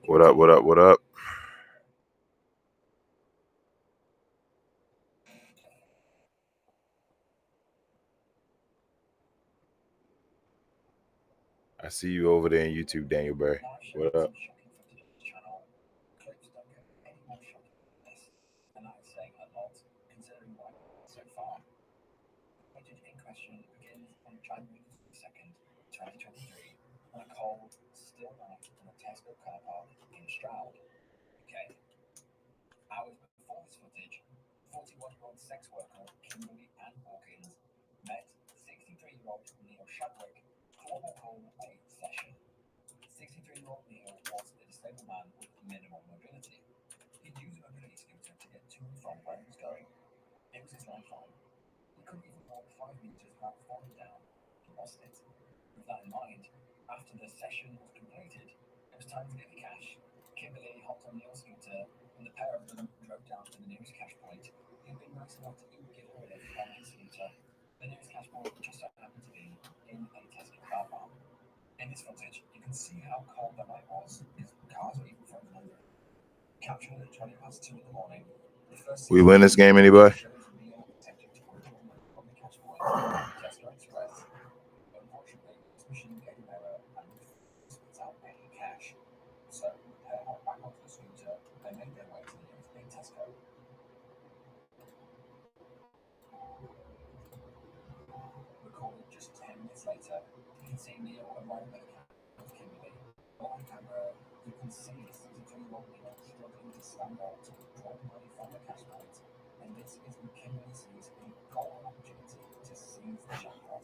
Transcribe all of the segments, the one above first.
What up? What up? What up? I see you over there in YouTube, Daniel Barry. What up? We win this game, anybody?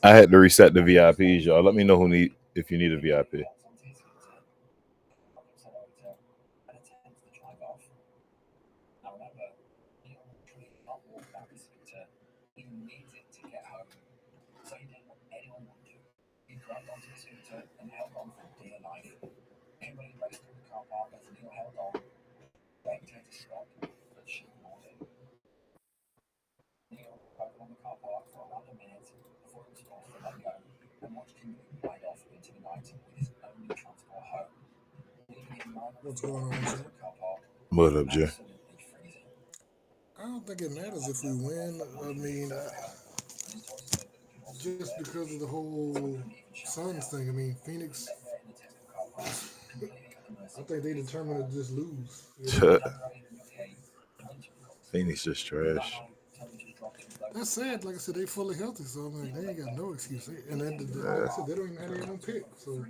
I had to reset the VIPs, y'all. Let me know if you need a VIP. What's going on, sir? What up, Jay? I don't think it matters if we win. I mean, just because of the whole Suns thing. I mean, Phoenix, I think they determined to just lose. You know? Phoenix just trash. That's sad. Like I said, they fully healthy, so I'm like, they ain't got no excuse. And then, like I said, they don't even have their own pick, so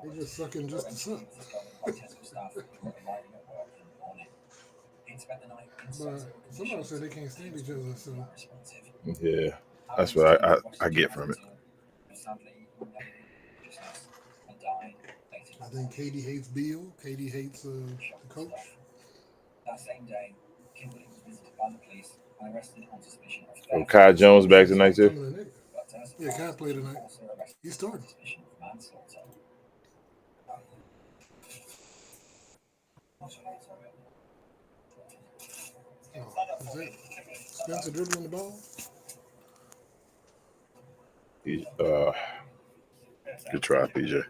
they just sucking just to suck. But somebody said they can't stand each other, so Yeah, that's what I get from it. I think KD hates Beal. KD hates the coach. Oh, Kai Jones back tonight too. Yeah, Kai played tonight. He started. Oh, is that Spencer dribbling the ball? Good try, PJ.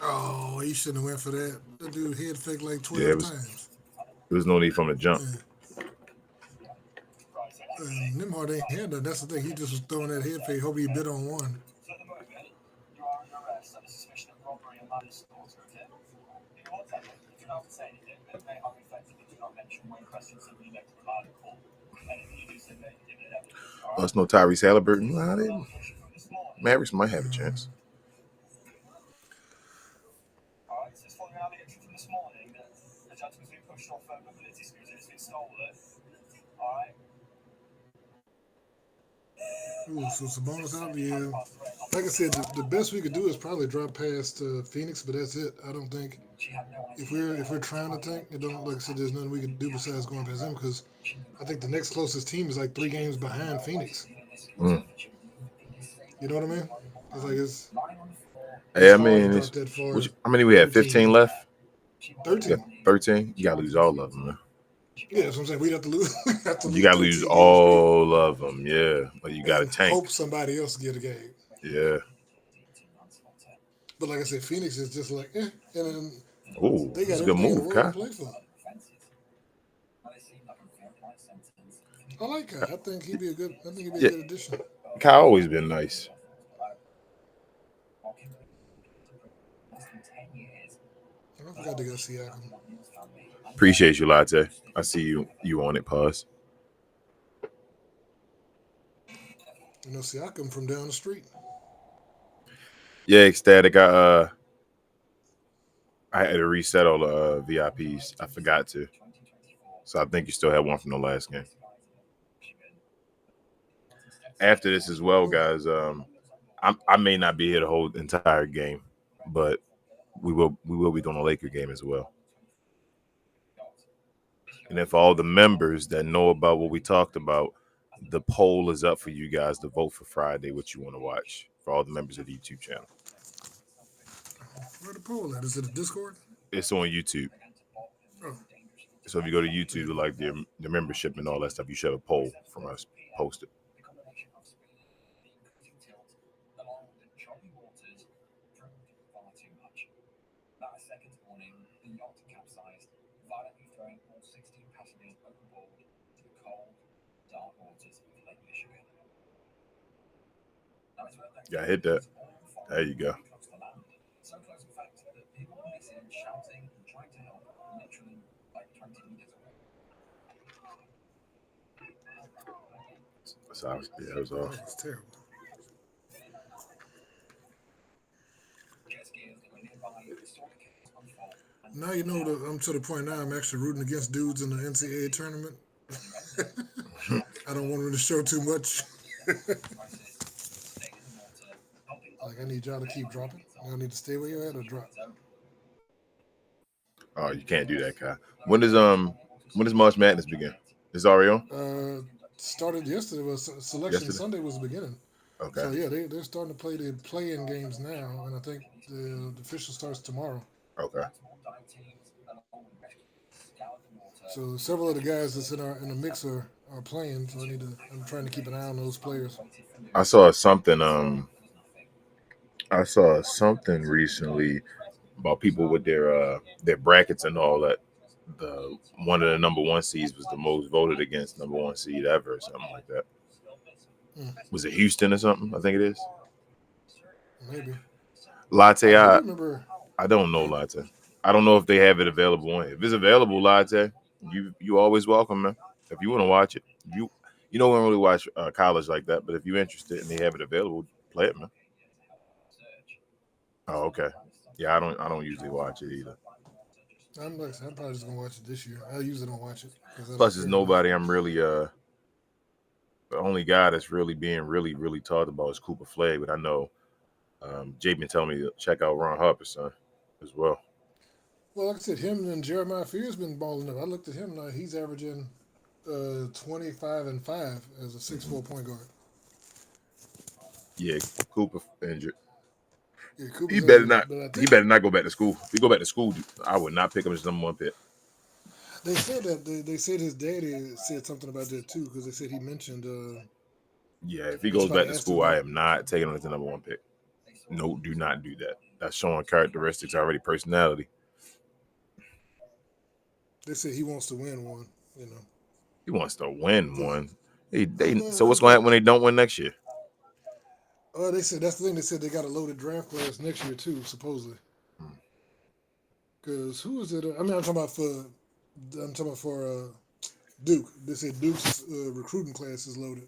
Oh, he shouldn't have went for that. That dude head fake like 12 times. There was no need for him to jump. Nimhard ain't had that. That's the thing. He just was throwing that head fake. Hope he bit on one. Oh, it's no Tyrese Halliburton. Mavericks might have a chance. Ooh, so Sabonis out. Yeah, like I said, the best we could do is probably drop past Phoenix, but that's it. I don't think if we're trying to tank, it don't like I said. There's nothing we can do besides going past them because I think the next closest team is like 3 games behind Phoenix. You know what I mean? It's like Hey, It's I hard to mean, drop it's that far which how many we for have? a team. 15 left. You 13. got 13. You gotta lose all of them, man. Yeah, that's what I'm saying. We'd have to lose. We have to You lose gotta lose 13 games straight all of them. Yeah, but you gotta and tank. hope somebody else get a game. Yeah. But like I said, Phoenix is just like, and then Oh, they that's got a good everything in the move, world to Kai. play for. I like Kai. I think he'd be a good. I think he'd be a Yeah, good addition. Kai always been nice. I forgot they got Siakam. Appreciate you, Latte. I see you on it. Pause. Siakam from down the street. Yeah, ecstatic. I had to reset all the VIPs. I forgot to. So I think you still have one from the last game. After this as well, guys. I may not be here the whole entire game, but we will be doing a Laker game as well. And if all the members that know about what we talked about, the poll is up for you guys to vote for Friday what you want to watch for all the members of the YouTube channel. Where the poll at? Is it a Discord? It's on YouTube. Oh, So if you go to YouTube to like the membership and all that stuff, you should have a poll from us posted. Yeah, hit that. There you go. So yeah, that was that off. was terrible. Now I'm to the point now. I'm actually rooting against dudes in the NCAA tournament. I don't want them to show too much. Like I need y'all to keep dropping. Y'all need to stay where you're at or drop. Oh, you can't do that, Kai. When does March Madness begin? Is already on? Started yesterday. Was Selection Yesterday. Sunday was the beginning. Okay. So yeah, they're starting to play the play-in games now, and I think the official starts tomorrow. Okay. So several of the guys that's in the mix are playing. So I'm trying to keep an eye on those players. I saw something. I saw something recently about people with their brackets and all that. The one of the number one seeds was the most voted against number one seed ever, or something like that. Was it Houston or something? I think it is. Maybe. Latte, I do I remember. I don't know, Huh? Latte. I don't know if they have it available. If it's available, Latte, you always welcome, man. If you want to watch it, you don't really watch college like that, but if you're interested and they have it available, play it, man. Oh, okay. Yeah, I don't usually watch it either. I'm probably just gonna watch it this year. I usually don't watch it because I don't Plus, there's care enough. nobody I'm really the only guy that's really being really talked about is Cooper Flag, but I know Jay been telling me to check out Ron Harper's son as well. Well, like I said, him and Jeremiah Fears been balling up. I looked at him now; he's averaging 25 and 5 as a 6'4" point guard. Yeah, Cooper injured. Yeah, He Cooper's better injured, not. but I He think better not go back to school. If he go back to school, I would not pick him as number one pick. they said that they said his daddy said something about that too because they said he mentioned. Yeah, if he goes Somebody back to asked him school, I about. am not taking him as the number one pick. No, do not do that. That's showing characteristics already, personality. They said he wants to win one. You know, He wants to win because one. So what's going to happen when they don't win next year? they said that's the thing. They said they got a loaded draft class next year too, supposedly. Hmm. Because who is it? I mean, I'm talking about for Duke. They said Duke's recruiting class is loaded.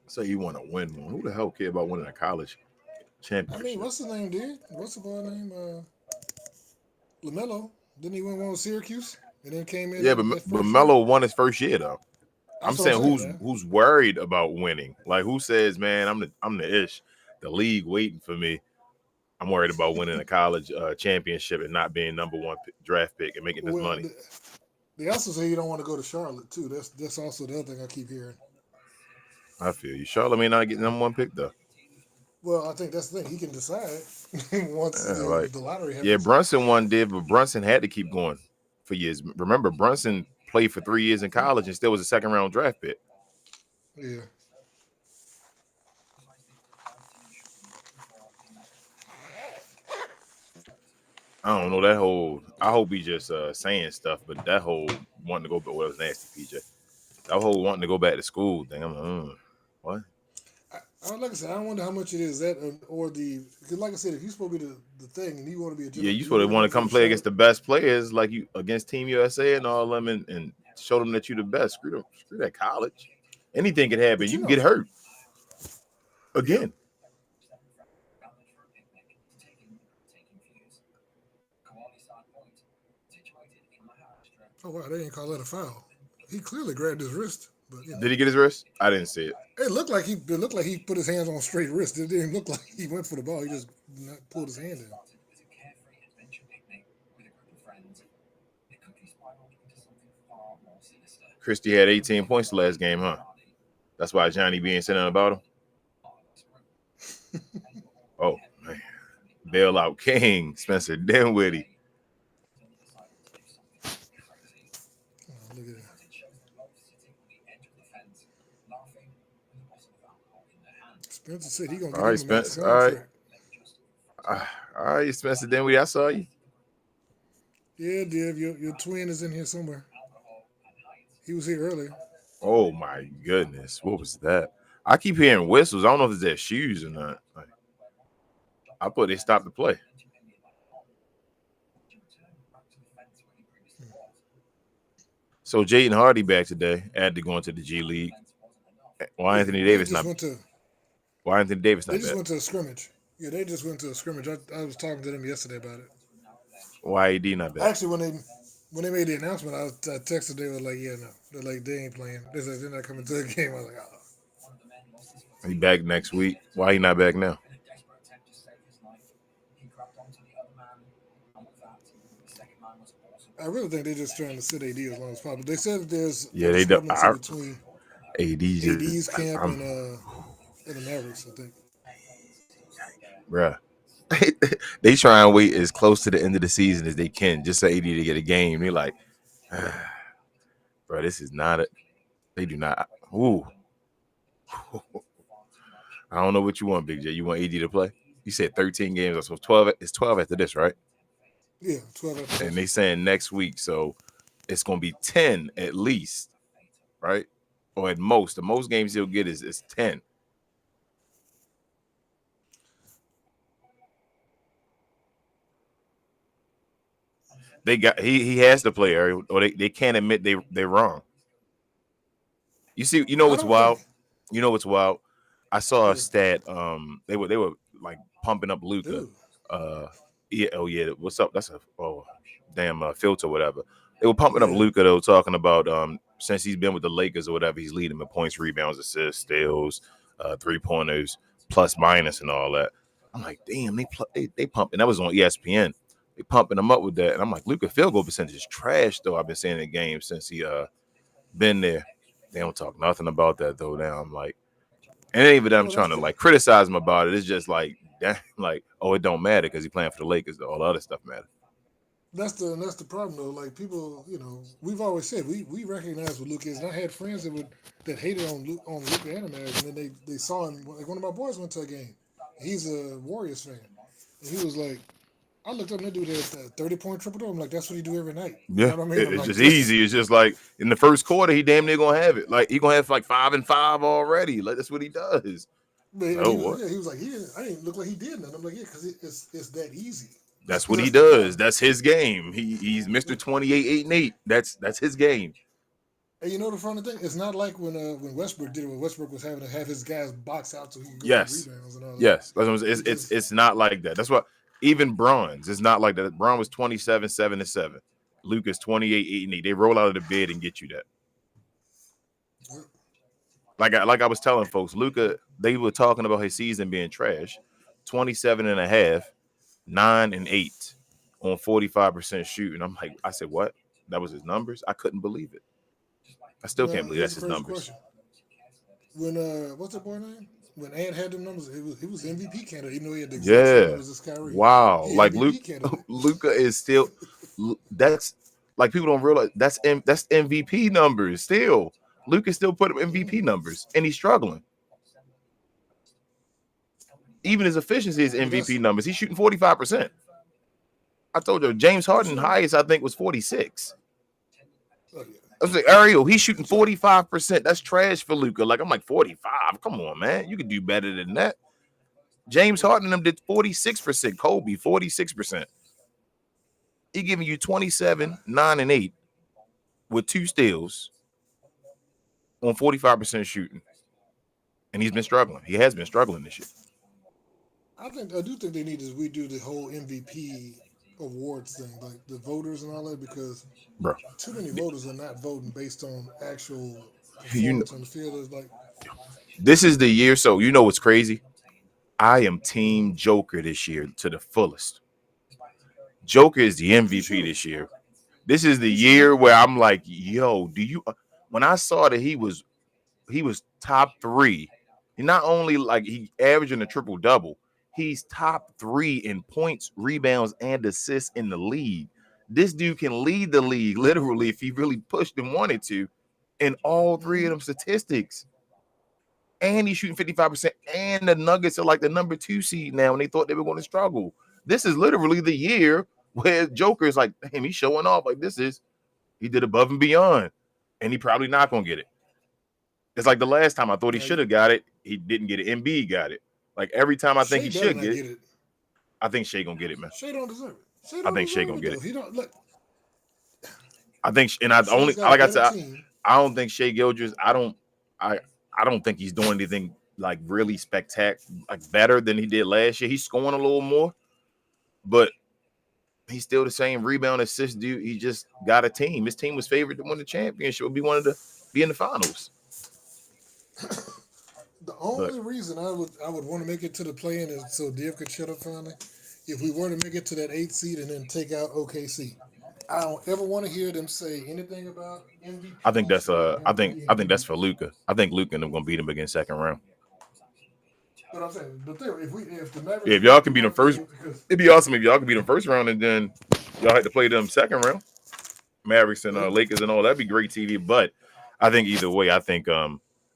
Say you want to win one. Who the hell care about winning a college I mean, championship? what's his name, dude? What's the boy name? LaMelo. Didn't he win one with Syracuse? And then came Yeah, in that but first year? Melo won his first year though. I'm That's what I'm saying saying, who's man. who's worried about winning? Like who says, man, I'm the ish. The league waiting for me. I'm worried about winning a college championship and not being number one draft pick and making this Well, money. they also say you don't want to go to Charlotte, too. That's also the other thing I keep hearing. I feel you. Charlotte may not get number one pick though. Well, I think that's the thing. He can decide once Like, the lottery yeah, happens. Brunson one did, but Brunson had to keep going for years. Remember, Brunson played for 3 years in college and still was a second round draft pick. Yeah. I don't know that whole. I hope he just saying stuff, but that whole wanting to go, but well, it was nasty, PJ. That whole wanting to go back to school thing. I'm like, what? Like I said, I don't wonder how much it is that or the because, like I said, if you're supposed to be the thing and you want to be a Yeah, general, you do you supposed to really want want to to take come a play shot? against the best players, like you against Team USA and all them, and show them that you the best. Screw that college. Anything can happen. But You you can know, get hurt yep. again. Oh wow, they didn't call that a foul. He clearly grabbed his wrist, but Did he get his wrist? I didn't see it. it looked like he put his hands on straight wrist. It didn't look like he went for the ball. He just pulled his hand in. Christie had 18 points the last game, huh? That's why Johnny being sitting about him. Oh man, bailout king Spencer Dinwiddie. Oh, look at that. Spencer said he gonna All get right, him a max Spence. All right, contract. all right, Spencer Dinwiddie. I saw you. Yeah, Div, your twin is in here somewhere. He was here earlier. Oh my goodness, what was that? I keep hearing whistles. I don't know if it's their shoes or not. Like, I thought they stopped the play. So Jaden Hardy back today. Had to go into the G League. Why Yeah, Anthony they Davis just not? went to Why Anthony Davis they not just back? went to a scrimmage. Yeah, they just went to a scrimmage. I was talking to them yesterday about it. Why AD not back? Actually, when they made the announcement, I texted. They were like, "Yeah, no, they're like they ain't playing. They said they're not coming to the game." I was like, "Oh." He back next week. Why he not back now? I really think they're just trying to sit AD as long as possible. They said that there's Yeah, they do. discrepancy between AD just, AD's camp I'm, and the Mavericks. I think. bruh. They try and wait as close to the end of the season as they can, just so AD to get a game. They like, bro, this is not it. They do not. Ooh, I don't know what you want, Big J. You want AD to play? You said 13 games, so 12. It's 12 after this, right? Yeah, 12 after And this. they saying next week, so it's gonna be 10 at least, right? Or at most, the most games he'll get is 10. They got he has to play, or they can't admit they're wrong. You see, you know I what's don't think. wild? You know what's wild? I saw a Yeah, stat. They were like pumping up Luca. dude. Yeah, oh yeah, what's up? That's a damn filter, whatever. They were pumping up Yeah, Luca though, talking about since he's been with the Lakers or whatever, he's leading in points, rebounds, assists, steals, 3-pointers, plus minus, and all that. I'm like, damn, they pumping. That was on ESPN. They pumping him up with that, and I'm like, Luca field goal percentage is trash though. I've been saying in the game since he been there. They don't talk nothing about that though. Now I'm like, and it ain't even that I'm well, trying to like criticize him about it. It's just like that, like, oh, it don't matter because he playing for the Lakers. Though. All the other stuff matter. that's the problem though. Like people, we've always said we recognize what Luke is, and I had friends that hated on Luke and the Mavs, and then they saw him. Like one of my boys went to a game. He's a Warriors fan, and he was like, I looked up and that dude had a 30-point triple double. I'm like, that's what he do every night. You Yeah, know what I mean? I'm it's like, just this. easy. It's just like in the first quarter, he damn near gonna have it. Like he gonna have like 5-5 already. Like that's what he does. But Oh, he was, what? yeah, he was like, I didn't look like he did nothing. I'm like, yeah, because it's that easy. That's what he That's the does. problem. That's his game. He's Mr. 28, 8-8. That's his game. And you know the funny thing? It's not like when Westbrook did it. When Westbrook was having to have his guys box out so he could go get Yes, rebounds and all that. yes. That's what I'm saying. He It's just it's not like that. That's what even Bronze. It's not like that. Braun was 27, 7-7. Lucas 28, 8-8. They roll out of the bed and get you that. Like I was telling folks, Luca, they were talking about his season being trash. 27 and a half, 9-8 on 45% shooting. I'm like, I said, what? That was his numbers? I couldn't believe it. I still can't now believe here's that's a his crazy numbers. question. When what's that boy name? when Ant had them numbers, he was MVP candidate, even though he had the exact same Yeah. numbers as Kyrie. Wow. He Like Luke MVP candidate. Luca is still that's like people don't realize that's MVP numbers still. Luca still put up MVP numbers and he's struggling. Even his efficiency is But MVP that's numbers. He's shooting 45%. I told you James I'm Harden sure. highest I think was 46. Oh yeah. I was like, Ariel, he's shooting I'm sure. 45%. That's trash for Luca. Like, I'm like, 45. Come on, man. You can do better than that. James Right. Harden and them did 46%. Kobe, 46%. He giving you 27, 9, and 8 with 2 steals on 45% shooting. And he's been struggling. He has been struggling this year. I do think they need to redo the whole MVP awards thing, like the voters and all that, because Bro. too many voters are not voting based on actual You know, performance on the field. It's like, this is the year. So you know what's crazy? I am team Joker this year to the fullest. Joker is the you MVP should. this year. This is the You should. year where I'm like, yo, do you when I saw that he was top 3. He not only like he averaging a triple double, he's top 3 in points, rebounds, and assists in the league. This dude can lead the league literally if he really pushed and wanted to in all 3 of Mm-hmm. them statistics. And he's shooting 55%. And the Nuggets are like the number 2 seed now, and they thought they were going to struggle. This is literally the year where Joker is like, damn, he's showing off. Like he did above and beyond, and he probably not gonna get it. It's like the last time I thought he Now, should have got it, he didn't get it. MB got it. Like every time I think Shea he better should not get it, get it. I think Shea gonna get it, man. Shea don't deserve it. Shea I don't think Shea deserve gonna it get though. it. He don't look. I think, and I Shea's only got a like I better said, team. I don't think Shea Gilders. I I don't think he's doing anything like really spectacular, like better than he did last year. He's scoring a little more, but he's still the same rebound assist dude. He just got a team. His team was favored to win the championship. Would be one of the be in the finals. The But only reason I would want to make it to the play in is so Div could shut up finally. If we were to make it to that 8th seed and then take out OKC, I don't ever want to hear them say anything about I MVP think that's shit or I him think being I think that's MVP. for Luca. I think Luca and them gonna beat him again second round. But I'm saying, but if the Yeah, Mavericks if y'all win can beat them one first, game, because it'd be awesome if y'all can beat them first round and then y'all had to play them second round. Mavericks and yeah, Lakers and all that'd be great TV. But I think either way, I think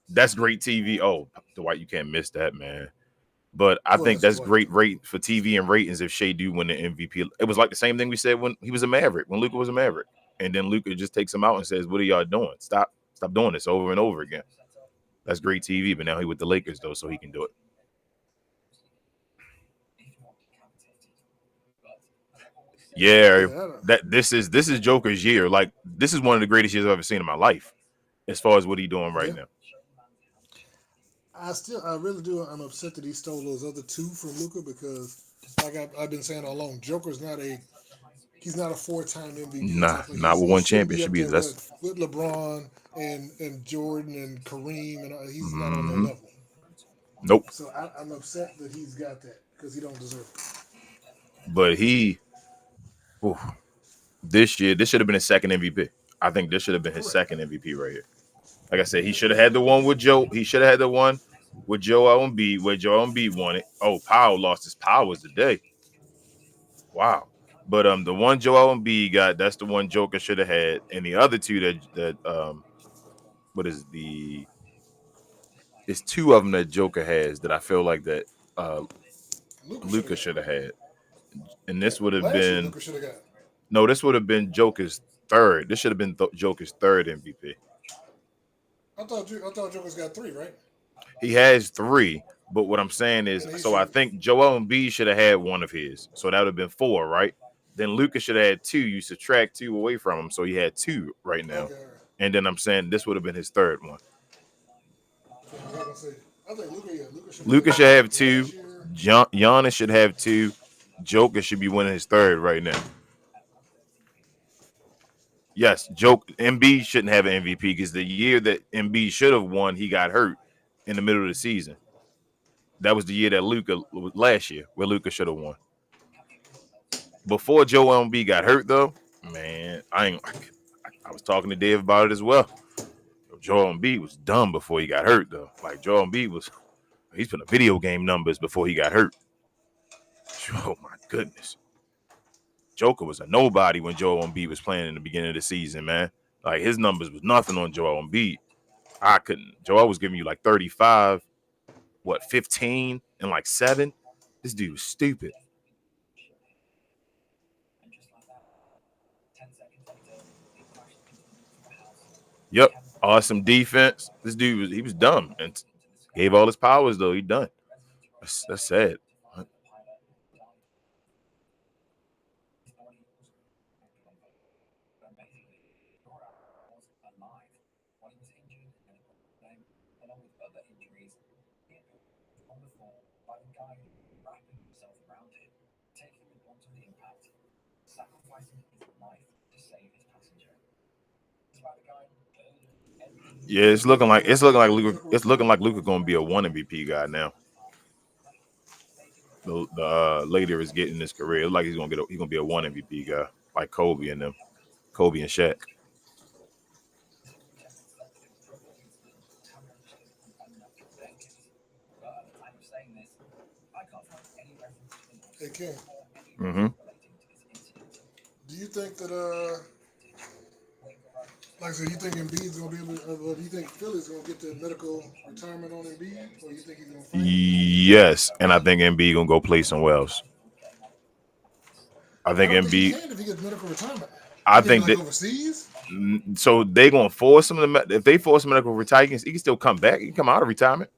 that's great TV. Oh, Dwight, you can't miss that, man. But I well think that's that's Dwight great though. rate for TV and ratings if Shea do win the MVP. It was like the same thing we said when he was a Maverick, when Luca was a Maverick, and then Luca just takes him out and says, "What are y'all doing? Stop doing this over and over again." That's great TV. But now he with the Lakers though, so he can do it. Yeah, Yeah, I don't, that this is Joker's year. Like this is one of the greatest years I've ever seen in my life, as far as what he's doing right yeah. now. I really do. I'm upset that he stole those other two from Luca because, like I've been saying all along, Joker's not a he's not a 4-time MVP Nah, type player. not with He one shouldn't be championship up there either. That's with LeBron and Jordan and Kareem and he's not on their mm-hmm. level. Nope. So I'm upset that he's got that because he don't deserve it. But oof, this year, this should have been his second MVP. I think this should have been his Correct. second MVP right here. Like I said, he should have had the one with Joe. He should have had the one with Joel Embiid, where Joel Embiid won it. Oh, Powell lost his powers today. Wow. But the one Joel Embiid got, that's the one Joker should have had, and the other two that what is the? It's two of them that Joker has that I feel like that uh Luca should have Luca got. should have had, and this would have Last year been Luca should have got. no, this would have been Joker's third. This should have been Joker's third MVP. I thought Joker's got 3, right? He has 3, but what I'm saying is, And he so I should. think Joel Embiid should have had one of his, so that would have been 4, right? Then Lucas should have had 2. You subtract 2 away from him, so he had 2 right now. Okay. And then I'm saying this would have been his third one. So I was gonna say, I think Luca should have Lucas had should have 2 2. last year. Giannis should have 2. Joker should be winning his third right now. Yes, Joke MB shouldn't have an MVP because the year that MB should have won, he got hurt in the middle of the season. That was the year that Luca last year, where Luca should have won. Before Joel Embiid got hurt, though, man, I was talking to Dave about it as well. Joel Embiid was dumb before he got hurt, though. Like Joel Embiid was, He's putting video game numbers before he got hurt. Oh my goodness. Joker was a nobody when Joel Embiid was playing in the beginning of the season, man. Like his numbers was nothing on Joel Embiid. I couldn't. Joel was giving you like 35, 15, and like 7. This dude was stupid. Yep. Awesome defense. This dude was dumb and gave all his powers though. He done. That's sad. Yeah, it's looking like Luka gonna be a 1 MVP guy now. The later is getting his career. It's like he's gonna be a 1 MVP guy like Kobe and them, Kobe and Shaq. Hey Ken, Mm-hmm. do you think that like I said, you think Embiid's gonna be able to, do you think Philly's gonna get the medical retirement on Embiid, or you think he's gonna fight? Yes, and I think Embiid gonna go play somewhere else. I I think don't think he Embiid. can if he gets medical retirement. I He can be think like that. overseas. So they gonna force him to. If they force him to medical retirement, he can still come back. He can come out of retirement.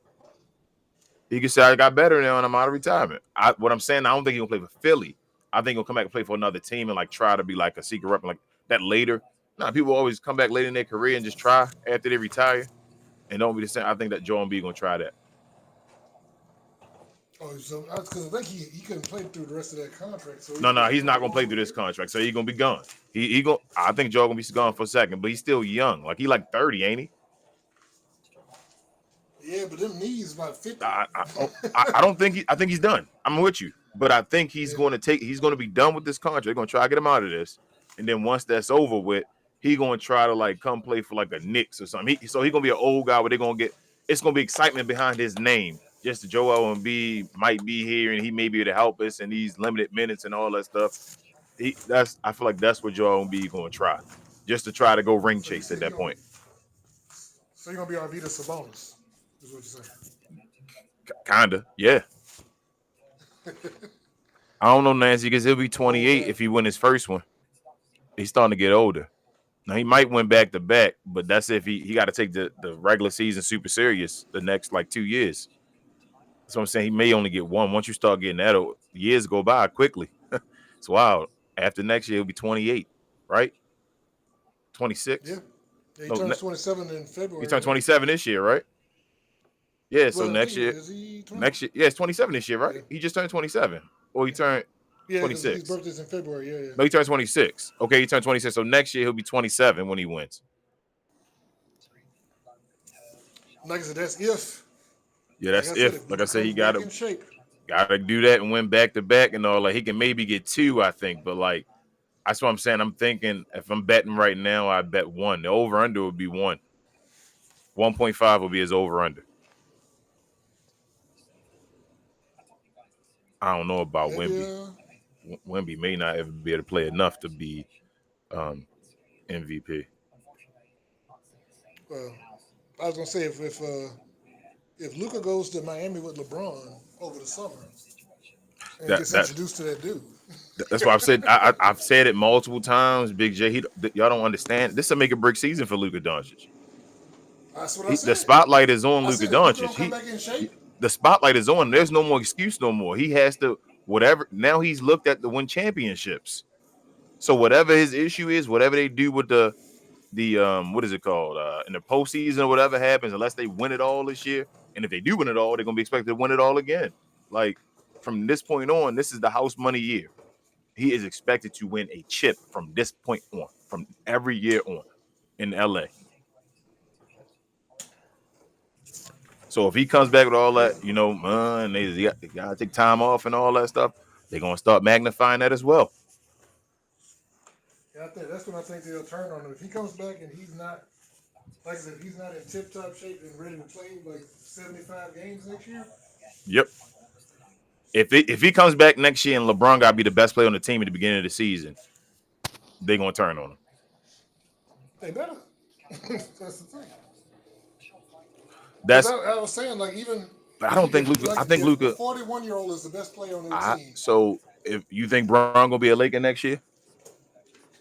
He can say I got better now and I'm out of retirement. What I'm saying, I don't think he'll play for Philly. I think he'll come back and play for another team and like try to be like a secret rep like that later. Now people always come back late in their career and just try after they retire and don't be the same. I think that Joel Embiid gonna try that. Oh, so because I think he couldn't play through the rest of that contract. So No, he's not gonna play through this contract, so he's gonna be gone. He going I think Joel gonna be gone for a second, but he's still young. Like he like 30, ain't he? Yeah, but them knees about 50. I don't think I think he's done. I'm with you, but I think he's going to be done with this contract. They're going to try to get him out of this, and then once that's over with, he's going to try to like come play for like a Knicks or something. He's going to be an old guy where they're going to get. It's going to be excitement behind his name. Just Joel Embiid might be here and he may be able to help us in these limited minutes and all that stuff. I feel like that's what Joel Embiid going to try, just to try to go ring chase at that point. So you're gonna be on Vita Sabonis, is what you're saying. Kinda, yeah. I don't know, Nancy, because he'll be 28 if he win his first one. He's starting to get older. Now he might win back to back, but that's if he got to take the regular season super serious the next like 2 years. So I'm saying he may only get one. Once you start getting that, years go by quickly. It's wild. After next year, he'll be 28, right? 26. Yeah, he turns 27 in February. He turned 27 this year, right? Yeah. So next year, yeah, it's 27 this year, right? Yeah. He just turned 27, or he turned 26. His birthday's in February. Yeah. No, he turned 26. Okay, he turned 26. So next year he'll be 27 when he wins. Like I said, that's if. Yeah, that's if. Like I said, he got to do that and win back to back and all. Like he can maybe get 2, I think, but like that's what I'm saying. I'm thinking if I'm betting right now, I bet 1. The over under would be 1. 1.5 will be his over under. I don't know about Wemby. Wemby may not ever be able to play enough to be MVP. Well, I was gonna say if Luka goes to Miami with LeBron over the summer and gets introduced to that dude. That's why I've said I've said it multiple times. Big J, y'all don't understand. This is a make or break season for Luka Doncic. That's what I said. The spotlight is on Luka Doncic. The spotlight is on. There's no more excuse no more. He has to whatever. Now he's looked at to win championships. So whatever his issue is, whatever they do with the what is it called in the postseason or whatever happens, unless they win it all this year, and if they do win it all, they're gonna be expected to win it all again. Like from this point on, this is the house money year. He is expected to win a chip from this point on, from every year on in LA. So if he comes back with all that, and they gotta take time off and all that stuff, they're gonna start magnifying that as well. Yeah, that's when I think they'll turn on him. If he comes back and he's not, like I said, if he's not in tip-top shape and ready to play like 75 games next year, Yep. If he comes back next year and LeBron got to be the best player on the team at the beginning of the season, they're gonna turn on him. They better. That's the thing. That's. I was saying, like, even I don't think Luka. like, I think if Luka. the 41-year-old is the best player on the team. So if you think Bron gonna be a Laker next year,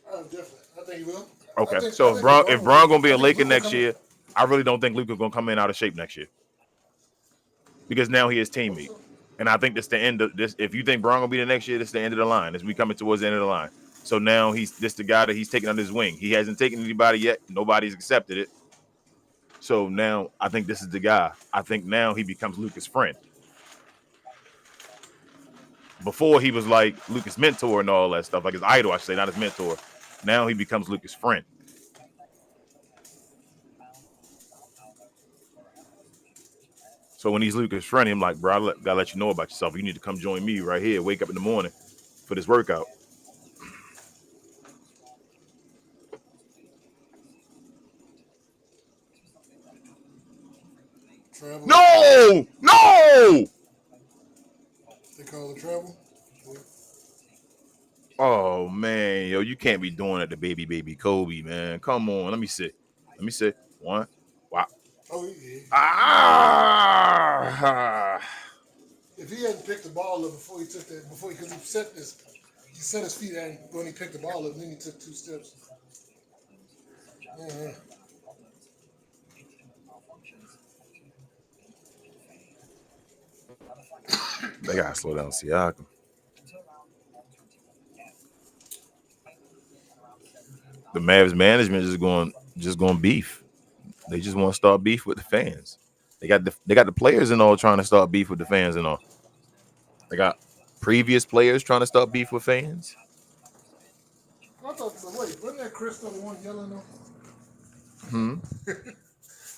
Definitely, I think he will. okay. I think If Bron gonna be a Laker Luka next year, I really don't think Luka gonna come in out of shape next year because now he is teammate, and I think that's the end of this. If you think Bron gonna be the next year, this is the end of the line. As we coming towards the end of the line. So now this the guy that he's taking under his wing. He hasn't taken anybody yet. Nobody's accepted it. So now I think this is the guy. I think now he becomes Luka's friend. Before he was like Luka's mentor and all that stuff, like his idol, I should say, not his mentor. Now he becomes Luka's friend. So when he's Luka's friend, I'm like, bro, I gotta let you know about yourself. You need to come join me right here. Wake up in the morning for this workout. Travel. No! They call it travel. Yeah. Oh man, yo, you can't be doing it to baby Kobe, man. Come on, let me see. One. Wow. Oh yeah. Ah! If he hadn't picked the ball up before he took that, because he set his feet out when he picked the ball up, and then he took 2 steps. Yeah. They gotta slow down Siakam. The Mavs management is going beef. They just want to start beef with the fans. They got the players and all trying to start beef with the fans and all. They got previous players trying to start beef with fans. I thought, wait, wasn't that Chris the one yelling though?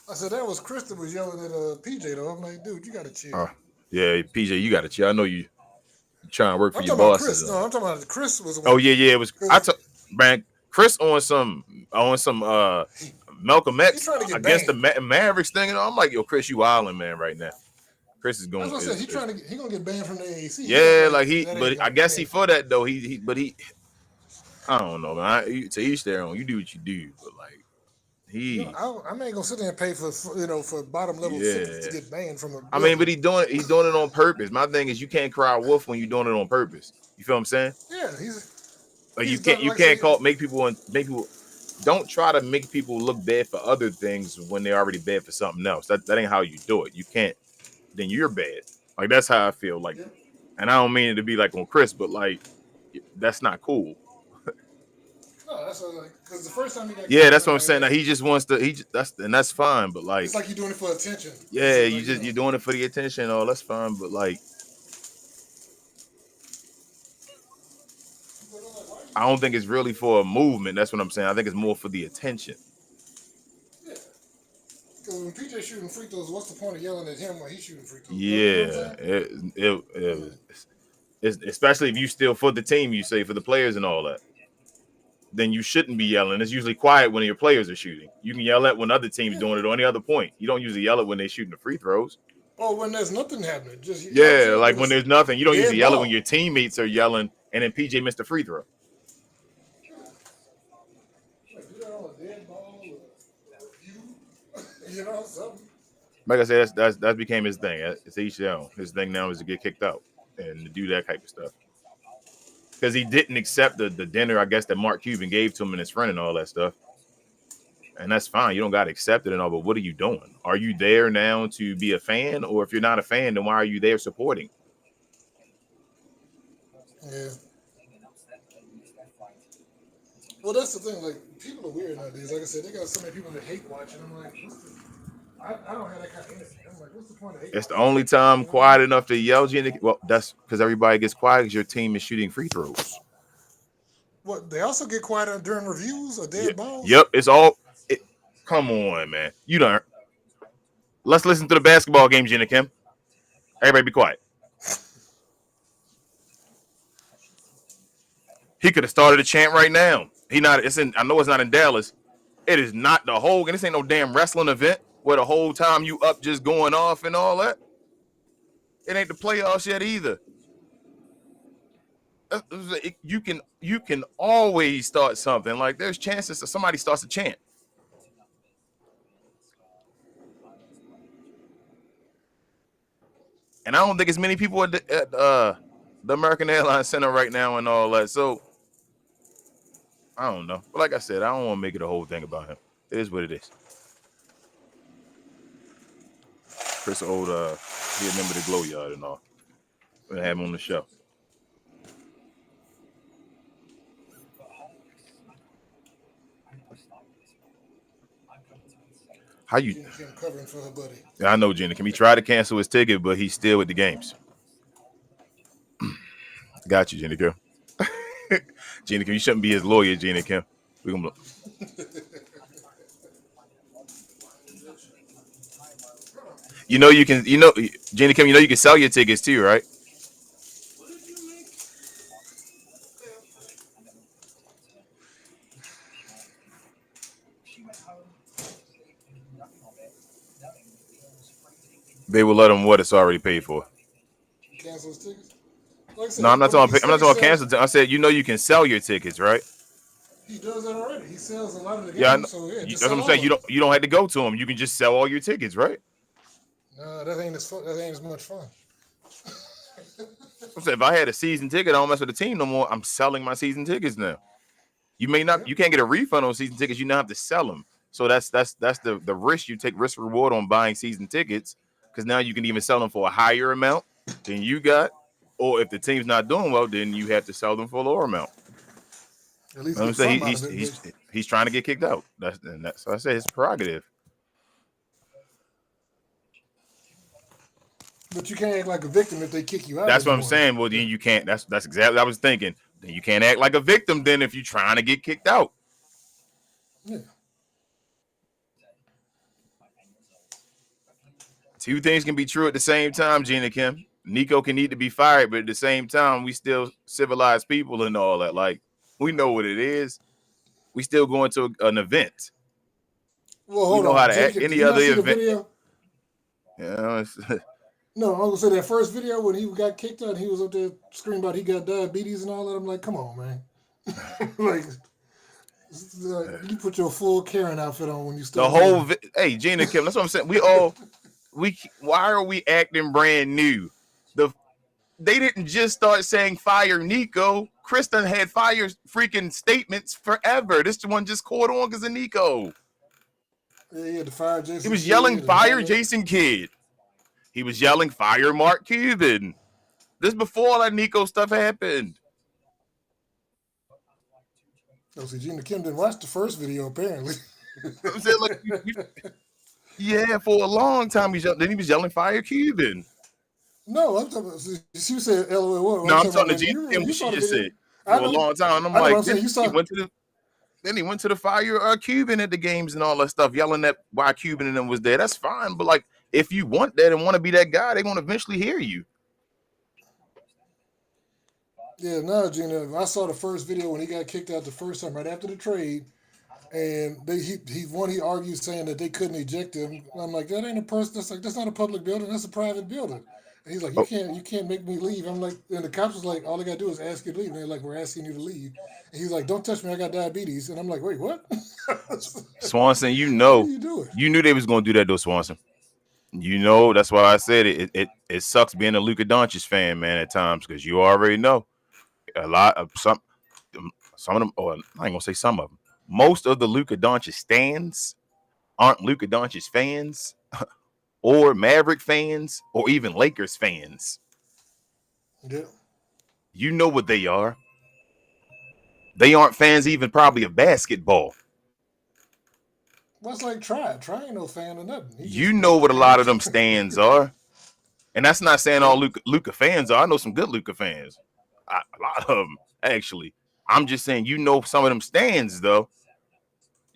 I said that was Chris that was yelling at PJ though. I'm like, dude, you gotta chill. Yeah, PJ, you gotta chill. I know you trying to work for your bosses. Chris. No, I'm talking about Chris was. Oh yeah, it was. Man, Chris on some Malcolm X against the Mavericks thing, and I'm like, yo, Chris, you wilding, man, right now. Chris is going. That's what I said. He gonna get banned from the AAC. Yeah, but I guess he for that though. I don't know, man. To each their own. You do what you do, but like I ain't gonna sit there and pay for bottom level to get banned from. I mean, but he's doing it on purpose. My thing is, you can't cry wolf when you're doing it on purpose. You feel what I'm saying? Yeah, you can't make people don't try to make people look bad for other things when they're already bad for something else. That ain't how you do it. You can't. Then you're bad. Like that's how I feel. Like, and I don't mean it to be like on Chris, but like that's not cool. No, that's because the first time he got. Yeah, that's what I'm saying. Now, he just wants to. That's fine. But like, it's like you're doing it for attention. Yeah, you're doing it for the attention. Oh, that's fine. But like, I don't think it's really for a movement. That's what I'm saying. I think it's more for the attention. Yeah. Because when PJ shooting free throws, what's the point of yelling at him while he's shooting free throws? Yeah, it's, especially if you still for the team, you say for the players and all that. Then you shouldn't be yelling. It's usually quiet when your players are shooting. You can yell at when other teams doing it or any other point. You don't usually yell at when they're shooting the free throws. Oh, when there's nothing happening. Like when there's nothing. You don't usually yell at when your teammates are yelling and then PJ missed a free throw. Something. Like I said, that became his thing. It's each their own. His thing now is to get kicked out and to do that type of stuff. Because he didn't accept the dinner, I guess, that Mark Cuban gave to him and his friend and all that stuff. And that's fine. You don't got to accept it and all, but what are you doing? Are you there now to be a fan? Or if you're not a fan, then why are you there supporting? Yeah. Well, that's the thing. Like, people are weird nowadays. Like I said, they got so many people that hate watching. I'm like, I don't have that kind of energy. I'm like, what's the point of hate? It's the only time quiet enough to yell. Well, that's because everybody gets quiet because your team is shooting free throws. What, they also get quiet during reviews or dead balls? Yep, it's all. Come on, man. You don't. Let's listen to the basketball game, Jenna Kim. Everybody be quiet. He could have started a chant right now. I know it's not in Dallas. It is not the whole. This ain't no damn wrestling event where the whole time you up just going off and all that. It ain't the playoffs yet either. You can always start something. Like there's chances that somebody starts a chant. And I don't think as many people at the American Airlines Center right now and all that. So I don't know. But like I said, I don't want to make it a whole thing about him. It is what it is. Chris Old, he a member of the Glow Yard and all. We're gonna have him on the show. How you? Gina covering for her buddy. Yeah, I know Gina. Can we try to cancel his ticket, but he's still at the games? Got you, Gina Kim. Gina Kim, you shouldn't be his lawyer, Gina Kim. We gonna. You can. Gina Kim. You can sell your tickets too, right? They will let him what it's already paid for. Cancel his tickets. Like I said, No, I'm not talking. I'm not talking sells, cancel. I said you can sell your tickets, right? He does that already. He sells a lot of the games. Yeah, I know. So yeah, That's what I'm saying. You don't have to go to him. You can just sell all your tickets, right? No, that ain't as fun. That ain't as much fun. I'm saying if I had a season ticket, I don't mess with the team no more. I'm selling my season tickets now. You may not. You can't get a refund on season tickets. You now have to sell them. So that's the risk you take, risk reward on buying season tickets, because now you can even sell them for a higher amount than you got, or if the team's not doing well, then you have to sell them for a lower amount. At least I'm saying he's trying to get kicked out. That's so I say his prerogative. But you can't act like a victim if they kick you out. That's what I'm saying. Well, then you can't. That's exactly what I was thinking. Then you can't act like a victim then if you're trying to get kicked out. Yeah. Two things can be true at the same time, Gina Kim. Nico can need to be fired, but at the same time, we still civilized people and all that. Like, we know what it is. We still going to an event. Well, hold we know on. how to act any other event. Yeah. No, I'm gonna say that first video when he got kicked out, he was up there screaming about he got diabetes and all that. I'm like, come on, man. like, you put your full Karen outfit on when you start. The whole hey, Gina Kim, that's what I'm saying. Why are we acting brand new? They didn't just start saying fire Nico. Kristen had fire freaking statements forever. This one just caught on because of Nico. Yeah, the fire Jason. He was yelling fire Jason Kidd. He was yelling fire Mark Cuban. This before all that Nico stuff happened. Oh, see, Gina Kim didn't watch the first video apparently. I'm saying, like, yeah, for a long time then he was yelling fire Cuban. No, I'm talking about. She said, "LOL." No, I'm talking to Gina Kim. What she just said for a long time. And I'm like, then he went to the fire Cuban at the games and all that stuff, yelling at why Cuban and them was there. That's fine, but like, if you want that and want to be that guy, they're gonna eventually hear you. Yeah, no, Gina. I saw the first video when he got kicked out the first time, right after the trade, and he argued saying that they couldn't eject him. I'm like, that ain't a person. That's not a public building. That's a private building. And he's like, you can't make me leave. I'm like, and the cops was like, all I gotta do is ask you to leave. And they're like, we're asking you to leave. And he's like, don't touch me. I got diabetes. And I'm like, wait, what? Swanson, what are you doing? You knew they was gonna do that though, Swanson. That's why I said it sucks being a Luka Doncic fan, man, at times, because you already know a lot of some of them, or I ain't gonna say some of them. Most of the Luka Doncic stands aren't Luka Doncic fans, or Maverick fans, or even Lakers fans. Yeah. You know what they are. They aren't fans even probably of basketball. Well, it's like Try ain't no fan of nothing. You know what a lot of them stands are. And that's not saying all Luka fans are. I know some good Luka fans. A lot of them, actually. I'm just saying, some of them stands, though.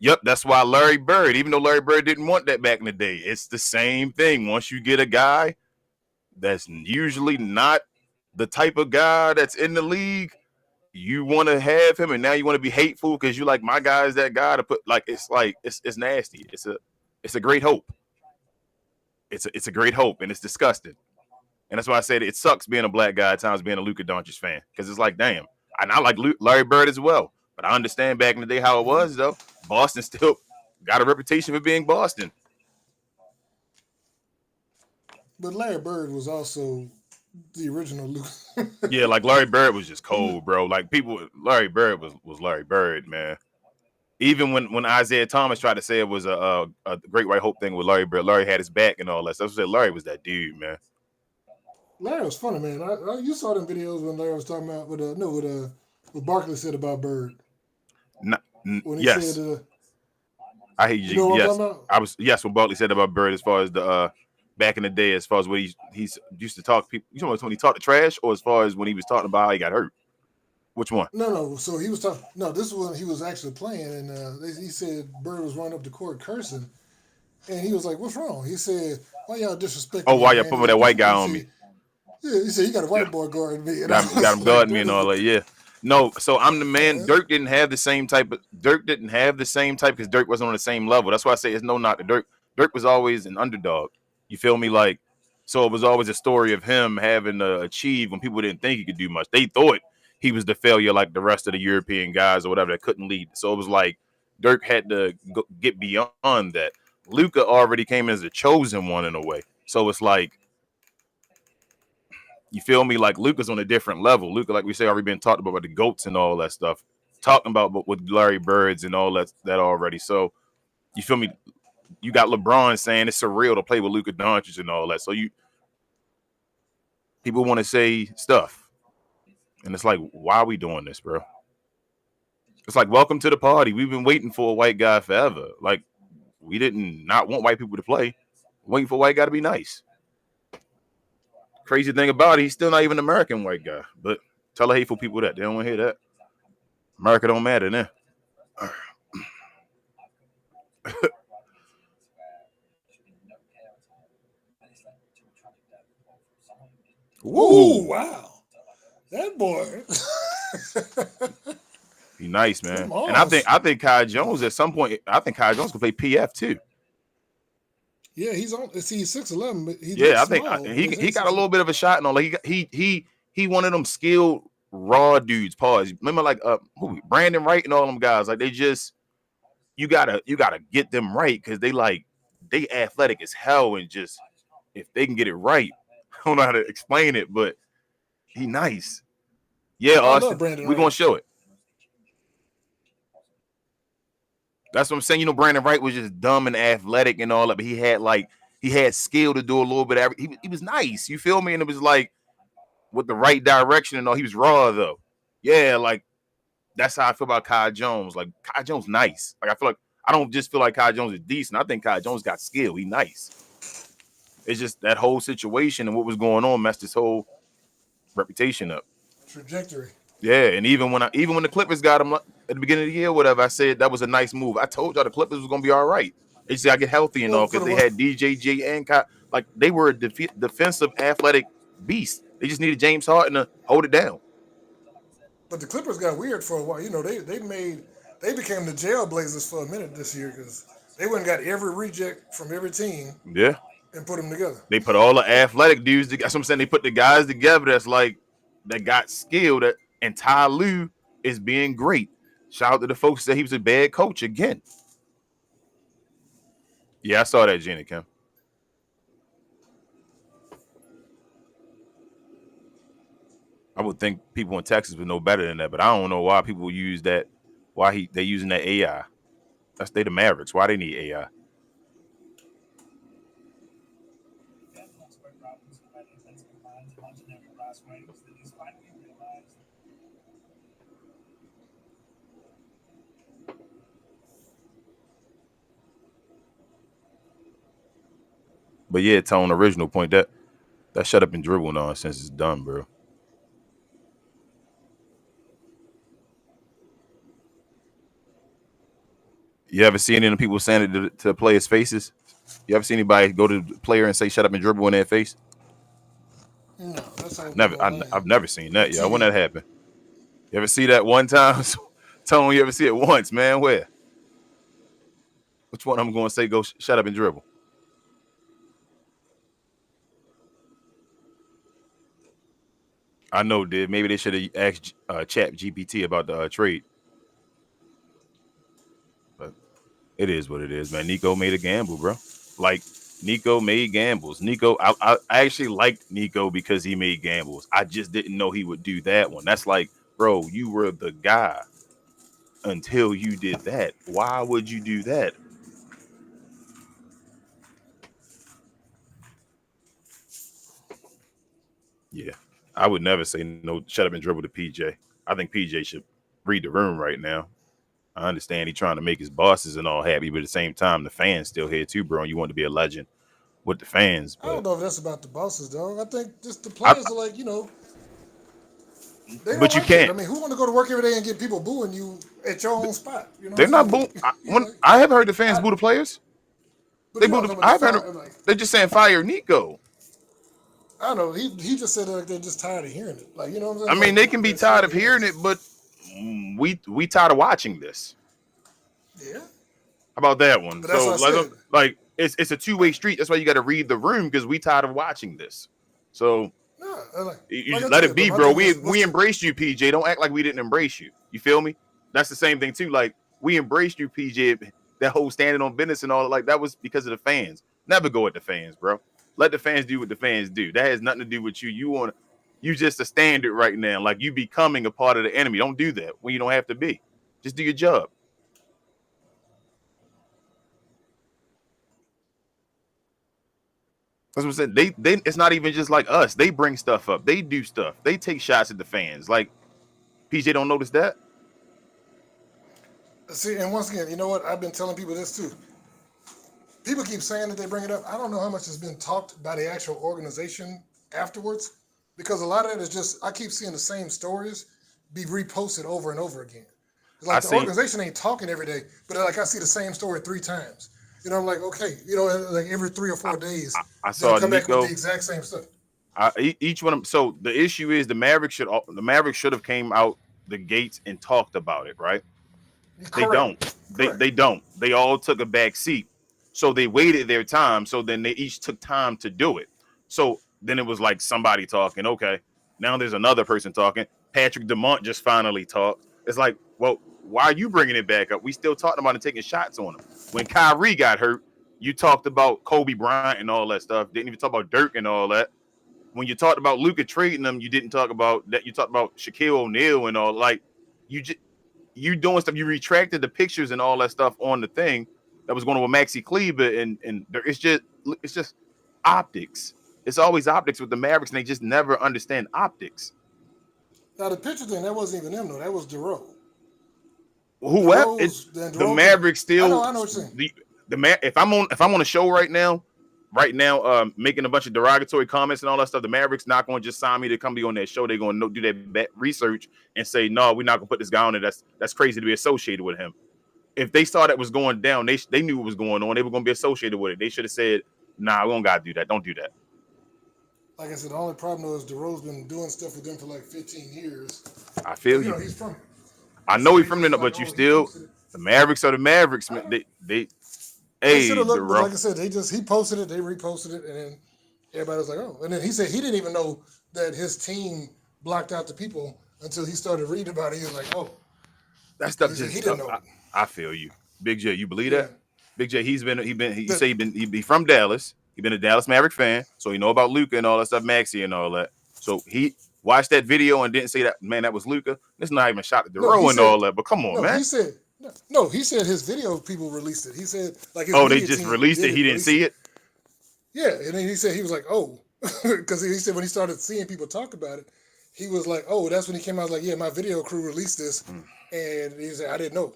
Yep, that's why Larry Bird, even though Larry Bird didn't want that back in the day, it's the same thing. Once you get a guy that's usually not the type of guy that's in the league, you want to have him, and now you want to be hateful because you like, my guy is that guy to put, it's nasty. It's a great hope. It's a great hope, and it's disgusting. And that's why I said it sucks being a black guy at times, being a Luka Doncic fan, because it's like, damn, and I like Larry Bird as well, but I understand back in the day how it was though. Boston still got a reputation for being Boston. But Larry Bird was also the original Luke. Yeah, like Larry Bird was just cold, bro. Like Larry Bird was Larry Bird, man. Even when Isaiah Thomas tried to say it was a Great White Hope thing with Larry Bird, Larry had his back and all that stuff. So Larry was that dude, man. Larry was funny, man. You saw them videos when Larry was talking about what Barkley said about Bird. When he yes, said, I hate you. You know what Yes, I'm talking about? I was. Yes, what Barkley said about Bird as far as the back in the day, as far as what he's used to talk to people. You know when he talked to trash, or as far as when he was talking about how he got hurt. Which one? No. So he was talking. No, this is when he was actually playing, and he said Bird was running up the court cursing, and he was like, "What's wrong?" He said, "Why y'all disrespecting Oh, me, why y'all man?" putting that white guy on me? Yeah, he said you got a white boy guarding me. And Got him guarding me and all that. Yeah. No, so I'm the man. Yeah. Dirk didn't have the same type because Dirk wasn't on the same level. That's why I say it's no knock to Dirk. Dirk was always an underdog. You feel me? Like, so it was always a story of him having to achieve when people didn't think he could do much. They thought he was the failure like the rest of the European guys or whatever that couldn't lead. So it was like Dirk had to get beyond that. Luka already came as a chosen one in a way. So it's like, you feel me? Like Luka's on a different level. Luka, like we say, already been talked about the GOATs and all that stuff. Talking about with Larry Birds and all that already. So you feel me? You got LeBron saying it's surreal to play with Luka Doncic and all that. So people want to say stuff. And it's like, why are we doing this, bro? It's like, welcome to the party. We've been waiting for a white guy forever. Like, we didn't not want white people to play. Waiting for a white guy to be nice. Crazy thing about it, he's still not even an American white guy. But tell the hateful people that. They don't want to hear that. America don't matter then. Ooh, wow. That boy. He nice, man. And I think Kai Jones at some point, I think Kai Jones can play PF too. Yeah, he's on. See, he's 6'11", but I think he got a little bit of a shot and all. Like he one of them skilled raw dudes. Pause. Remember like Brandon Wright and all them guys. Like they just you gotta get them right because they athletic as hell and just if they can get it right, I don't know how to explain it, but he nice. Yeah, Austin, we're gonna show it. That's what I'm saying. You know, Brandon Wright was just dumb and athletic and all that, but he had skill to do a little bit of everything. He was nice. You feel me? And it was like with the right direction and all. He was raw though. Yeah, like that's how I feel about Kai Jones. Like Kai Jones, nice. Like I feel like I don't just feel like Kai Jones is decent. I think Kai Jones got skill. He nice. It's just that whole situation and what was going on messed his whole reputation up. Trajectory. Yeah, and even when the Clippers got him at the beginning of the year, whatever, I said that was a nice move. I told y'all the Clippers was gonna be all right. They just gotta get healthy and all because they had DJJ and Kai. Like they were a defensive, athletic beast. They just needed James Harden to hold it down. But the Clippers got weird for a while. You know, they became the Jailblazers for a minute this year because they went and got every reject from every team. Yeah, and put them together. They put all the athletic dudes together. That's what I'm saying. They put the guys together that's like that got skill. And Ty Lue is being great. Shout out to the folks that he was a bad coach again. Yeah, I saw that, Jenny Kim. I would think people in Texas would know better than that, but I don't know why people use that. Why they using that AI? That's the Mavericks. Why they need AI? But yeah, Tone, original point that shut up and dribble nonsense is done, bro. You ever seen any people saying it to players' faces? You ever seen anybody go to the player and say "shut up" and dribble in their face? No, that's I've never seen that. Yeah, when that happened. You ever see that one time? Tone, you ever see it once, man? Where? Which one I'm going to say go shut up and dribble? I know, did maybe they should have asked Chat GPT about the trade, but it is what it is, man. Nico made a gamble, bro. Like Nico made gambles. Nico, I actually liked Nico because he made gambles. I just didn't know he would do that one. That's like, bro, you were the guy until you did that. Why would you do that? Yeah, I would never say no. Shut up and dribble to PJ. I think PJ should read the room right now. I understand he's trying to make his bosses and all happy, but at the same time, the fans still here too, bro. And you want to be a legend with the fans, I don't but know if that's about the bosses, dog. I think just the I, players are like, they don't but you like it. I can't. mean, who want to go to work every day and get people booing you at your own spot? You know what They're I'm not saying? boo. Like, I have heard the fans I, boo the players. but They you know boo what the. I'm talking I've heard. about. Like, They're just saying fire Nico. I don't know. He just said like they're just tired of hearing it. Like, you know what I'm I saying? mean, Like they can be they're tired sick of of hearing hearing it. it, but we tired of watching this. Yeah, How about that one? but that's So what I said. like it's a two-way street. That's why you got to read the room because we tired of watching this. So No, you like just I let it said. But be, my bro. thing We is, we embraced you, PJ. Don't act like we didn't embrace you. You feel me? That's the same thing too. Like we embraced you, PJ. That whole standing on business and all like that was because of the fans. Never go at the fans, bro. Let the fans do what the fans do. That has nothing to do with you. You just a standard right now. Like you becoming a part of the enemy. Don't do that when you don't have to be. Just do your job. That's what I'm saying. They it's not even just like us. They bring stuff up. They do stuff. They take shots at the fans. Like PJ don't notice that. see, and once again, you know what? I've been telling people this too. People keep saying that they bring it up. I don't know how much has been talked by the actual organization afterwards, because a lot of it is just I keep seeing the same stories be reposted over and over again. It's I like the seen organization ain't talking every day, but like I see the same story 3 times. I'm like, okay, like every 3 or 4 days I they'll saw come back with the Nico. exact same stuff. Each one of them. So the issue is the Mavericks should have came out the gates and talked about it, right? They don't. Correct. Correct. They don't. They all took a back seat. So they waited their time. So then they each took time to do it. So then it was like somebody talking. Okay. Now there's another person talking. Patrick DeMont just finally talked. It's like, well, why are you bringing it back up? We still talking about and taking shots on him. When Kyrie got hurt, you talked about Kobe Bryant and all that stuff. Didn't even talk about Dirk and all that. When you talked about Luka trading them, you didn't talk about that. You talked about Shaquille O'Neal and all. Like you just you doing stuff. You retracted the pictures and all that stuff on the thing that was going on with Maxi Kleber, and there, it's just optics. It's always optics with the Mavericks, and they just never understand optics. Now the picture thing that wasn't even him though. That was Dero. Whoever Dero's then the Dero came. Mavericks I still know. I know what you're saying. if I'm on a show right now, making a bunch of derogatory comments and all that stuff, the Mavericks not going to just sign me to come be on that show. They're going to do their research and say, no, we're not going to put this guy on it. That's crazy to be associated with him. If they saw that was going down, they knew what was going on. They were going to be associated with it. They should have said, nah, we don't got to do that. Don't do that. Like I said, the only problem though is Dero's been doing stuff with them for like 15 years. I But feel you. he's from it. I And know so he he from just there, like, but you oh, he still, posted it. the Mavericks are the Mavericks, I man. know. They should Hey, have looked, but Dero. like I said, he posted it, they reposted it, and then everybody was like, oh. And then he said he didn't even know that his team blocked out the people until he started reading about it. He was like, oh. That He stuff said he just, didn't know it. I feel you. Big J, you believe Yeah. that? Big J, you The, say he from Dallas. He been a Dallas Maverick fan, so he know about Luka and all that stuff, Maxie and all that. So he watched that video and didn't say that, man, that was Luka. It's not even shot at the no, row he and said, all that, but come on, no, man. he said, no, he said his video people released it. He said, like, his Oh, they media just team released it. did He it, didn't release it. see it. Yeah, and then he said he was like, oh, because he said when he started seeing people talk about it, he was like, oh, that's when he came out like, yeah, my video crew released this, and he said I didn't know.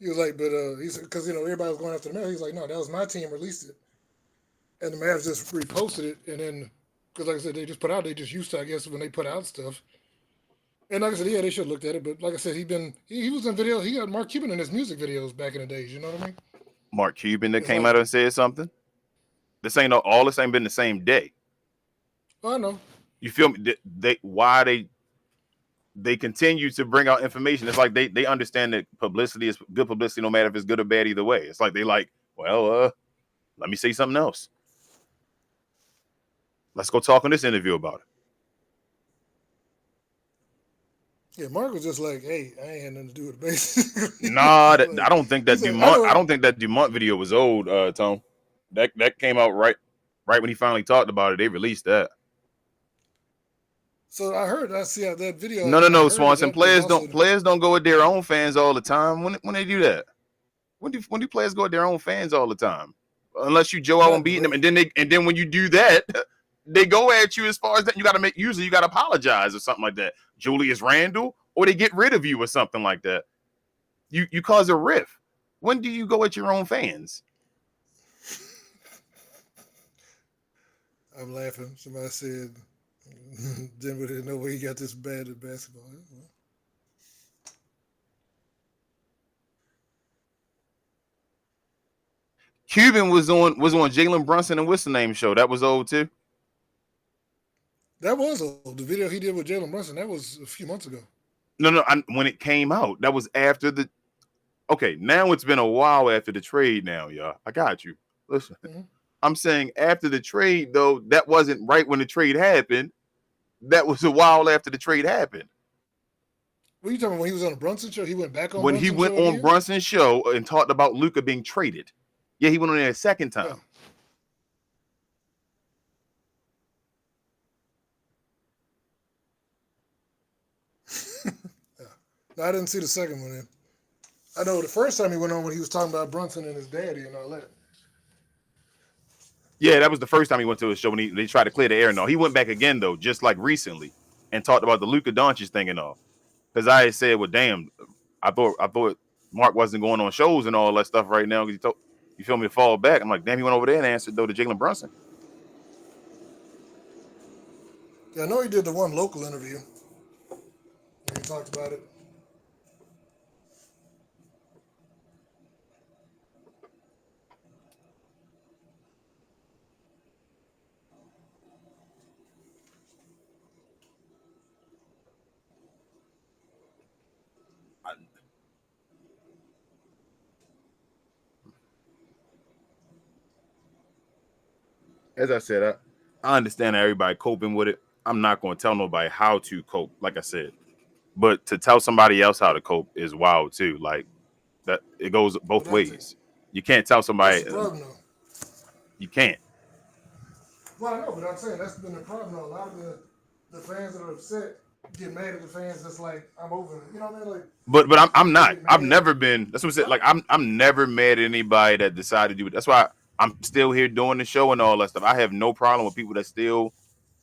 He was like, but he said because everybody was going after the Mavs. He's like, no, that was my team released it, and the Mavs just reposted it, and then because like I said, they just used to I guess when they put out stuff. And like I said, yeah, they should have looked at it, but like I said, he was in video. He got Mark Cuban in his music videos back in the days. You know what I mean? Mark Cuban that It's came like, out and said something. All this ain't been the same day. oh, I know. You feel me? They continue to bring out information. It's like they understand that publicity is good publicity, no matter if it's good or bad either way. It's like they like, well, let me say something else. Let's go talk on this interview about it. Yeah, Mark was just like, "Hey, I ain't had nothing to do with it." Basically, Nah, I like, don't think he that said, "I Dumont. I know." don't think that Dumont video was old, Tom. That came out right when he finally talked about it. They released that. So I heard, I see how that video. No, no, I no, heard Swanson. that was also. Players don't go with their own fans all the time. When they do that, when do players go with their own fans all the time? Unless you Joe out and Not beating them, direct. and then when you do that, they go at you as far as that. You got to make usually you got to apologize or something like that. Julius Randle, or they get rid of you or something like that. You cause a rift. When do you go at your own fans? I'm laughing. Somebody said Denver didn't know where he got this bad at basketball. Cuban was on Jalen Brunson and what's the name show. That was old too. That was old. The video he did with Jalen Brunson, that was a few months ago. No, no. When it came out, that was after the. Okay, now it's been a while after the trade. Now, y'all, I got you. Listen, Mm-hmm. I'm saying after the trade though. That wasn't right when the trade happened. That was a while after the trade happened. What are you talking about? When he was on the Brunson show, he went back on When he Brunson went show on again? Brunson's show and talked about Luka being traded. Yeah, he went on there a second Oh. time. Yeah. No, I didn't see the second one then. I know the first time he went on when he was talking about Brunson and his daddy and all that. Yeah, that was the first time he went to a show when they tried to clear the air. No, he went back again though, just like recently, and talked about the Luka Doncic thing and all. Because I had said, "Well, damn, I thought Mark wasn't going on shows and all that stuff right now." Because he told you feel me to fall back. I'm like, damn, he went over there and answered though to Jalen Brunson. Yeah, I know he did the one local interview when he talked about it. As I said, I understand everybody coping with it. I'm not going to tell nobody how to cope, like I said, but to tell somebody else how to cope is wild too. Like that, it goes But both I think ways. You can't tell that's somebody the problem though. you can't. Well, I know, but I'm saying that's been the problem though. A lot of the fans that are upset get mad at the fans that's like, I'm over it. You know what I mean? Like But I'm they not. get I've mad. never been. That's what I said. Like I'm never mad at anybody that decided to do it. That's why I'm still here doing the show and all that stuff. I have no problem with people that still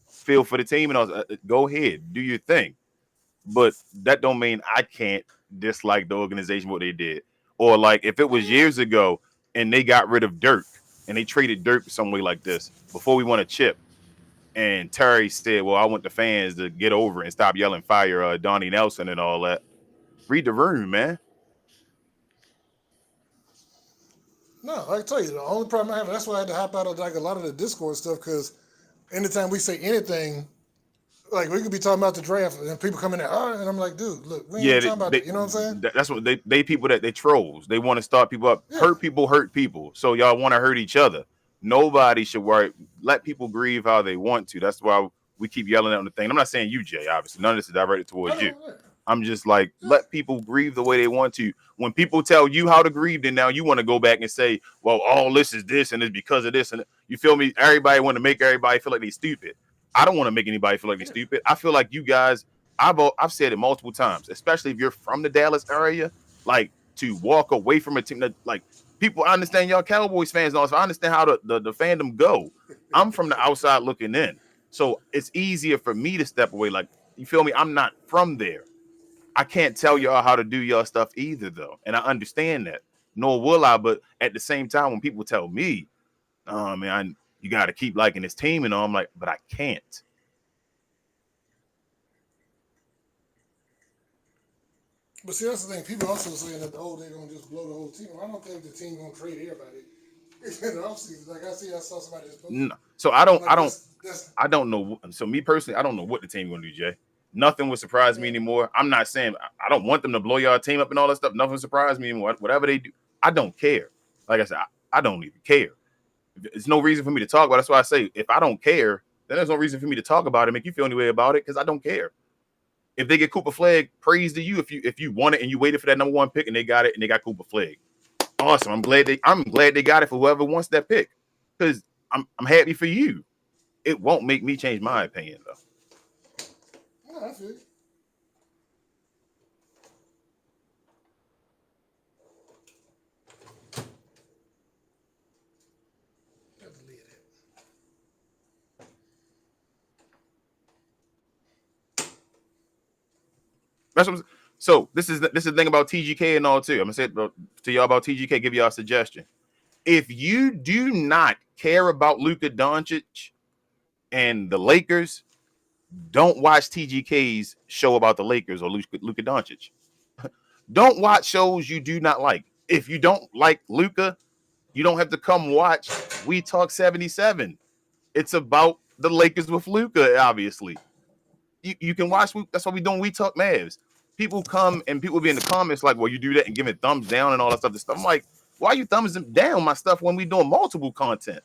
feel for the team and all. Go ahead, do your thing. But that don't mean I can't dislike the organization what they did. Or like if it was years ago and they got rid of Dirk and they traded Dirk some way like this before we won a chip, and Terry said, "Well, I want the fans to get over it and stop yelling fire Donnie Nelson and all that." Read the room, man. No, I tell you, the only problem I have, that's why I had to hop out of like a lot of the Discord stuff because anytime we say anything, like we could be talking about the draft and people come in there, and I'm like, dude, look, we ain't even Yeah, talking about that. You know what I'm saying? that's what they people that they trolls. They want to start people up. Yeah. Hurt people. So y'all want to hurt each other. Nobody should worry. Let people grieve how they want to. That's why we keep yelling out the thing. I'm not saying you, Jay. Obviously, none of this is directed I towards you. know. Yeah. I'm just like, Yeah. let people grieve the way they want to. When people tell you how to grieve, then now you want to go back and say, well, all this is this and it's because of this. And you feel me? Everybody want to make everybody feel like they stupid. I don't want to make anybody feel like they're stupid. I feel like you guys, I've said it multiple times, especially if you're from the Dallas area, like to walk away from a team that like people, I understand y'all Cowboys fans also. I understand how the fandom go. I'm from the outside looking in. So it's easier for me to step away. Like, you feel me? I'm not from there. I can't tell Right. y'all how to do your stuff either, though, and I understand that. Nor will I. But at the same time, when people tell me, "Oh man, you got to keep liking this team," and all, I'm like, "But I can't." But see, that's the thing. People also saying that they're gonna just blow the whole team. I don't think the team gonna trade everybody in the offseason. Like I saw somebody just posted. No. So I I'm don't, like, I don't, that's I don't know. So me personally, I don't know what the team gonna do, Jay. Nothing would surprise me yeah. anymore. I'm not saying I don't want them to blow y'all team up and all that stuff. Nothing surprise me anymore. Whatever they do, I don't care. Like I said, I don't even care. There's no reason for me to talk about it. That's why I say if I don't care, then there's no reason for me to talk about it, make you feel any way about it, because I don't care. If they get Cooper Flag, praise to you. If you want it and you waited for that number 1 pick and they got it and they got Cooper Flag, awesome. I'm glad they got it for whoever wants that pick, because I'm happy for you. It won't make me change my opinion though. No, I feel you. That's what so this is the thing about TGK and all too. I'm gonna say it to y'all about TGK. Give y'all a suggestion. If you do not care about Luka Doncic and the Lakers, don't watch TGK's show about the Lakers or Luka Doncic. Don't watch shows you do not like. If you don't like Luka, you don't have to come watch We Talk 77. It's about the Lakers with Luka, obviously. You can watch. That's what we doing. We Talk Mavs. People come and people be in the comments like, well, you do that and give it thumbs down and all that stuff. I'm like, why are you thumbs down my stuff when we doing multiple content?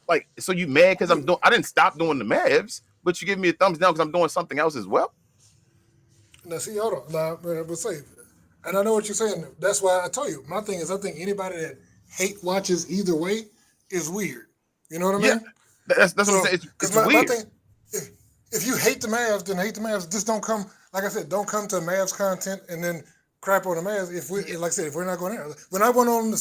Like, so you mad because I didn't stop doing the Mavs, but you give me a thumbs down because I'm doing something else as well? Now, see, hold on. Now, but say, and I know what you're saying. That's why I told you. My thing is, I think anybody that hate watches either way is weird. You know what I mean? That's what I'm saying. It's my weird. Thing, if you hate the Mavs, then hate the Mavs. Just don't come. Like I said, don't come to Mavs content and then crap on the Mavs. If we, like I said, if we're not going there. When I went on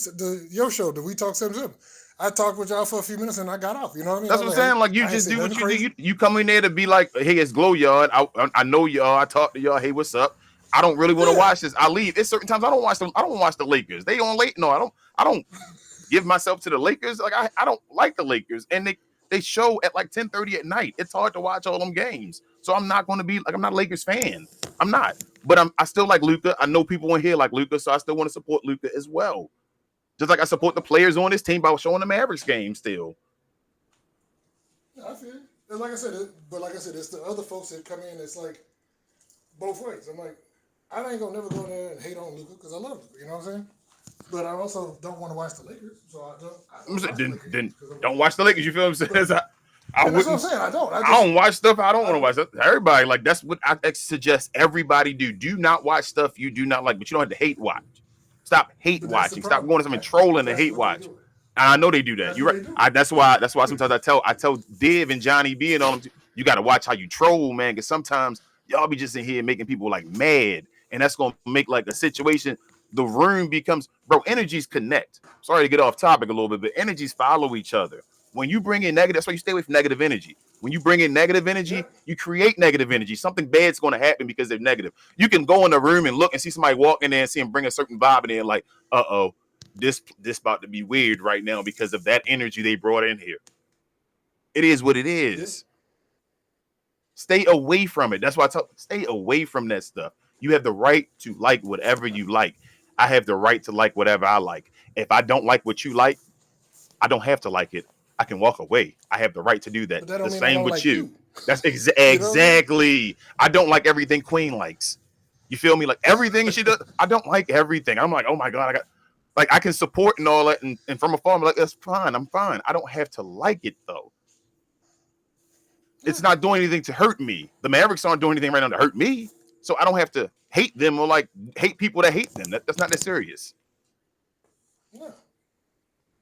your show, the We Talk 77, I talked with y'all for a few minutes and I got off. You know what I mean? That's what I'm saying. Like, you just do what you do. You come in there to be like, hey, it's Glow Yard. I know y'all. I talk to y'all. Hey, what's up? I don't really want to watch this. I leave. It's certain times I don't watch the Lakers. They on late. No, I don't give myself to the Lakers. Like, I don't like the Lakers, and they show at like 10:30 at night. It's hard to watch all them games. So I'm not going to be like, I'm not a Lakers fan. I'm not. But I still like Luka. I know people in here like Luka, so I still want to support Luka as well. Just like I support the players on this team by showing the Mavericks game still. Yeah, I feel it. And like I said, it's the other folks that come in. It's like both ways. I'm like, I ain't gonna never go in there and hate on Luka because I love Luka. You know what I'm saying? But I also don't want to watch the Lakers, so Then don't watch the Lakers. You feel what I'm saying? That's what I'm saying. I don't watch stuff I don't want to watch. Everybody, like, that's what I suggest everybody do. Do not watch stuff you do not like, but you don't have to hate watch. Stop hate watching. Stop going to something trolling and hate watch. And I know they do that. You're right. That's why sometimes I tell Div and Johnny B and all them, you got to watch how you troll, man, because sometimes y'all be just in here making people like mad, and that's gonna make like a situation. The room becomes, bro, energies connect. Sorry to get off topic a little bit, but energies follow each other. When you bring in negative, that's why you stay away from negative energy. When you bring in negative energy, you create negative energy. Something bad's going to happen because they're negative. You can go in the room and look and see somebody walk in there and see them bring a certain vibe in there, like, this about to be weird right now because of that energy they brought in here. It is what it is. Stay away from it. That's why I stay away from that stuff. You have the right to like whatever you like. I have the right to like whatever I like. If I don't like what you like, I don't have to like it. I can walk away. I have the right to do that. The same with like you. That's exactly. I don't like everything Queen likes. You feel me? Like everything she does, I don't like everything. I'm like, oh my God, I can support and all that, and from afar, I'm like, that's fine. I'm fine. I don't have to like it though. It's not doing anything to hurt me. The Mavericks aren't doing anything right now to hurt me, so I don't have to hate them or like hate people that hate them. That's not that serious. Yeah.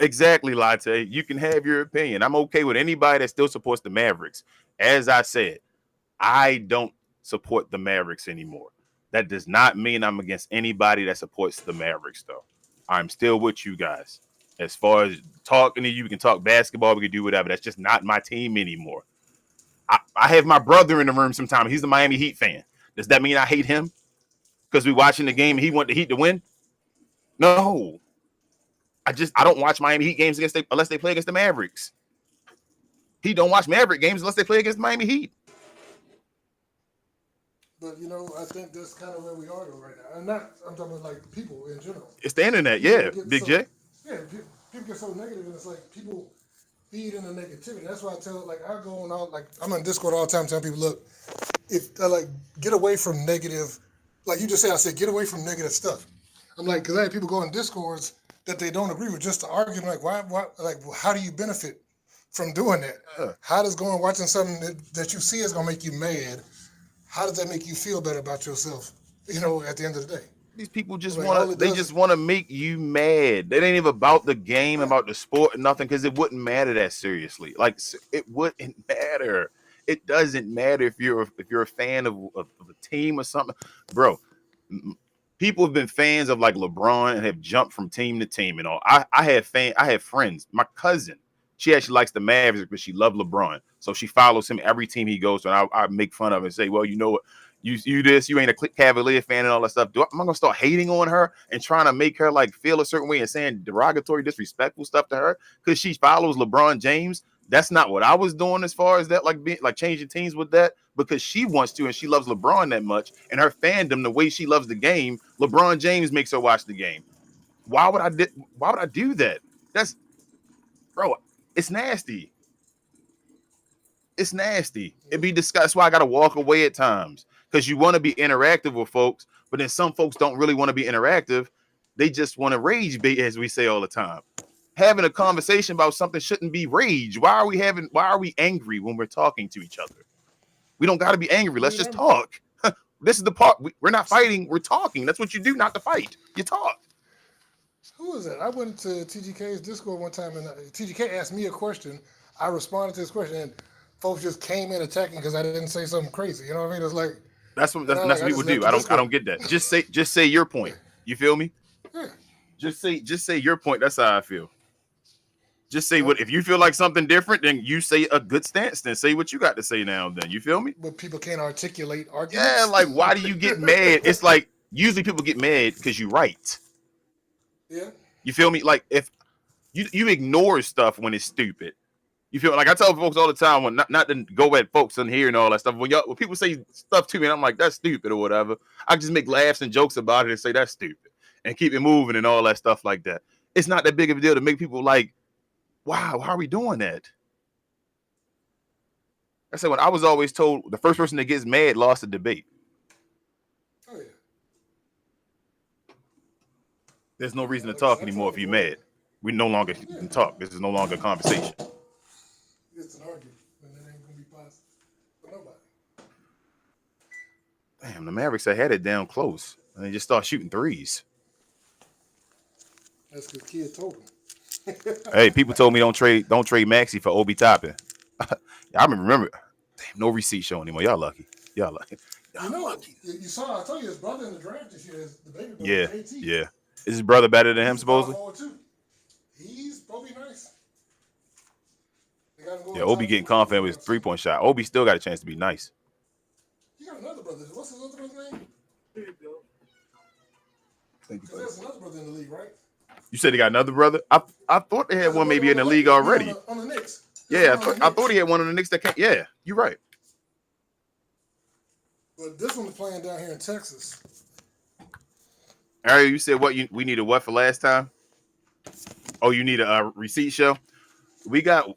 Exactly, Latte. You can have your opinion. I'm okay with anybody that still supports the Mavericks. As I said, I don't support the Mavericks anymore. That does not mean I'm against anybody that supports the Mavericks, though. I'm still with you guys. As far as talking to you, we can talk basketball, we can do whatever. That's just not my team anymore. I have my brother in the room sometimes. He's a Miami Heat fan. Does that mean I hate him? Because we watching the game and he want the Heat to win? No. I don't watch Miami Heat games unless they play against the Mavericks. He don't watch Maverick games unless they play against Miami Heat. But I think that's kind of where we are though right now. I'm talking about like people in general. It's the internet, yeah, Big J. Yeah, people get so negative, and it's like people feed into negativity. That's why I tell, like, I go on all, like, I'm on Discord all the time telling people, look, if get away from negative, like you just said, I said, get away from negative stuff. I'm like, because I have people go on Discords that they don't agree with just to argue. Like, why, like, how do you benefit from doing that? How does going watching something that you see is going to make you mad? how does that make you feel better about yourself? You know, at the end of the day, These people just like all want to, it they does just is want to make you mad. It ain't even about the game, right. about the sport, or nothing, because it wouldn't matter that seriously. Like, it wouldn't matter. It doesn't matter if you're a fan of a team or something, bro. People have been fans of like LeBron and have jumped from team to team and all. I have friends. My cousin, she actually likes the Mavericks, but she loves LeBron, so she follows him every team he goes to. And I make fun of her and say, well, you know what? You ain't a Cavalier fan and all that stuff. Am I gonna start hating on her and trying to make her like feel a certain way and saying derogatory, disrespectful stuff to her because she follows LeBron James? That's not what I was doing as far as that, like being like changing teams with that, because she wants to and she loves LeBron that much, and her fandom, the way she loves the game, LeBron James makes her watch the game. Why would I do that? That's, bro, it's nasty. It's nasty. It'd be disgusting. That's why I gotta walk away at times, because you want to be interactive with folks, but then some folks don't really want to be interactive. They just want to rage bait, as we say all the time. Having a conversation about something shouldn't be rage. Why are we angry when we're talking to each other? We don't got to be angry. I Let's mean, just talk. This is the part. We're not fighting. We're talking. That's what you do, not to fight. You talk. who is that? I went to TGK's Discord one time, and TGK asked me a question. I responded to his question, and folks just came in attacking because I didn't say something crazy. You know what I mean? It's like, That's what and that's I what people just left do. the I Discord. don't get that. Just say your Yeah, point. You feel me? yeah, Just say your point. That's how I feel. Just say yep. what, if you feel like something different, then you say a good stance. Then say what you got to say now. Then you feel me? But people can't articulate Yeah. arguments. Like, why do you get mad? It's like usually people get mad because you right. Yeah, You feel me? Like, if you ignore stuff when it's stupid. You feel like I tell folks all the time, when not to go at folks in here and all that stuff. When people say stuff to me, and I'm like, that's stupid or whatever, I just make laughs and jokes about it and say that's stupid and keep it moving and all that stuff like that. It's not that big of a deal to make people like, wow, how are we doing that? I said, when I was always told the first person that gets mad lost the debate. oh yeah. There's no reason to Like I talk said, I anymore told if him you're before. mad. We no longer Yeah, can talk. This is no longer a conversation. it's an argument, and it ain't gonna be possible for nobody. Damn, the Mavericks had it down close and they just start shooting threes. That's because kid told him. Hey, people told me don't trade Maxey for Obi Toppin. I remember. Damn, no receipt show anymore. Y'all lucky. Y'all lucky. You Y'all know, lucky. you saw. I told you his brother in the draft this year is the baby brother, Yeah, KT. yeah. Is his brother better than him He's a power supposedly? forward too. He's probably nice. They got him Yeah, going Obi top getting 50 confident with his rebounds. 3-point shot. Obi still got a chance to be nice. He got another brother. What's his other brother's name? Thank you, Because buddy. there's another brother in the league, right? You said he got another brother? I thought they had There's a one brother maybe on in the the league Lakers. I mean, already. on the Knicks. There's Yeah, one on the I thought Knicks. he had one on the Knicks that came. Yeah, you're right. But this one's playing down here in Texas. Ariel, you said we needed what for last time? Oh, you need a receipt show? We got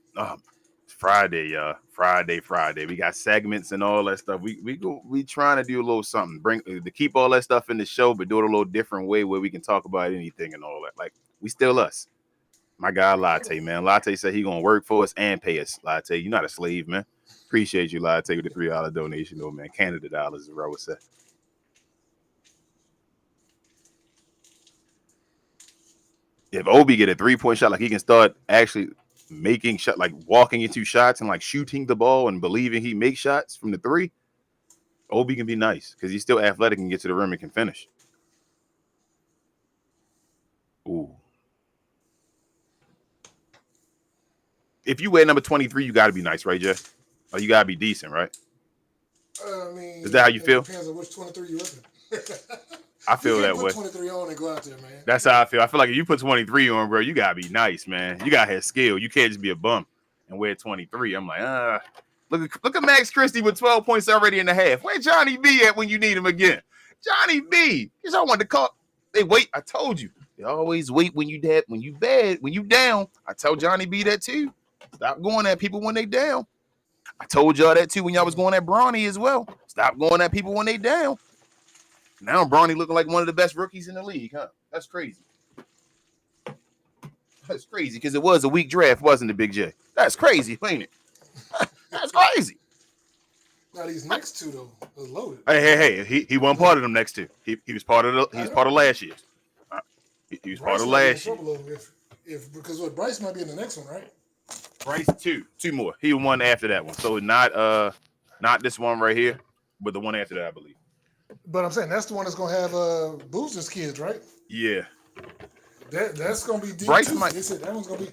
Friday, Friday. We got segments and all that stuff. We trying to do a little something, bring to keep all that stuff in the show, but do it a little different way where we can talk about anything and all that. Like, we still us. My guy Latte, man. Latte said he gonna work for us and pay us. Latte, you're not a slave, man. Appreciate you, Latte, with the $3 donation, though, man. Canada dollars, as Roe said. If Obi get a 3-point shot, like he can start actually making shot, like walking into shots and like shooting the ball and believing he makes shots from the three, Obi can be nice because he's still athletic and get to the rim and can finish. Ooh. If you wear number 23, you got to be nice, right, Jeff? Or you got to be decent, right? I mean, Is that how you feel? It depends on which 23 you're looking. I You feel can't that put way. 23 on and go out there, man. That's how I feel. I feel like if you put 23 on, bro, you got to be nice, man. You got to have skill. You can't just be a bum and wear 23. I'm like, look at Max Christie with 12 points already in the half. Where Johnny B at when you need him again? Johnny B. Because I wanted to call. They wait. I told you. They always wait when you bad, when you down. I tell Johnny B that too. Stop going at people when they down. I told y'all that too when y'all was going at Bronny as well. Stop going at people when they down. Now Bronny looking like one of the best rookies in the league, huh? That's crazy. That's crazy because it was a weak draft, wasn't it, Big J? That's crazy, ain't it? That's crazy. Now these next two though are loaded. He wasn't part of them next two. He was part of I part know. of last year's. He was part Bryce of might get in last year. trouble over if because what Bryce might be in the next one, right? Bryce two more. He won after that one. So not this one right here, but the one after that, I believe. But I'm saying that's the one that's gonna have Boozer's kids, right? Yeah. That's gonna be deep Bryce too. might They said that one's gonna be.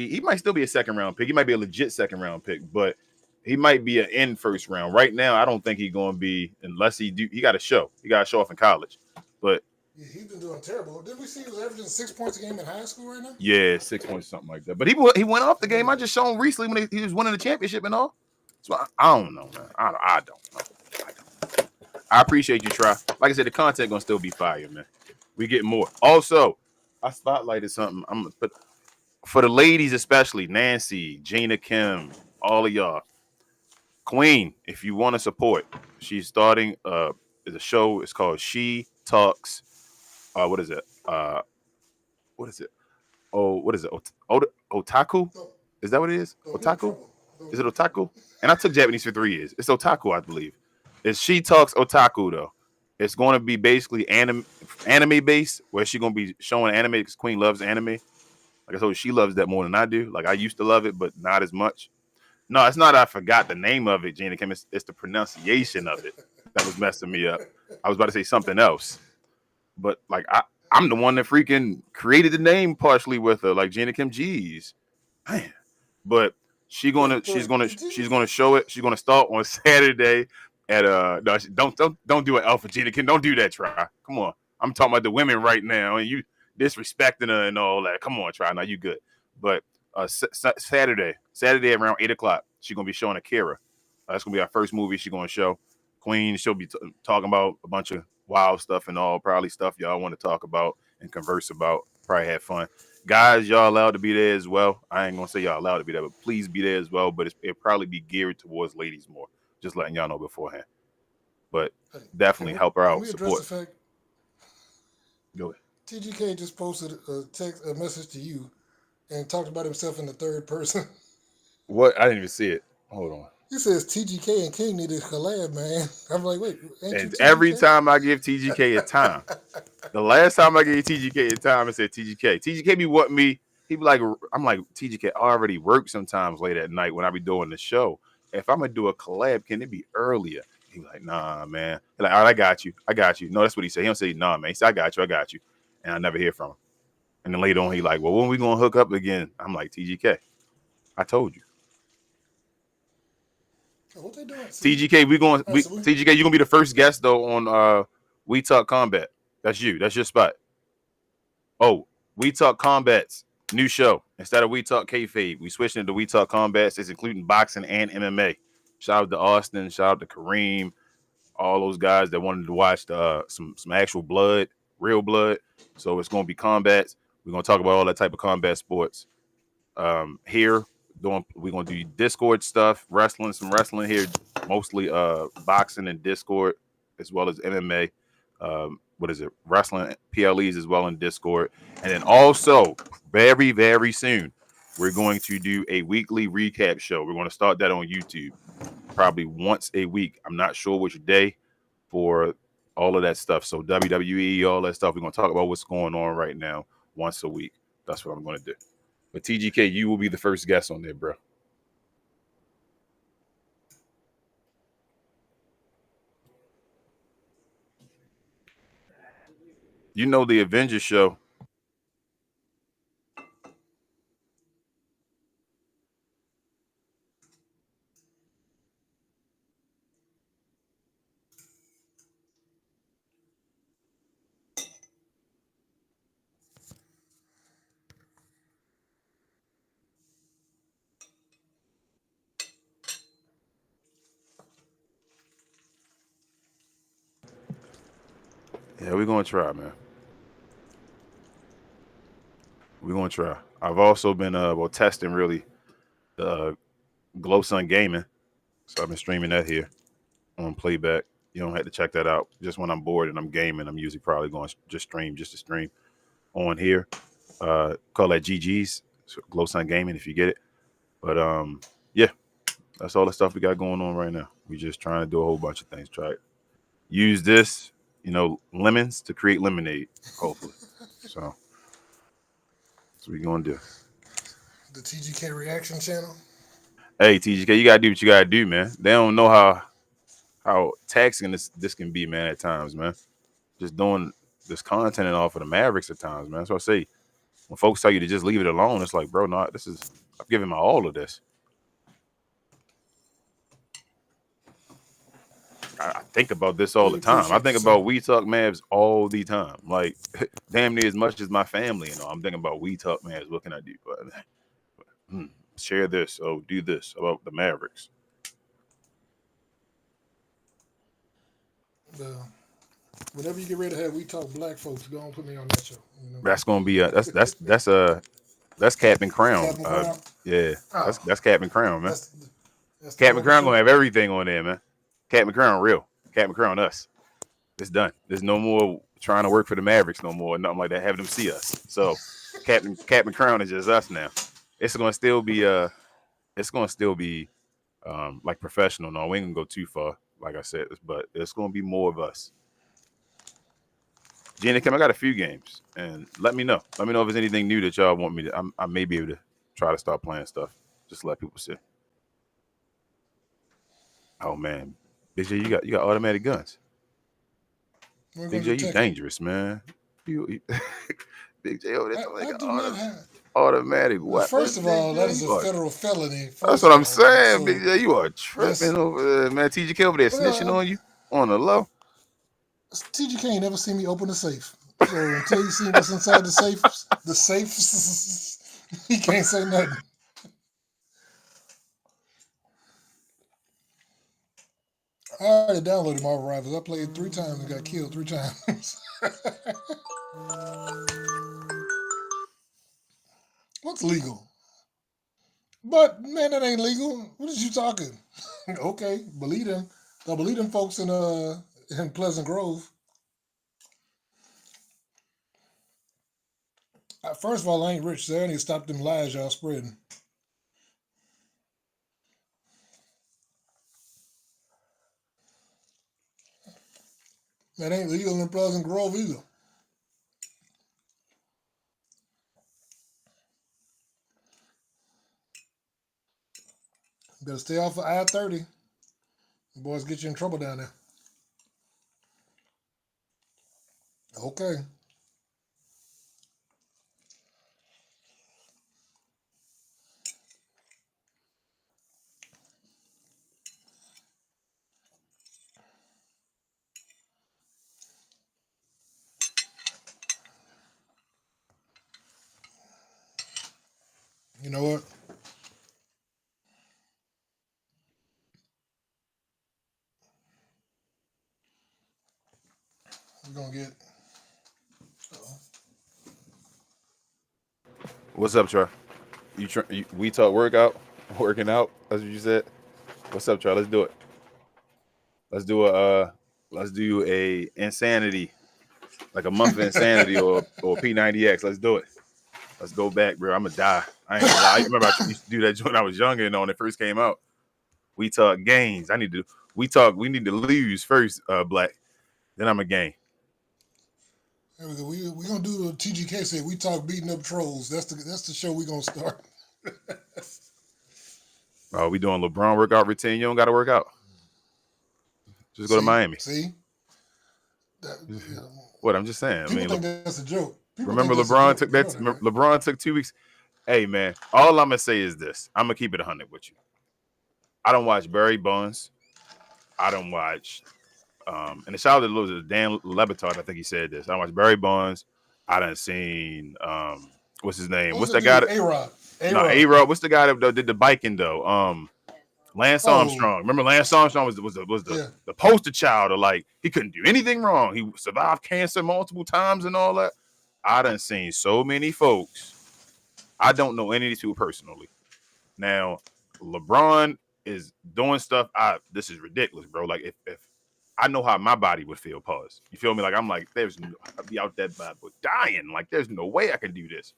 he might still be a second round pick. He might be a legit second round pick, but he might be an in first round. Right now, I don't think he's gonna be unless he got to show. He got to show off in college. But Yeah, he's been doing terrible. Didn't we see he was averaging 6 points a game in high school right now? yeah, 6 points, something like that. But he went off the game. I just showed him recently when he was winning the championship and all. So I don't know, man. I don't know. I appreciate you, Try. Like I said, the content gonna still be fire, man. We get more. Also, I spotlighted something. I'm gonna put for the ladies, especially Nancy, Gina Kim, all of y'all. Queen, if you want to support, she's starting the show. It's called She Talks. What is it? What is it? Oh, what is it? Otaku? No, Is that what it is? don't get in Otaku? trouble. Don't Is get it in trouble. otaku? And I took Japanese for 3 years. It's otaku, I believe. It's She Talks Otaku though. It's going to be basically anime based, where she's going to be showing anime because Queen loves anime. Like I told you, she loves that more than I do. Like I used to love it, but not as much. No, it's not. I forgot the name of it, Gina Kim. It's the pronunciation of it that was messing me up. I was about to say something else, but like I'm the one that freaking created the name partially with her, like Gina Kim G's. Man, but she's gonna show it. She's gonna start on Saturday at no, don't do it, Alpha Gina Kim. Don't do that, Try. Come on, I'm talking about the women right now, and you disrespecting her and all that. Come on, Try. Now you good, but Saturday around 8 o'clock, she's gonna be showing Akira. That's gonna be our first movie she's gonna show. Queen, she'll be talking about a bunch of wild stuff and all, probably stuff y'all want to talk about and converse about. Probably have fun. Guys, y'all allowed to be there as well. I ain't gonna say y'all allowed to be there, but please be there as well. But it'll probably be geared towards ladies more. Just letting y'all know beforehand. But Hey, definitely help her can out. we address the Support. fact Go ahead. TGK just posted a message to you and talked about himself in the third person? What? I didn't even see it. Hold on. He says TGK and King need a collab, man. I'm like, wait, ain't you And TGK? every time I give TGK a time, the last time I gave TGK a time, I said TGK. TGK be what me. He be like, I'm like TGK. I already work sometimes late at night when I be doing the show. If I'm gonna do a collab, can it be earlier? He be like, nah, man. He like, all right, I got you. I got you. No, that's what he said. He don't say, nah, man. He said, I got you. I got you. And I never hear from him. And then later on, he like, well, when we gonna hook up again? I'm like, TGK. I told you. What they doing? TGK, So TGK, you gonna be the first guest though on We Talk Combat. That's you. That's your spot. Oh, We Talk Combat's new show. Instead of We Talk Kayfabe, we switched into We Talk Combats. It's including boxing and MMA. Shout out to Austin. Shout out to Kareem. All those guys that wanted to watch some actual blood, real blood. So it's gonna be combats. We're gonna talk about all that type of combat sports. Here, we're gonna do Discord stuff, some wrestling here, mostly boxing and Discord, as well as MMA. What is it? Wrestling PLEs as well in Discord. And then also, very, very soon, we're going to do a weekly recap show. We're going to start that on YouTube, probably once a week. I'm not sure which day for all of that stuff. So WWE, all that stuff. We're going to talk about what's going on right now once a week. That's what I'm going to do. But TGK, you will be the first guest on there, bro. You know the Avengers show. Yeah, we're going to try, man. We're going to try. I've also been testing really the Glow Sun Gaming. So I've been streaming that here on Playback. You don't have to check that out. Just when I'm bored and I'm gaming, I'm usually probably going to just to stream on here. Call that GG's, so Glow Sun Gaming if you get it. But yeah, That's all the stuff we got going on right now. We just trying to do a whole bunch of things. Try it. Use this, lemons to create lemonade. Hopefully. So that's what we gonna do. The TGK reaction channel. Hey TGK, you gotta do what you gotta do, man. They don't know how taxing this can be, man. At times, man. Just doing this content and all for the Mavericks at times, man. So I say, when folks tell you to just leave it alone, it's like, bro, no, I'm giving my all of this. I think about this all the time. I think about We Talk Mavs all the time. Like, damn near as much as my family, I'm thinking about We Talk Mavs. What can I do? But, share this. Oh, do this about the Mavericks. Whenever you get ready to have We Talk Black folks, go and put me on that show. That's gonna be that's Cap and Crown. Cap and Crown? Yeah, that's Cap and Crown, man. That's Cap and Crown gonna have everything on there, man. Cap and Crown real. Cap and Crown us. It's done. There's no more trying to work for the Mavericks no more. Nothing like that. Having them see us. So Cap and Crown is just us now. It's gonna still be like professional. No, we ain't gonna go too far, like I said, but it's gonna be more of us. Gina Kim, I got a few games, and let me know. Let me know if there's anything new that y'all want me to. I may be able to try to start playing stuff. Just let people see. Oh man, Big J, you got automatic guns. Big J, you dangerous, man. Big J over there like automatic what? First of all, that is a federal felony. That's what I'm saying, so Big J. You are tripping over there, man. TGK over there snitching on you on the low. TGK ain't never seen me open a safe. So until you see what's inside the safes, he can't say nothing. I already downloaded Marvel Rivals. I played 3 times and got killed 3 times. What's legal? But man, that ain't legal. What is you talking? Okay, believe them. I believe them folks in Pleasant Grove. First of all, I ain't rich, so I need to stop them lies y'all spreading. That ain't legal in Pleasant Grove either. Better stay off of I-30. The boys get you in trouble down there. Okay. You know what? We're going to get... What's up, Trey? We talk working out. That's what you said. What's up, Trey? Let's do it. Let's do a insanity, like a month of insanity or P90X. Let's do it. Let's go back, bro. I'm gonna die. I ain't gonna lie. I remember I used to do that joint when I was younger and when it first came out. We talk gains. We need to lose first, Black. Then I'm a gain. There we go. We're gonna do what TGK said. We talk beating up trolls. That's the show we're gonna start. Oh, we doing LeBron workout routine. You don't gotta work out. Just go to Miami. See? What I'm just saying. People think that's a joke. Remember LeBron took that. LeBron took 2 weeks. Hey man, all I'm gonna say is this. I'm gonna keep it 100 with you. I don't watch Barry Bonds. I don't watch. And the shout out to Dan Lebitard. I think he said this. I watch Barry Bonds. I done seen. What's his name? What's that guy? A-Rod. No, A-Rod. What's the guy that did the biking though? Lance Armstrong. Remember Lance Armstrong was the poster child of like he couldn't do anything wrong. He survived cancer multiple times and all that. I done seen so many folks. I don't know any of these people personally. Now, LeBron is doing stuff. This is ridiculous, bro. Like if I know how my body would feel, pause. You feel me? Like I'm like, I'd be out that bad, but dying. Like there's no way I can do this.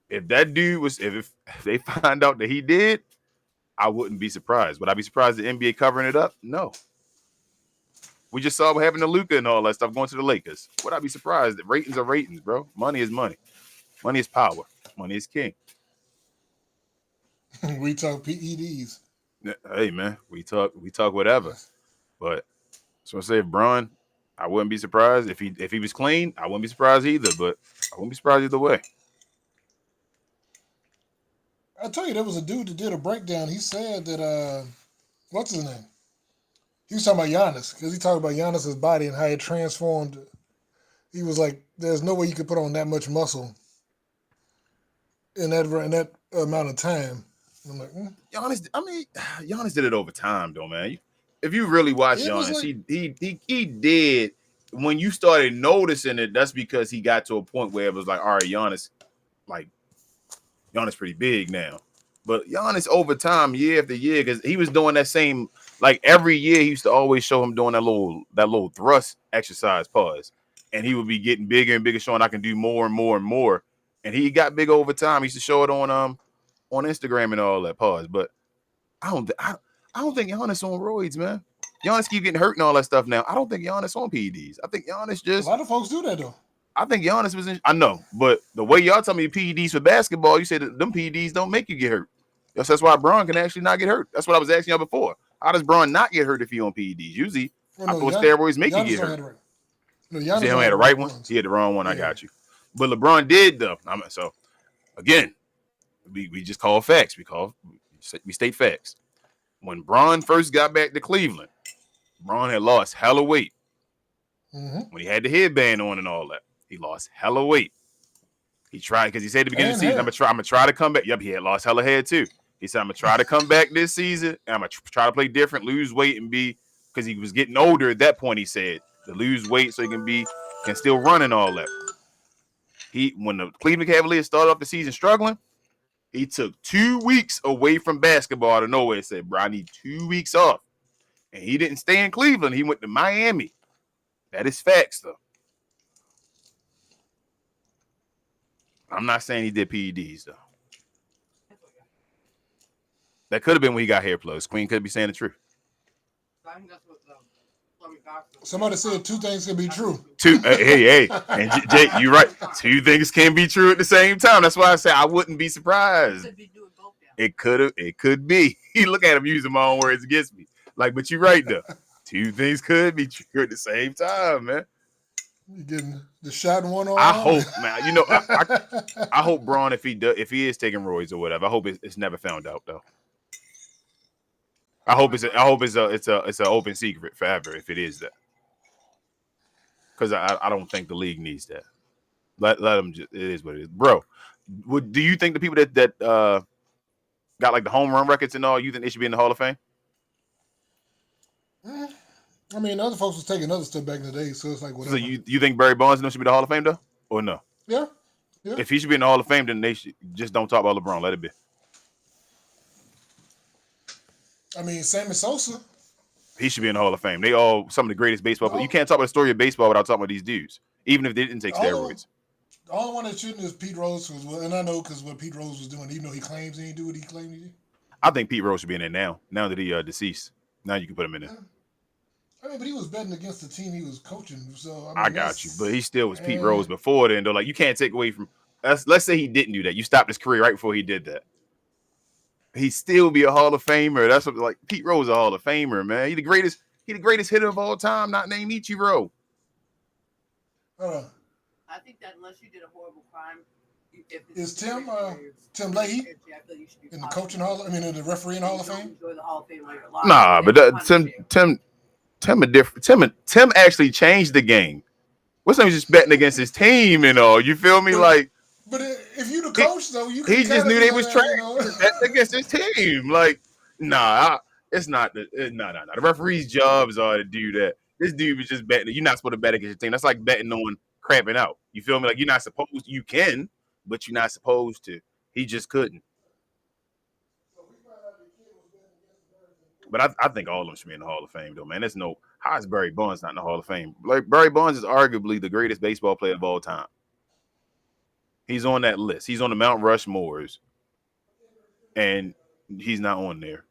If that dude was, if they find out that he did, I wouldn't be surprised. Would I be surprised the NBA covering it up? No. We just saw what happened to Luka and all that stuff going to the Lakers. Would I be surprised? Ratings are ratings, bro. Money is money. Money is power. Money is king. We talk PEDs. Hey man, we talk whatever. But so I say if Bron, I wouldn't be surprised if he was clean. I wouldn't be surprised either. But I wouldn't be surprised either way. I tell you, there was a dude that did a breakdown. He said that what's his name? He was talking about Giannis because he talked about Giannis's body and how it transformed. He was like, "There's no way you could put on that much muscle in that amount of time." I'm like, Giannis. I mean, Giannis did it over time, though, man. If you really watch Giannis, like, he did. When you started noticing it, that's because he got to a point where it was like, all right, Giannis pretty big now. But Giannis over time, year after year, because he was doing that same, like every year, he used to always show him doing that little thrust exercise pause, and he would be getting bigger and bigger, showing I can do more and more and more. And he got big over time. He used to show it on Instagram and all that pause. But I don't think Giannis on roids, man. Giannis keep getting hurt and all that stuff now. I don't think Giannis on PEDs. I think Giannis just. A lot of folks do that though. I think Giannis was in. I know, but the way y'all tell me PEDs for basketball, you said that them PEDs don't make you get hurt. Yes, that's why Bron can actually not get hurt. That's what I was asking y'all before. How does Bron not get hurt if he on PEDs? Usually, I thought steroids make you get hurt. No, Giannis he had the right one. He had the wrong one. Yeah. I got you. But LeBron did though. So again, we just call facts. We state facts. When Bron first got back to Cleveland, Bron had lost hella weight. Mm-hmm. When he had the headband on and all that, he lost hella weight. He tried because he said at the beginning of the season, I'm gonna try to come back. Yep, he had lost hella hair too. He said, I'm gonna try to come back this season, and I'm gonna try to play different, lose weight, and be because he was getting older at that point. He said to lose weight so he can still run and all that. When the Cleveland Cavaliers started off the season struggling, he took 2 weeks away from basketball out of nowhere. He said, bro, I need 2 weeks off. And he didn't stay in Cleveland. He went to Miami. That is facts, though. I'm not saying he did PEDs, though. That could have been when he got hair plugs. Queen could be saying the truth. Somebody said two things can be true. Hey. And Jay, you're right. Two things can be true at the same time. That's why I say I wouldn't be surprised. It could be. Look at him using my own words against me. Like, but you're right, though. Two things could be true at the same time, man. You getting the shot in one arm? I hope, man. You know, I hope Bron, if he is taking roids or whatever, I hope it's never found out though. I hope it's an open secret forever if it is that. Because I don't think the league needs that. Let them. It is what it is, bro. Do you think the people that got like the home run records and all, you think they should be in the Hall of Fame? I mean, other folks was taking other stuff back in the day, so it's like whatever. So you think Barry Bonds should be in the Hall of Fame though, or no? Yeah. If he should be in the Hall of Fame, then they should just don't talk about LeBron. Let it be. I mean, Sammy Sosa. He should be in the Hall of Fame. They all some of the greatest baseball players. You can't talk about the story of baseball without talking about these dudes, even if they didn't take steroids. The only one that shouldn't is Pete Rose, and I know because what Pete Rose was doing, even though he claims he didn't do what he claimed he did. I think Pete Rose should be in there now. Now that he deceased, now you can put him in there. I mean, but he was betting against the team he was coaching. So I got you, but he still was Pete Rose before then. Though, like you can't take away from. Let's say he didn't do that. You stopped his career right before he did that. He'd still be a Hall of Famer. That's what like Pete Rose a Hall of Famer, man. He the greatest hitter of all time, not named Ichiro. I think that unless you did a horrible crime, is Tim Leahy in the coaching hall? I mean, in the refereeing Hall of Fame? Nah, but Tim a different. Tim actually changed the game. What's name just betting against his team and all? You feel me? But if you the coach though, you he just knew they was trying against his team. Like, it's not the The referee's jobs are to do that. This dude was just betting. You're not supposed to bet against your team. That's like betting on crapping out. You feel me? Like you're not supposed. You can, but you're not supposed to. He just couldn't. But I think all of them should be in the Hall of Fame, though, man. There's no how is Barry Bonds not in the Hall of Fame? Like Barry Bonds is arguably the greatest baseball player of all time. He's on that list. He's on the Mount Rushmores, and he's not on there.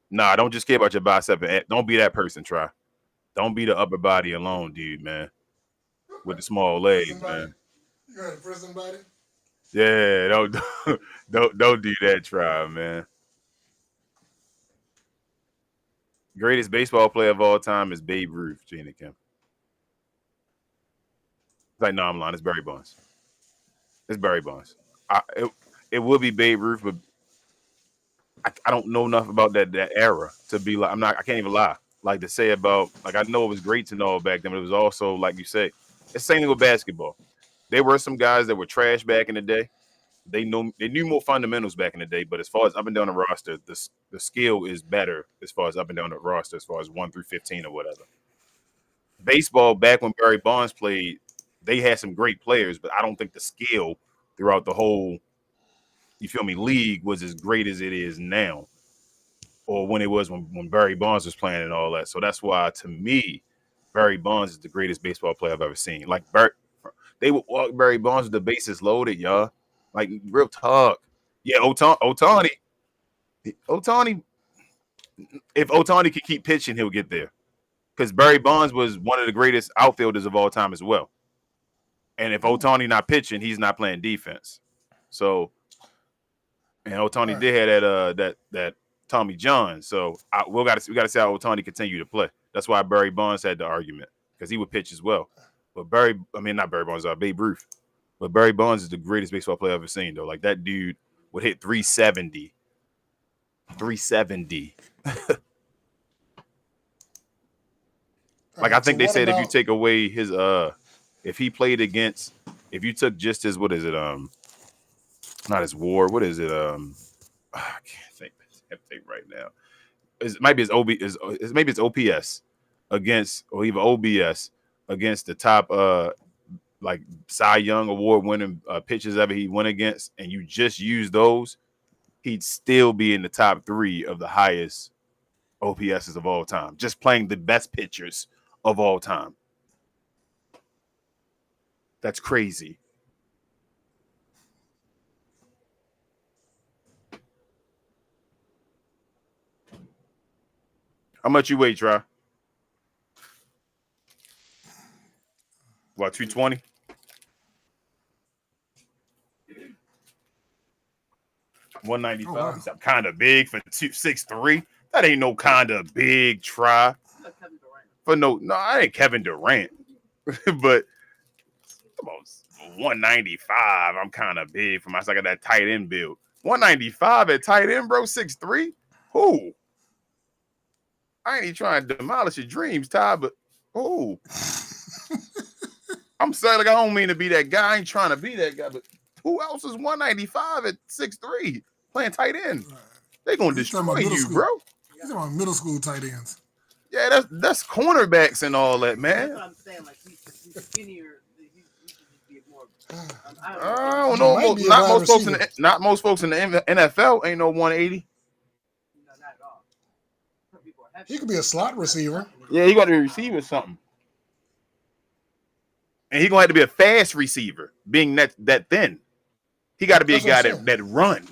Nah, don't just care about your bicep. Don't be that person, Try. Don't be the upper body alone, dude, man. With the small legs, man. You got a prison body? Yeah, don't do that, Try, man. Greatest baseball player of all time is Babe Ruth, Gina Kim. It's like, no, I'm lying. It's Barry Bonds. It's Barry Bonds. It would be Babe Ruth, but I don't know enough about that era to be like, I can't even lie. Like to say about, like, I know it was great to know back then, but it was also, like you say, it's the same thing with basketball. There were some guys that were trash back in the day. They knew more fundamentals back in the day, but as far as up and down the roster, the skill is better as far as up and down the roster, as far as 1 through 15 or whatever. Baseball, back when Barry Bonds played, they had some great players, but I don't think the skill throughout the whole, you feel me, league was as great as it is now, or when it was when Barry Bonds was playing and all that. So that's why, to me, Barry Bonds is the greatest baseball player I've ever seen. Like, they would walk Barry Bonds with the bases loaded, y'all. Like, real talk. Yeah, Otani. If Otani could keep pitching, he'll get there. Because Barry Bonds was one of the greatest outfielders of all time as well. And if Otani not pitching, he's not playing defense. So, and Otani did have that Tommy John. So we got to see how Otani continue to play. That's why Barry Bonds had the argument, because he would pitch as well. But not Barry Bonds, Babe Ruth. But Barry Bonds is the greatest baseball player I've ever seen, though. Like, that dude would hit 370. 370. Like, I think they said if you take away his if he played against, if you took just his, what is it, not his WAR, what is it, I can't think right now. It might be maybe it's OPS against, or even OBS against the top like Cy Young award winning pitchers ever he went against, and you just use those, he'd still be in the top 3 of the highest OPSs of all time, just playing the best pitchers of all time. That's crazy. How much you weigh, Try? What, 220? $195. Oh, wow. I'm kind of big for 6'3". That ain't no kind of big, Try. I ain't Kevin Durant. But about 195, I'm kind of big for myself. I got that tight end build. 195 at tight end, bro. 6'3". Who? I ain't even trying to demolish your dreams, Ty, but who? I'm sorry, like, I don't mean to be that guy. I ain't trying to be that guy, but who else is 195 at 6'3" playing tight end? They gonna destroy you, bro. He's talking about middle school tight ends. Yeah, that's cornerbacks and all that, man. That's what I'm saying. Like, he's skinnier. He should just be more. I don't know. Not most folks in the NFL ain't no 180. No, not at all. Some people are heavy. He could be a slot receiver. Yeah, he got to be a receiver or something. And he gonna have to be a fast receiver, being that thin. He got to be a guy that run,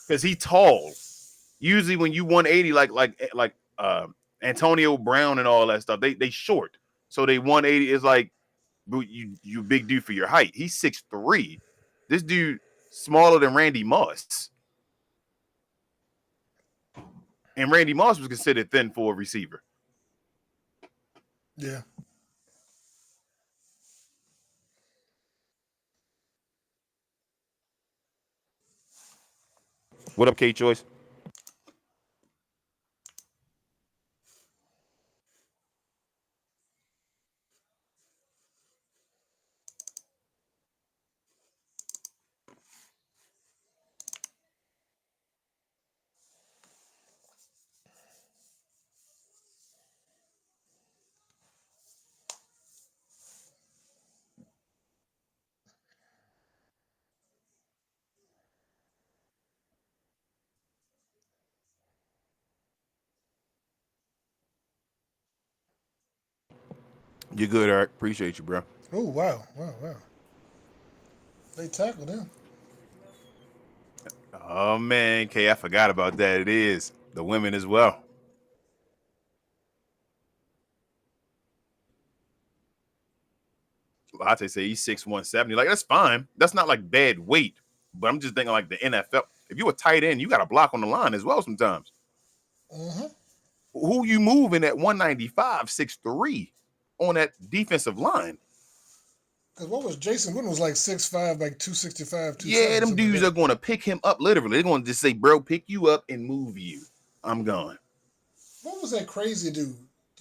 because he tall. Usually when you 180, like Antonio Brown and all that stuff, they short. So they 180 is like, you big dude for your height. He's 6'3". This dude smaller than Randy Moss. And Randy Moss was considered thin for a receiver. Yeah. What up, K-Choice? You're good, Eric. Appreciate you, bro. Oh, wow. They tackled him. Oh man, K, I forgot about that. It is the women as well. Latte say he's 6'170. Like, that's fine. That's not like bad weight. But I'm just thinking like the NFL. If you a tight end, you got a block on the line as well sometimes. Mm-hmm. Who you moving at 195, 6'3" on that defensive line? Because what was Jason Witten was like 6'5", like 265, 270. Yeah, them something dudes like are going to pick him up literally. They're going to just say, bro, pick you up and move you. I'm gone. What was that crazy dude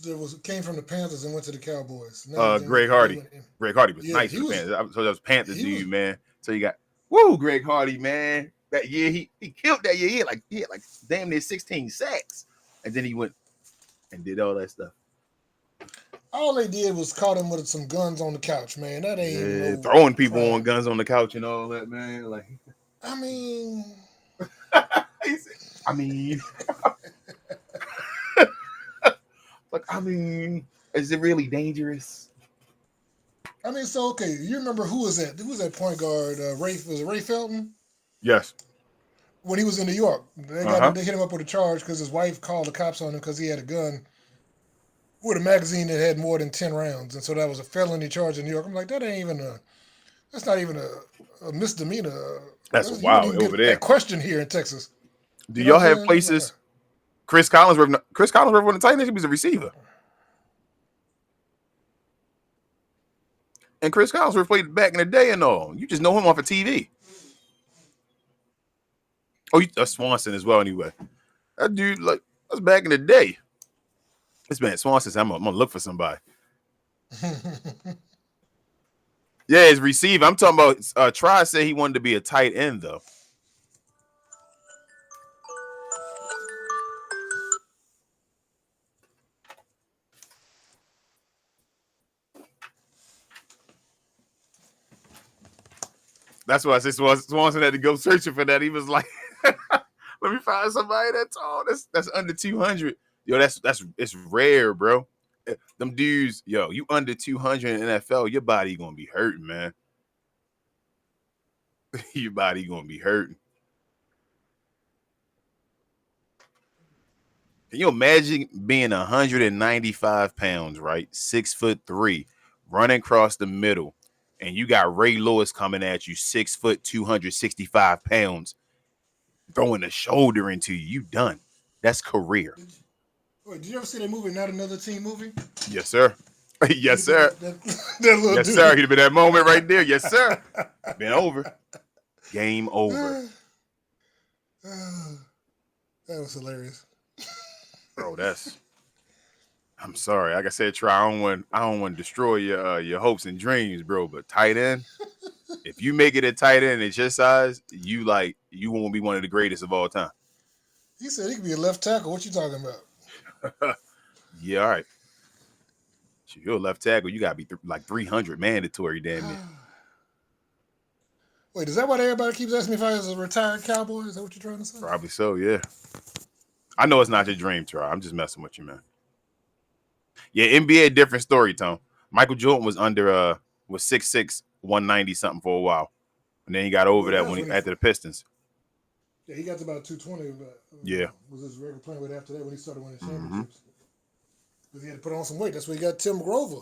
that came from the Panthers and went to the Cowboys? Greg Hardy. Greg Hardy was nice for the Panthers. So that was Panthers dude, man. So you got, Greg Hardy, man. That year, he killed that year. He had like damn near 16 sacks. And then he went and did all that stuff. All they did was caught him with some guns on the couch, man. That ain't even no throwing people crime. on guns on the couch and all that, man. Like, I mean, is it really dangerous? I mean, so okay, you remember who was that? Who was that point guard? Was it Ray Felton? Yes. When he was in New York, they hit him up with a charge because his wife called the cops on him because he had a gun with a magazine that had more than 10 rounds, and so that was a felony charge in New York. I'm like, that's not even a misdemeanor. That's wild over there. That question here in Texas. Do y'all have places? Chris Collinsworth on the Titans, he was a receiver. And Chris Collinsworth played back in the day and all. You just know him off of TV. Oh, that's Swanson as well anyway. That dude, like, that's back in the day. This man Swanson said, I'm gonna look for somebody. Yeah, his receiver. I'm talking about Try said he wanted to be a tight end, though. That's why I said Swanson had to go searching for that. He was like, let me find somebody that's tall. That's under 200. Yo, it's rare, bro. Them dudes, yo, you under 200 in NFL, your body gonna be hurting, man. Your body gonna be hurting. Can you imagine being 195 pounds, right? 6'3", running across the middle, and you got Ray Lewis coming at you, 6 foot, 265 pounds, throwing a shoulder into you. You done. That's career. Wait, did you ever see that movie, Not Another Teen Movie? Yes, sir. Yes, sir. That little yes, dude. sir. He'd have been that moment right there. Yes, sir. Been over. Game over. That was hilarious. Bro, I'm sorry. Like I said, Try, I don't want to destroy your hopes and dreams, bro. But tight end, if you make it a tight end at your size, you won't be one of the greatest of all time. He said he could be a left tackle. What you talking about? Yeah, all right. If you're a left tackle, you gotta be like 300 mandatory, damn it. Wait, is that what everybody keeps asking me if I was a retired Cowboy? Is that what you're trying to say? Probably so, yeah. I know it's not your dream, Try. I'm just messing with you, man. Yeah, NBA, different story, Tom. Michael Jordan was was 6'6", 190 something for a while, and then he got over that after the Pistons. Yeah, he got to about 220. But, yeah, was his record playing with after that when he started winning championships? Because he had to put on some weight. That's where he got Tim Grover.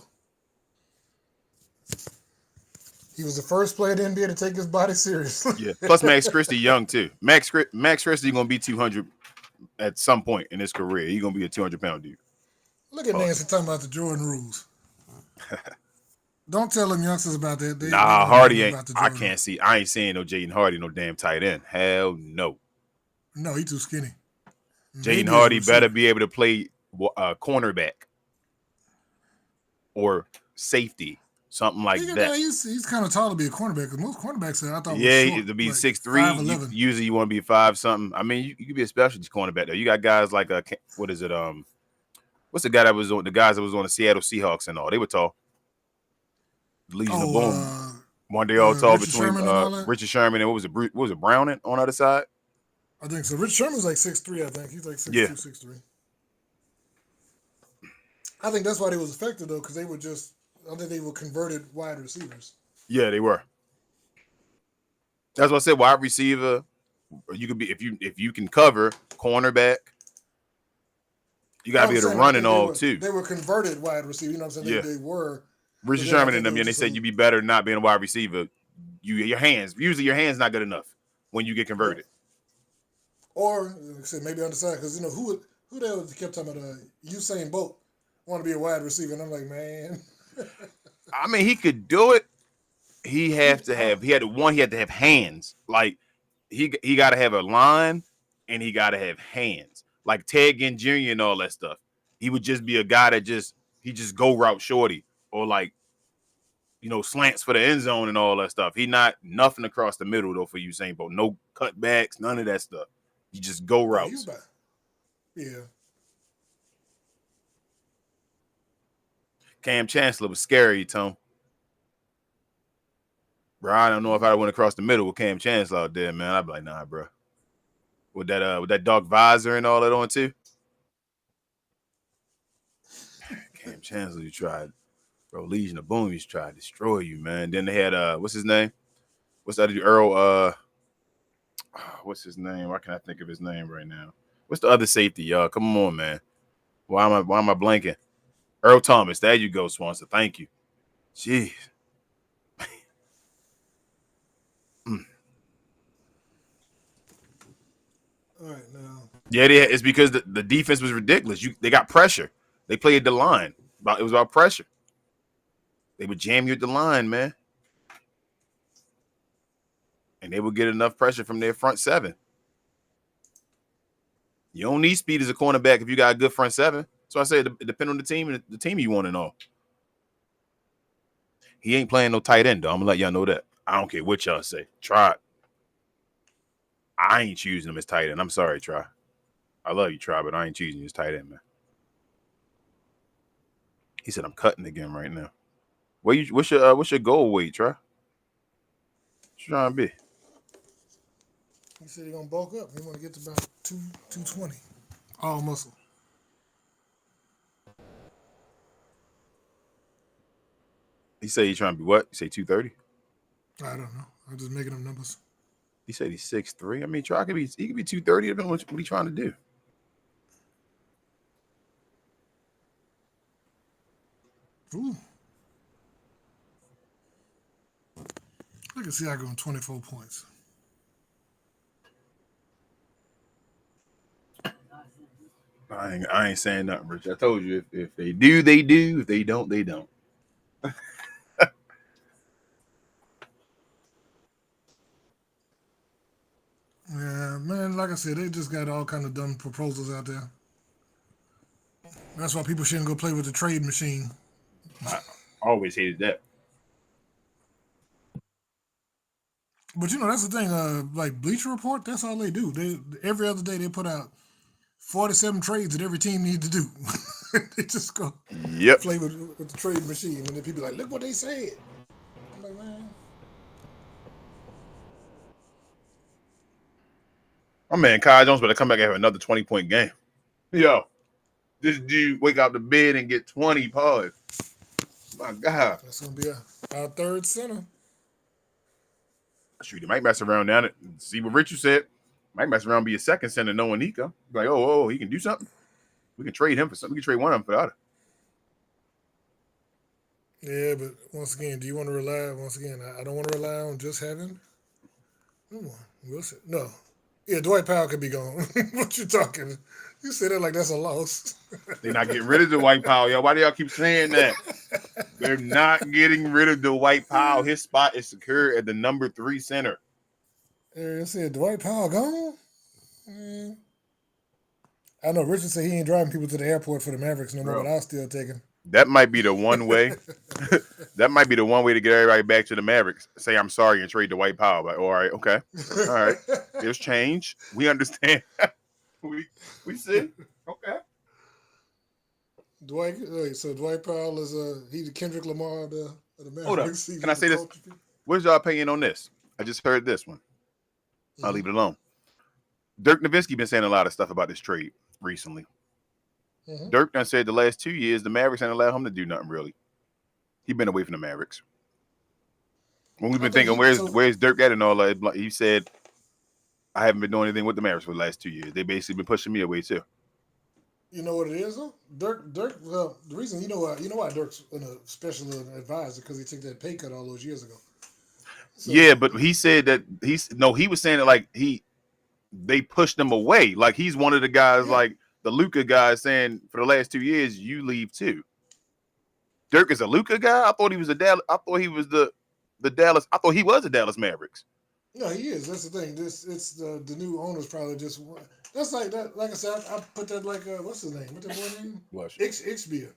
He was the first player in the NBA to take his body seriously. Yeah. Plus Max Christie young too. Max Christie gonna be 200 at some point in his career. He's gonna be a 200-pound dude. Look at Nancy talking about the Jordan rules. Don't tell them youngsters about that. Nah, Hardy ain't. I can't see. I ain't seeing no Jaden Hardy, no damn tight end. Hell no. No, he too skinny. Jaden Hardy better be able to play cornerback or safety, something like that. He's kind of tall to be a cornerback because most cornerbacks I thought to be 6'3". Usually you want to be 5 something. I mean, you could be a specialty cornerback though. You got guys like what is it? What's the guy that was on the guys that was on the Seattle Seahawks and all? They were tall. Legion of Boom. One day all tall between Richard Sherman and what was it Browning on the other side? I think so. Richard Sherman was like 6'3", I think. He's like 6'2", 6'3". I think that's why they was effective though, because I think they were converted wide receivers. Yeah, they were. That's what I said. Wide receiver, You could be if you can cover cornerback. You got to be able to run and all too. They were converted wide receiver. You know what I'm saying? Yeah. They were. Richard Sherman and them, and they said you'd be better not being a wide receiver. Your hands not good enough when you get converted. Or like I said, maybe on the side because who the hell kept talking about Usain Bolt want to be a wide receiver, and I'm like, man. I mean, he could do it. He had to have hands. Like he got to have a line, and he got to have hands. Like Ted Ginn Jr. and all that stuff. He would just be a guy that just go route shorty or like slants for the end zone and all that stuff. He not nothing across the middle though for Usain Bolt. No cutbacks, none of that stuff. You just go routes. Yeah. Cam Chancellor was scary, Tom. Bro, I don't know if I went across the middle with Cam Chancellor out there, man. I'd be like, nah, bro. With that dark visor and all that on too. Cam Chancellor, you tried. Bro, Legion of Boom, he's tried to destroy you, man. Then they had what's his name? What's that? Earl what's his name? Why can't I think of his name right now? What's the other safety, y'all? Come on, man. Why am I blanking? Earl Thomas. There you go, Swanson. Thank you. Jeez. All right, now. Yeah, it's because the defense was ridiculous. They got pressure. They played the line. It was about pressure. They would jam you at the line, man. And they would get enough pressure from their front seven. You don't need speed as a cornerback if you got a good front seven. So I say it depends on the team and the team you want to know. He ain't playing no tight end, though. I'm going to let y'all know that. I don't care what y'all say. Try it. I ain't choosing him as tight end. I'm sorry, Try. I love you, Try, but I ain't choosing you as tight end, man. He said, I'm cutting again right now. What's your goal weight, Try? What you trying to be? He said he's going to bulk up. He want to get to about 220. All muscle. He said he's trying to be what? You say 230? I don't know. I'm just making up numbers. He said he's 6'3". I mean, Try he could be 230 depending on what he's trying to do. Ooh. Look at Siakam 24 points. I ain't saying nothing, Rich. I told you if they do, they do. If they don't, they don't. Yeah, man, like I said, they just got all kind of dumb proposals out there. That's why people shouldn't go play with the trade machine. I always hated that. But that's the thing. Like Bleacher Report, that's all they do. Every other day they put out 47 trades that every team needs to do. They just go play with the trade machine, and then people are like, look what they said. I'm like, man. My man Kyle Jones better come back and have another 20-point game. Yo, this dude wake up the bed and get 20 pods. My God. That's going to be our third center. Shoot, he might mess around down it. See what Richard said. Might mess around and be a second center knowing Nico. Like, oh, he can do something. We can trade him for something. We can trade one of them for the other. Yeah, but once again, do you want to rely? Once again, I don't want to rely on just having. Wilson. No. Yeah, Dwight Powell could be gone. What you talking? You say that like that's a loss. They're not getting rid of Dwight Powell, yo. Why do y'all keep saying that? They're not getting rid of Dwight Powell. His spot is secure at the number 3 center. I said Dwight Powell gone? I know Richard said he ain't driving people to the airport for the Mavericks no more, but I'll still take him. That might be the one way. That might be the one way to get everybody back to the Mavericks. Say I'm sorry and trade Dwight Powell. Like, all right, okay. All right. There's change. We understand. we see. Okay. So Dwight Powell is he's the Kendrick Lamar of the Mavericks. Hold up. Can I say this? What's your opinion on this? I just heard this one. I'll leave it alone. Dirk Nowitzki been saying a lot of stuff about this trade recently. Dirk done said the last 2 years the Mavericks ain't allowed him to do nothing really. He been away from the Mavericks. When we've been thinking, where's Dirk at and all that, he said I haven't been doing anything with the Mavericks for the last 2 years. They basically been pushing me away too. You know what it is though? Dirk. Well, the reason you know why Dirk's in a special advisor because he took that pay cut all those years ago. So Yeah, but he said that he was saying it like they pushed him away. Like he's one of the guys, yeah, like the Luka guy, saying for the last 2 years you leave too. Dirk is a Luka guy. I thought he was a Dallas. I thought he was the Dallas. I thought he was the Dallas Mavericks. no, he is. That's the thing. It's the new owners probably just that's like that. Like I said, I put that like what's his name? What's that boy name? Blush. Ixbia.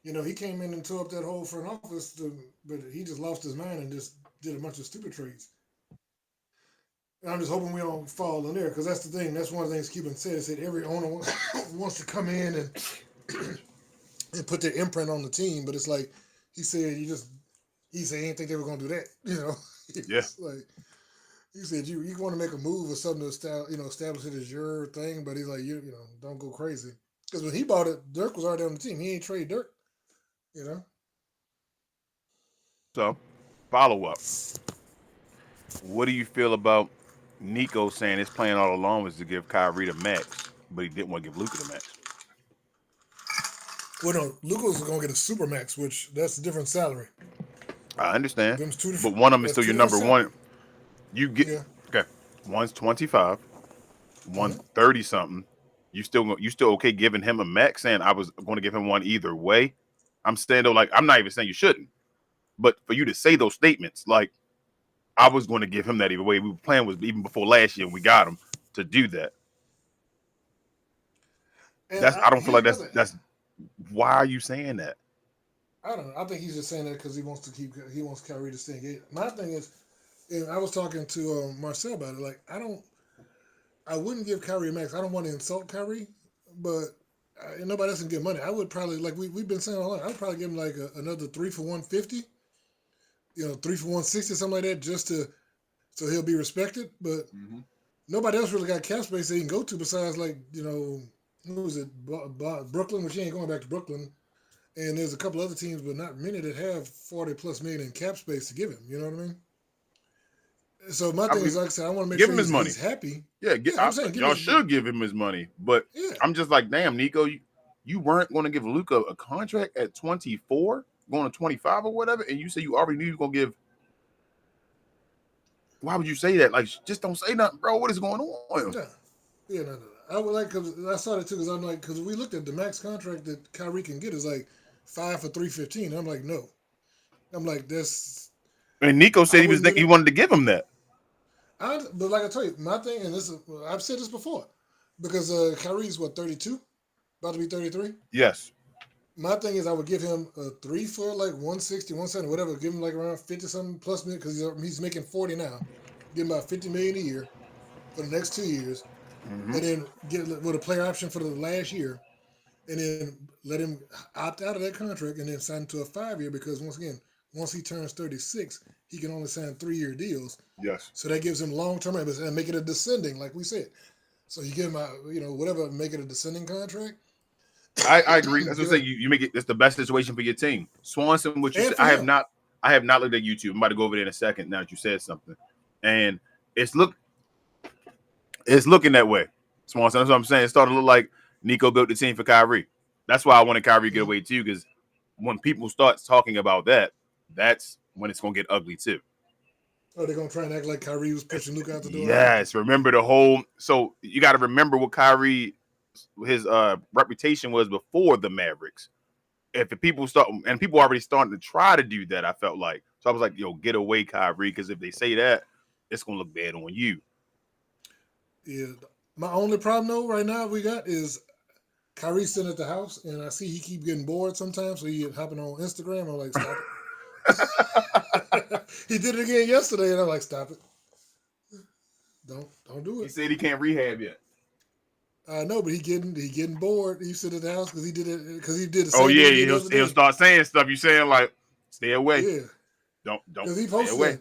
You know, he came in and tore up that whole front office, but he just lost his mind and just did a bunch of stupid trades. And I'm just hoping we don't fall in there because that's the thing. That's one of the things Cuban said. He said every owner wants to come in and put their imprint on the team, but it's like he said, he said he didn't think they were gonna do that. You know, Yeah. like he said you want to make a move or something to establish it as your thing, but he's like you know don't go crazy because when he bought it, Dirk was already on the team. He ain't trade Dirk. You know. So, follow up. What do you feel about Nico saying his plan all along was to give Kyrie the max, but he didn't want to give Luka the max? Well, no, Luka's gonna get a super max, which that's a different salary. I understand, Them's two but different. one of them is That's still two your different number one. You get Yeah. okay. One's 25, one's 30 something. You still okay giving him a max? Saying I was going to give him one either way. I'm saying though, like I'm not even saying you shouldn't, but for you to say those statements, like I was going to give him that either way. We were playing was even before last year, and we got him to do that. And I don't feel like here's the other- that's. Why are you saying that? I don't know. I think he's just saying that because he wants Kyrie to stay engaged. My thing is, and I was talking to Marcel about it. Like I wouldn't give Kyrie a max. I don't want to insult Kyrie, but nobody else can get money. I would probably like we've been saying all along. I would probably give him like another 3 for 150. 3 for 160, something like that, just to so he'll be respected. But nobody else really got cap space they can go to besides like who is it, Brooklyn, which he ain't going back to Brooklyn. And there's a couple other teams, but not many that have 40 plus million in cap space to give him. You know what I mean? So my thing is, like I said, I want to make give sure him his money. he's happy. Yeah, I'm saying y'all should give him his money. But Yeah. I'm just like, damn, Nico, you weren't going to give Luka a contract at 24, going to 25 or whatever, and you said you already knew you were going to give. Why would you say that? Like, just don't say nothing, bro. What is going on? No. I would like because I saw that too because I'm like because we looked at the max contract that Kyrie can get is like 5 for 315. I'm like no, I'm like that's. And Nico said he wanted to give him that. But like I told you, my thing and this is I've said this before because Kyrie's what 32, about to be 33. Yes. My thing is I would give him a 3 for like 160, 170, whatever. Give him like around 50 something plus million because he's making 40 now. Give him about 50 million a year for the next 2 years. And then get with a player option for the last year, and then let him opt out of that contract, and then sign to a 5-year because once he turns 36, he can only sign 3-year deals. Yes. So that gives him long-term and make it a descending, like we said. So you give him whatever, make it a descending contract. I agree. That's what I'm saying. You make it's the best situation for your team. Swanson, what you said, I have not looked at YouTube. I'm about to go over there in a second now that you said something, and it's looking that way. Swanson, that's what I'm saying. It started to look like Nico built the team for Kyrie. That's why I wanted Kyrie to get away too, because when people start talking about that, that's when it's gonna get ugly too. Oh, they're gonna try and act like Kyrie was pushing Luka out the door. Yes, remember the whole. So you got to remember what Kyrie, his reputation was before the Mavericks. If the people people already starting to try to do that, I felt like. So I was like, yo, get away, Kyrie, because if they say that, it's gonna look bad on you. Yeah, my only problem though right now we got is Kyrie's sitting at the house, and I see he keep getting bored sometimes, so he hopping on Instagram. I'm like, stop it. He did it again yesterday, and I'm like, stop it. Don't do it. He said he can't rehab yet. I know, but he getting bored. He sit at the house because he did the same Oh yeah, thing the other day. he'll start saying stuff. You saying like, stay away. Yeah, Don't because he stay posted away. that.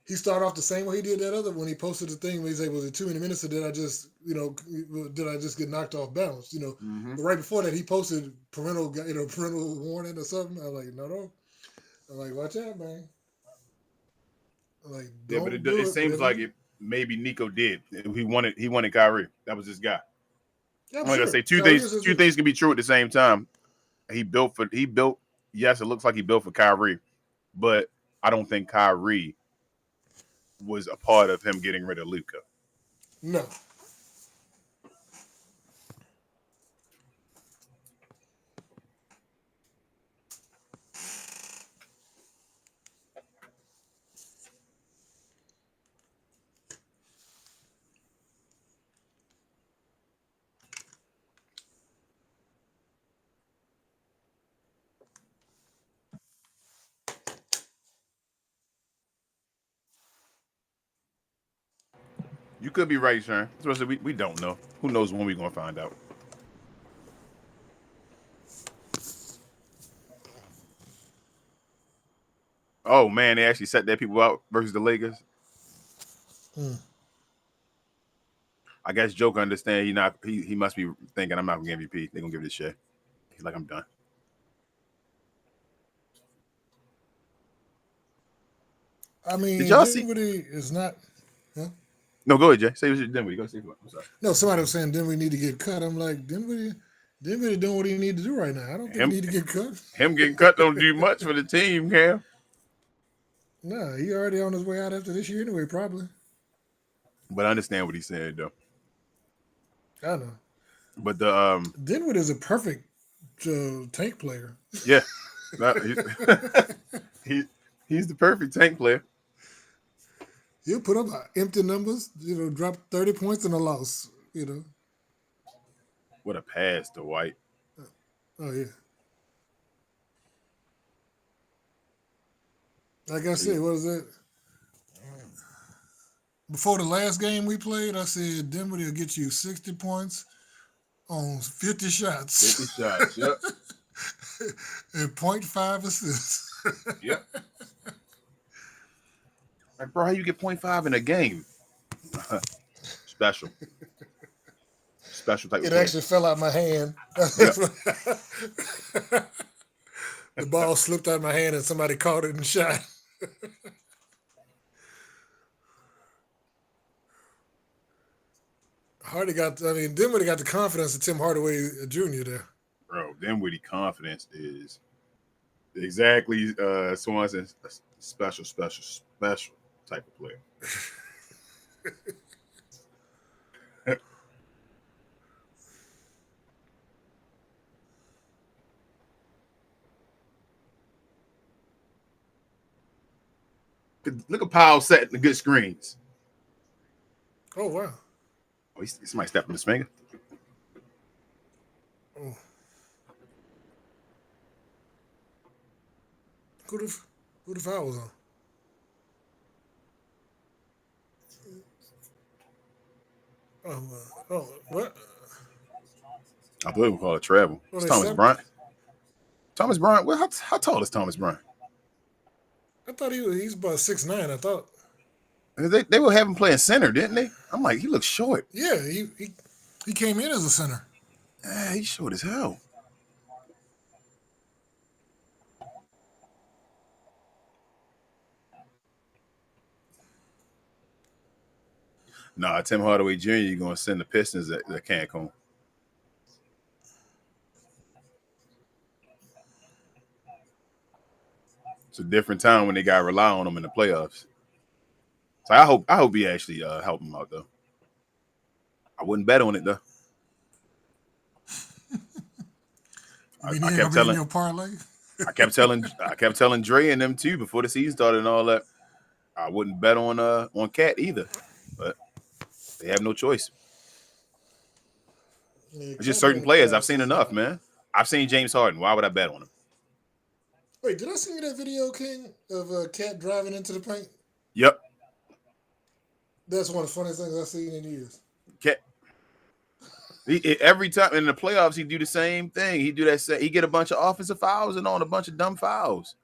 He started off the same way he did that other when he posted the thing where he's like, was it too many minutes or did I just get knocked off balance? But right before that he posted parental warning or something. I'm like, no. I'm like, watch out, man. I'm like, Yeah, but it seems like maybe Nico did. He wanted Kyrie. That was his guy. Yeah, I'm gonna say two Kyrie things. Two things can be true at the same time. He built. Yes, it looks like he built for Kyrie, but I don't think Kyrie was a part of him getting rid of Luka. No. You could be right, Sharon. Especially we don't know. Who knows when we're gonna find out? Oh man, they actually set their people out versus the Lakers. I guess Joker understand he must be thinking I'm not gonna get MVP. They're gonna give it a shit. He's like, I'm done. I mean, Did y'all see? Dinwiddie is not. Huh? No, go ahead, Jay. Say what you Dinwiddie. Go say what. I'm sorry. No, somebody was saying Dinwiddie need to get cut. I'm like, Dinwiddie doing what he need to do right now. I don't think he need to get cut. Him getting cut don't do much for the team, Cam. No, he already on his way out after this year anyway, probably. But I understand what he said though. I know. But the Dinwiddie is a perfect tank player. Yeah, he's the perfect tank player. He'll put up empty numbers, drop 30 points in a loss, What a pass to White. Oh, yeah. Like I said, what was that? Before the last game we played, I said Dinwiddie will get you 60 points on 50 shots. 50 shots, yep. And 0.5 assists. Yep. Like, bro, how you get 0.5 in a game? Special type of It play. actually fell out my hand. Yep. The ball slipped out of my hand and somebody caught it and shot. Dinwiddie got the confidence of Tim Hardaway Jr. there. Bro, Dinwiddie confidence is exactly Swanson's special type of player. Look at Powell setting the good screens. Oh, wow. Oh, somebody stepped on his finger. Oh. Who the foul was on? What? I believe we call it travel. It's Thomas Bryant. Thomas Bryant. Well, how tall is Thomas Bryant? I thought he's about 6'9", I thought. They were having him playing center, didn't they? I'm like, he looks short. Yeah, he came in as a center. Yeah, he's short as hell. Nah, Tim Hardaway Jr., you're going to send the Pistons at Cancun. It's a different time when they got to rely on them in the playoffs. So I hope he actually help him out, though. I wouldn't bet on it, though. I kept telling your parlay. I kept telling Dre and them too before the season started and all that. I wouldn't bet on Cat either, but they have no choice. Yeah, it's just certain players. I've seen enough, man. I've seen James Harden. Why would I bet on him? Wait, did I send you that video, King, of Cat driving into the paint? Yep. That's one of the funniest things I've seen in years. Cat. Every time in the playoffs, he do the same thing. He do that. He get a bunch of offensive fouls and on a bunch of dumb fouls.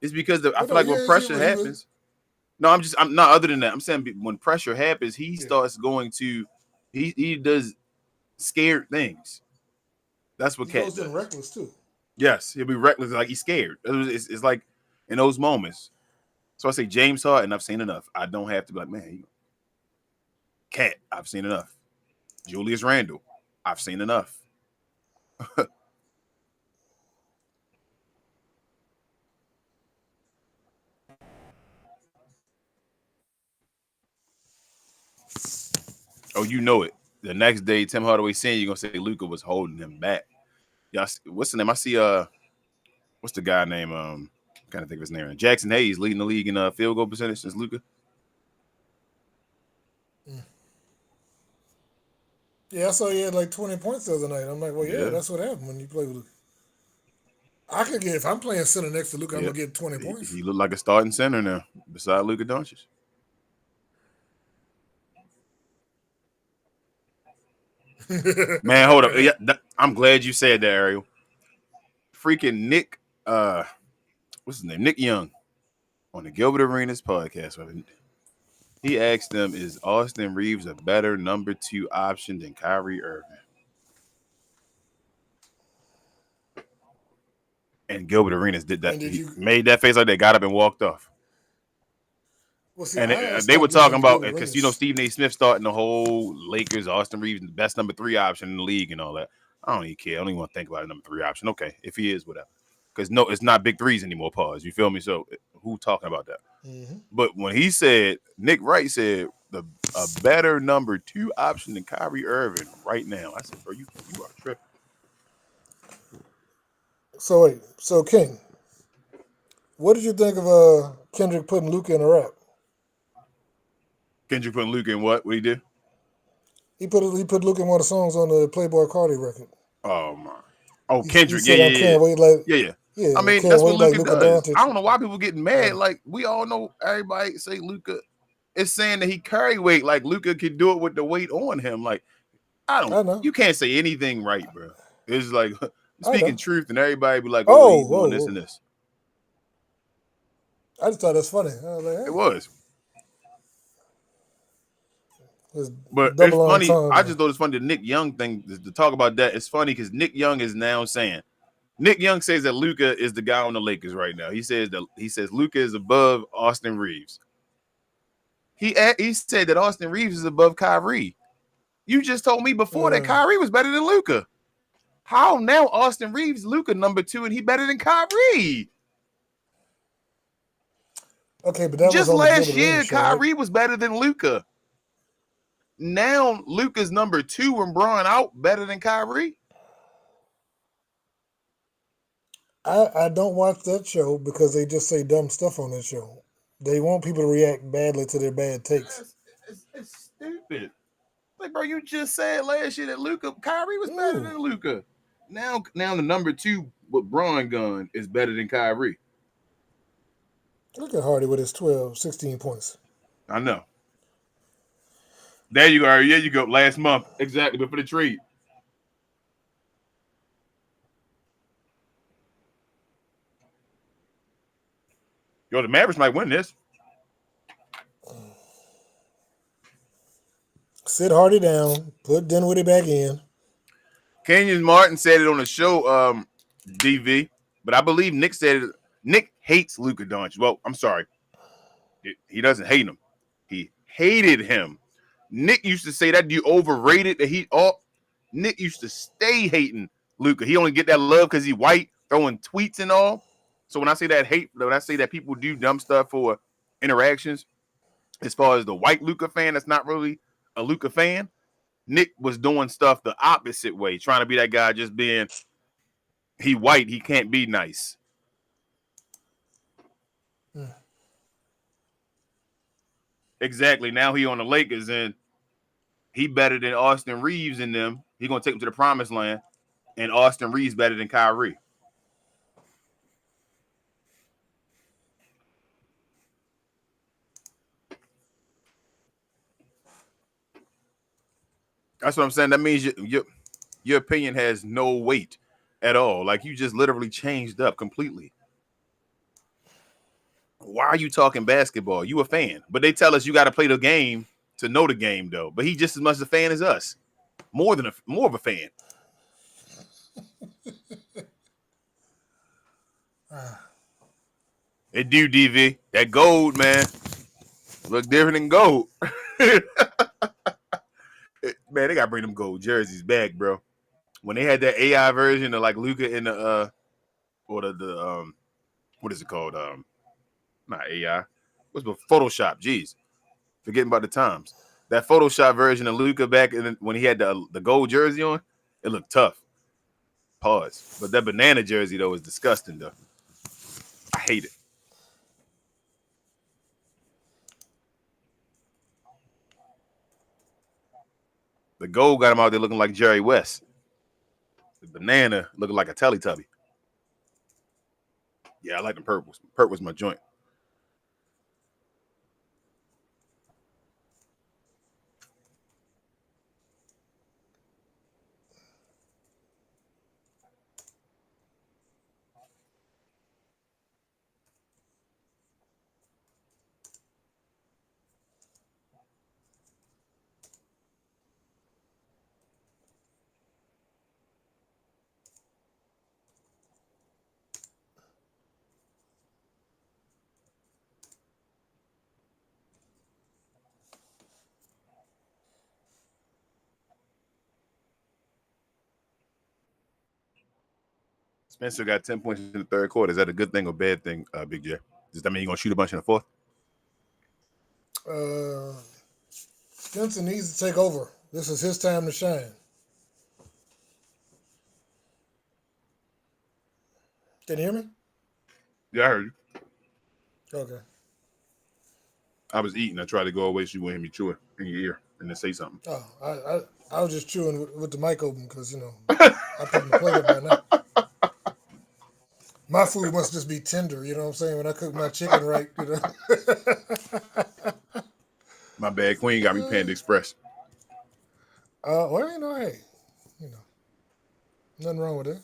It's because I feel like when pressure happens. No, I'm not. Other than that, I'm saying when pressure happens, he starts going to. He does scared things. That's what Cat does. He goes reckless too. Yes, he'll be reckless, like he's scared. It's like in those moments. So I say James Harden. I've seen enough. I don't have to be like, man. Cat, I've seen enough. Julius Randle, I've seen enough. Oh, you know it. The next day, Tim Hardaway saying you're gonna say Luka was holding him back. Y'all, what's the name? I see. What's the guy name? I'm trying to think of his name. Jackson Hayes leading the league in field goal percentage since Luka. Yeah, I saw he had like 20 points the other night. I'm like, well, yeah, Yeah. that's what happened when you play with Luka. I could get, if I'm playing center next to Luka, I'm Yeah. going to get 20 points. He looked like a starting center now, beside Luka Doncic. Man, hold up. Yeah, I'm glad you said that, Ariel. Freaking Nick, what's his name? Nick Young on the Gilbert Arenas podcast. He asked them, is Austin Reeves a better number 2 option than Kyrie Irving? And Gilbert Arenas did that. He made that face like they got up and walked off. Well, see, And they were talking about, because, you know, Stephen A. Smith starting the whole Lakers, Austin Reeves, the best number 3 option in the league and all that. I don't even care. I don't even want to think about a number 3 option. Okay, if he is, whatever. Because, no, it's not big threes anymore, pause. You feel me? So who talking about that? Mm-hmm. But when he said, Nick Wright said, a better number 2 option than Kyrie Irving right now. I said, bro, you are tripping. So, wait. So, King, what did you think of Kendrick putting Luka in a rap? Kendrick putting Luka in what? What he did? He put Luka in one of the songs on the Playboy Cardi record. Oh, my. Oh, He Kendrick. said, Yeah. Can't wait like, Yeah. Yeah, I mean, that's what Luka like does. Doncic. I don't know why people getting mad. Like, we all know everybody say Luka. It's saying that he carry weight. Like, Luka can do it with the weight on him. Like, I know. You can't say anything right, bro. It's like speaking truth, and everybody be like, oh, he's doing this and this. I just thought that's funny. I was like, hey. It was. But it's funny. I just thought it's funny. The Nick Young thing, to talk about that, it's funny because Nick Young is now saying, Nick Young says that Luka is the guy on the Lakers right now. He says Luka is above Austin Reeves. He said that Austin Reeves is above Kyrie. You just told me before that Kyrie was better than Luka. How now Austin Reeves, Luka number 2, and he better than Kyrie? Okay, but that just was on last the year, show, Kyrie was better than Luka. Now Luka's number 2 and Braun out better than Kyrie. I don't watch that show because they just say dumb stuff on that show. They want people to react badly to their bad takes. It's stupid. Like, bro, you just said last year that Kyrie was better than Luka. Now the number 2 with Braun gun is better than Kyrie. Look at Hardy with his 16 points. I know. There you go. Yeah, you go. Last month. Exactly, but for the trade. Yo, the Mavericks might win this. Sit Hardy down. Put Dinwiddie back in. Kenyon Martin said it on the show, DV, but I believe Nick said it. Nick hates Luka Doncic. Well, I'm sorry. He doesn't hate him. He hated him. Nick used to say that you overrated that Nick used to stay hating Luka. He only get that love because he white, throwing tweets and all. So when I say that people do dumb stuff for interactions, as far as the white Luka fan that's not really a Luka fan, Nick was doing stuff the opposite way, trying to be that guy, just being he white, he can't be nice. Exactly. Now he on the Lakers and he better than Austin Reeves in them. He gonna take them to the promised land, and Austin Reeves better than Kyrie. That's what I'm saying. That means your opinion has no weight at all. Like, you just literally changed up completely. Why are you talking basketball? You a fan, but they tell us you got to play the game to know the game, though. But he just as much a fan as us, more of a fan. It do, DV. That gold, man, look different than gold. Man, they gotta bring them gold jerseys back, bro. When they had that AI version of like Luka in the or the what is it called? Not AI. What's the Photoshop? Jeez, forgetting about the times. That Photoshop version of Luka back when he had the gold jersey on, it looked tough. Pause. But that banana jersey though is disgusting though. I hate it. The gold got him out there looking like Jerry West. The banana looking like a Teletubby. Yeah, I like the purples. Purple's my joint. Spencer got 10 points in the third quarter. Is that a good thing or bad thing, Big J? Does that mean you're going to shoot a bunch in the fourth? Spencer needs to take over. This is his time to shine. Can you hear me? Yeah, I heard you. Okay. I was eating. I tried to go away so you wouldn't hear me chewing in your ear and then say something. Oh, I was just chewing with the mic open because, I put my plate up by now. My food must just be tender, you know what I'm saying? When I cook my chicken right, My bad. Queen got me Panda Express. Well, hey, nothing wrong with that.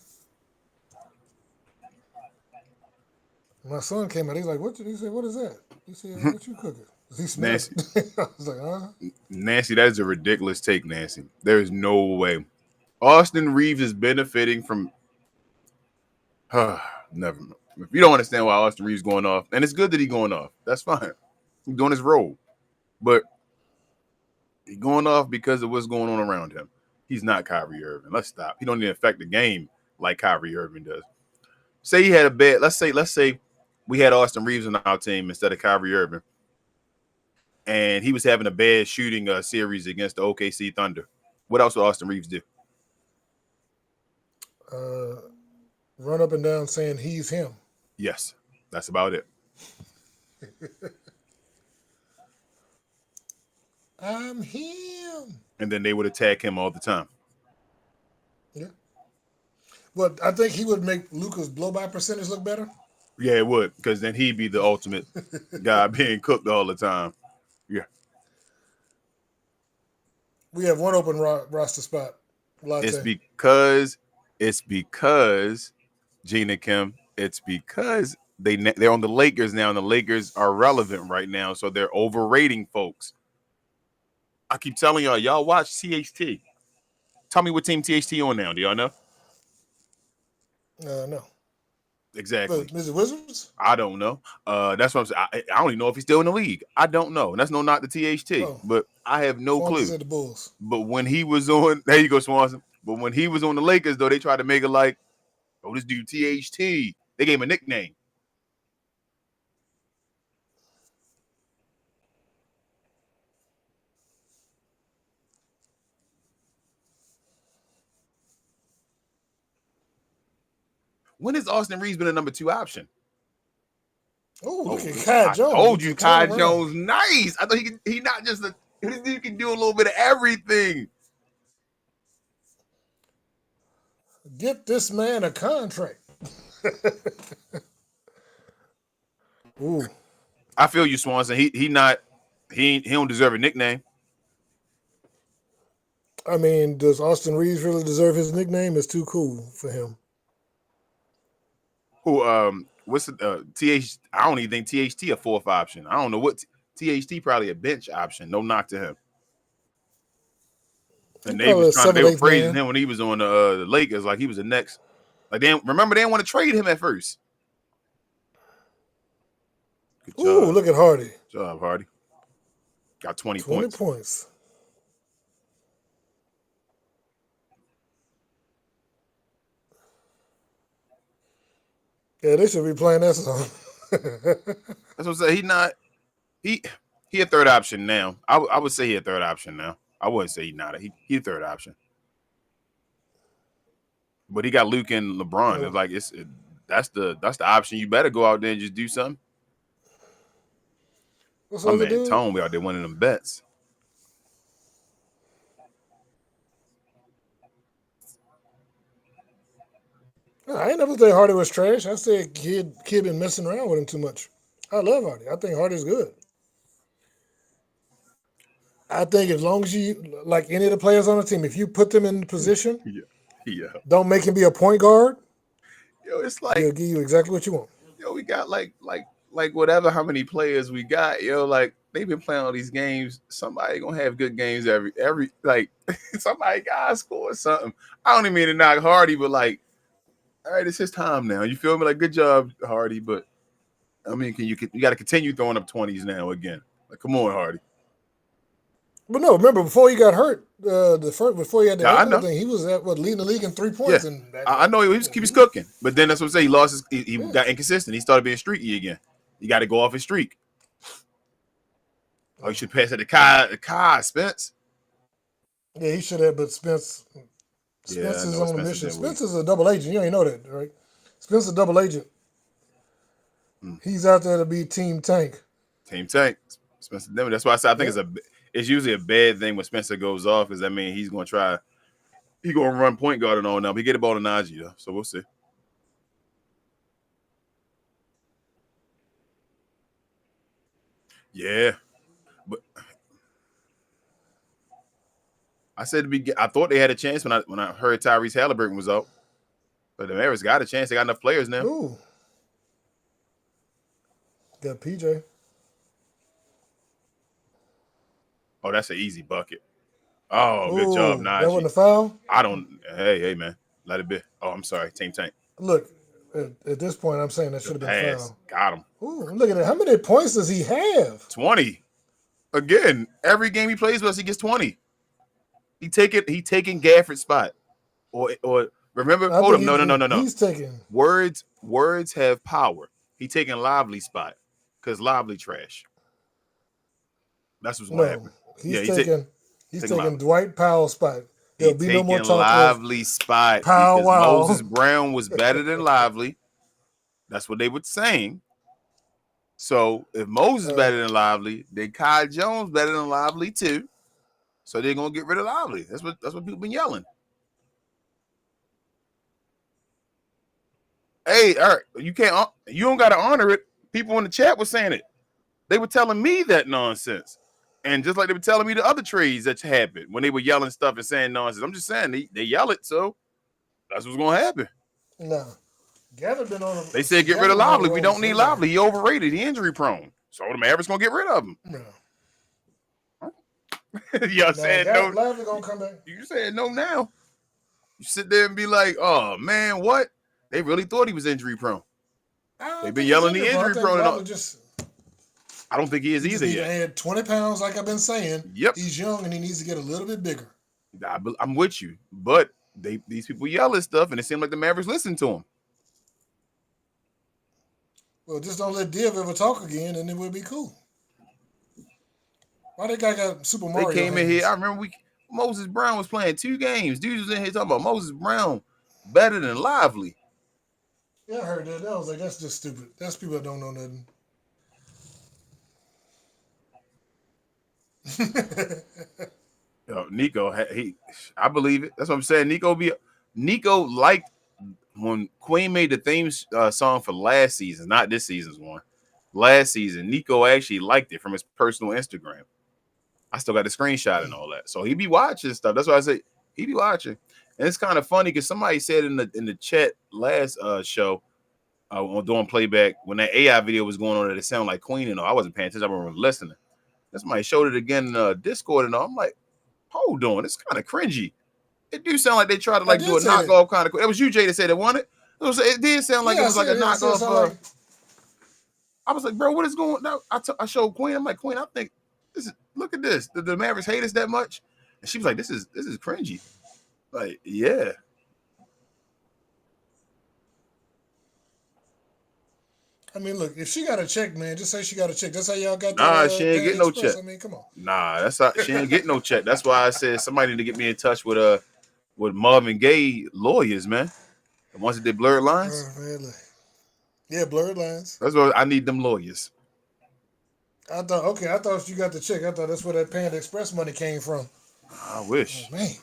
My son came out. He's like, "What?" He said, "What is that?" He said, "What you cooking?" He smelled it. I was like, Nancy, that is a ridiculous take, Nancy. There is no way. Austin Reeves is benefiting from. Never. If you don't understand why Austin Reeves going off, and it's good that he's going off, that's fine. He's doing his role, but he's going off because of what's going on around him. He's not Kyrie Irving. Let's stop. He don't even affect the game like Kyrie Irving does. Say he had a bad. Let's say we had Austin Reeves on our team instead of Kyrie Irving, and he was having a bad shooting series against the OKC Thunder. What else would Austin Reeves do? run up and down saying he's him. Yes, that's about it. I'm him. And then they would attack him all the time. Yeah. But I think he would make Luka's blow by percentage look better. Yeah, it would, because then he'd be the ultimate guy being cooked all the time. Yeah. We have one open roster spot. Latte. It's because Gina Kim. It's because they're on the Lakers now, and the Lakers are relevant right now, so they're overrating folks. I keep telling y'all watch THT. Tell me what team THT on now. Do y'all know? No. Exactly. But is it Wizards? I don't know. That's what I'm saying. I don't even know if he's still in the league. I don't know. And that's no knock to THT. Oh. But I have no Swanson clue. said the Bulls. But when he was on, there you go, Swanson. But when he was on the Lakers, though, they tried to make it like, oh, this dude THT. They gave him a nickname. When has Austin Reeves been a number 2 option? Ooh, look at Kai Jones. I told you, Kai Jones, nice. I thought he not just this dude can do a little bit of everything. Get this man a contract. Ooh. I feel you, Swanson. He don't deserve a nickname. I mean, does Austin Reeves really deserve his nickname? It's too cool for him. Who what's the TH? I don't even think THT a 4th option. I don't know what THT probably a bench option. No knock to him. And they were praising him when he was on the Lakers like he was the next. Like they didn't want to trade him at first. Good job. Ooh, look at Hardy. Good job, Hardy. Got 20 points. Yeah, they should be playing that song. That's what I'm saying. He a third option now. I would say he a third option now. I wouldn't say he not. He a third option. But he got Luke and LeBron. Oh, It's like that's the option. You better go out there and just do something. what's the My other man dude? Tone be out there winning them bets. No, I ain't never think Hardy was trash. I said kid been messing around with him too much. I love Hardy. I think Hardy's good. I think as long as you like any of the players on the team, if you put them in position, Yeah, yeah. don't make him be a point guard, Yo, it's he'll like give you exactly what you want. we got like whatever how many players we got. Like they've been playing all these games. Somebody gonna have good games every like somebody gotta score something. I don't even mean to knock Hardy, but like, all right, it's his time now. You feel me? Like, good job, Hardy, but I mean, you got to continue throwing up 20s now again. Like, come on, Hardy. But no, remember before he got hurt, before he had the Yeah, I ankle know. thing, he was leading the league in 3 Yeah, points. And I know he was cooking, but then that's what I'm saying. He lost his. He got inconsistent. He started being streaky again. You got to go off his streak. Oh, you should pass it to Kai Spence. Yeah, he should have. But Spence Yeah, I is know on a Spence mission. is that weak. Spence is a double agent. You ain't know that, right? Spence is a double agent. Mm. He's out there to be Team Tank. Team Tank. Spencer Dinwiddie. That's why I said I think it's usually a bad thing when Spencer goes off, because I mean he's gonna run point guard and all now. But he get the ball to Najee though, so we'll see. Yeah, but I said I thought they had a chance when I heard Tyrese Halliburton was out, but the Mavericks got a chance. They got enough players now. Ooh, got PJ. Oh, that's an easy bucket. Oh, good job, Ooh, that wasn't Najee. a foul. I don't. Hey, man, let it be. Oh, I'm sorry, Team Tank. Look, at this point, I'm saying that should Good have been a pass, foul. got him. Ooh, look at that. How many points does he have? 20. Again, every game he plays with us, he gets 20. He taking Gafford's spot. Or remember, I hold think up. No. he's taking. Words have power. He taking Lively spot because Lively trash. That's what's gonna happen. He's Yeah, taking Lively. Dwight Powell's spot. There'll be no more talk Lively spot Pow because wow. Moses Brown was better than Lively. That's what they were saying. So if Moses better than Lively, then Kai Jones better than Lively too. So they're gonna get rid of Lively. That's what people been yelling. Hey, Eric, you don't gotta honor it. People in the chat were saying it. They were telling me that nonsense. And just like they were telling me the other trades that happened when they were yelling stuff and saying nonsense. I'm just saying they yell it, so that's what's gonna happen. No. Gather been on. They said get rid of Lively. We don't need Lively. He overrated. He injury prone. So the Mavericks gonna get rid of him. No. Y'all saying no. Lively gonna come back. You saying no now. You sit there and be like, oh man, what? They really thought he was injury prone. They've been yelling the injury prone. I don't think he is either yet. He had 20 pounds, like I've been saying. Yep. He's young and he needs to get a little bit bigger. I'm with you, but these people yell at stuff, and it seemed like the Mavericks listen to him. Well, just don't let Div ever talk again, and it will be cool. Why that guy got Super Mario? They came in here. I remember Moses Brown was playing 2 games. Dudes was in here talking about Moses Brown better than Lively. Yeah, I heard that. I was like, that's just stupid. That's people that don't know nothing. Yo, Nico, I believe it. That's what I'm saying. Nico liked when Queen made the theme song for last season, not this season's one. Last season, Nico actually liked it from his personal Instagram. I still got the screenshot and all that. So he be watching stuff. That's why I say he be watching. And it's kind of funny because somebody said in the chat last show on doing playback when that AI video was going on that it sounded like Queen and all. I wasn't paying attention. I wasn't listening. Then somebody showed it again in Discord and all. I'm like, hold on, it's kind of cringy. It do sound like they tried to do a knockoff kind of. It was you, Jay, that said it wanted. It did sound like it was like a knockoff. I was like, bro, what is going on? I showed Queen. I'm like, Queen, I think this is. Look at this. The Mavericks hate us that much, and she was like, this is cringy. Like, yeah. I mean, look, if she got a check, man, just say she got a check. That's how y'all got Nah, she that ain't Panda get no Express. check. I mean, come on. Nah, that's not. She ain't getting no check. That's why I said somebody need to get me in touch with Marvin Gaye lawyers, man. The ones that did blurred lines. Man, look. Yeah, blurred lines. That's what I need. Them lawyers. I thought you got the check. I thought that's where that Panda Express money came from. I Oh, wish. man.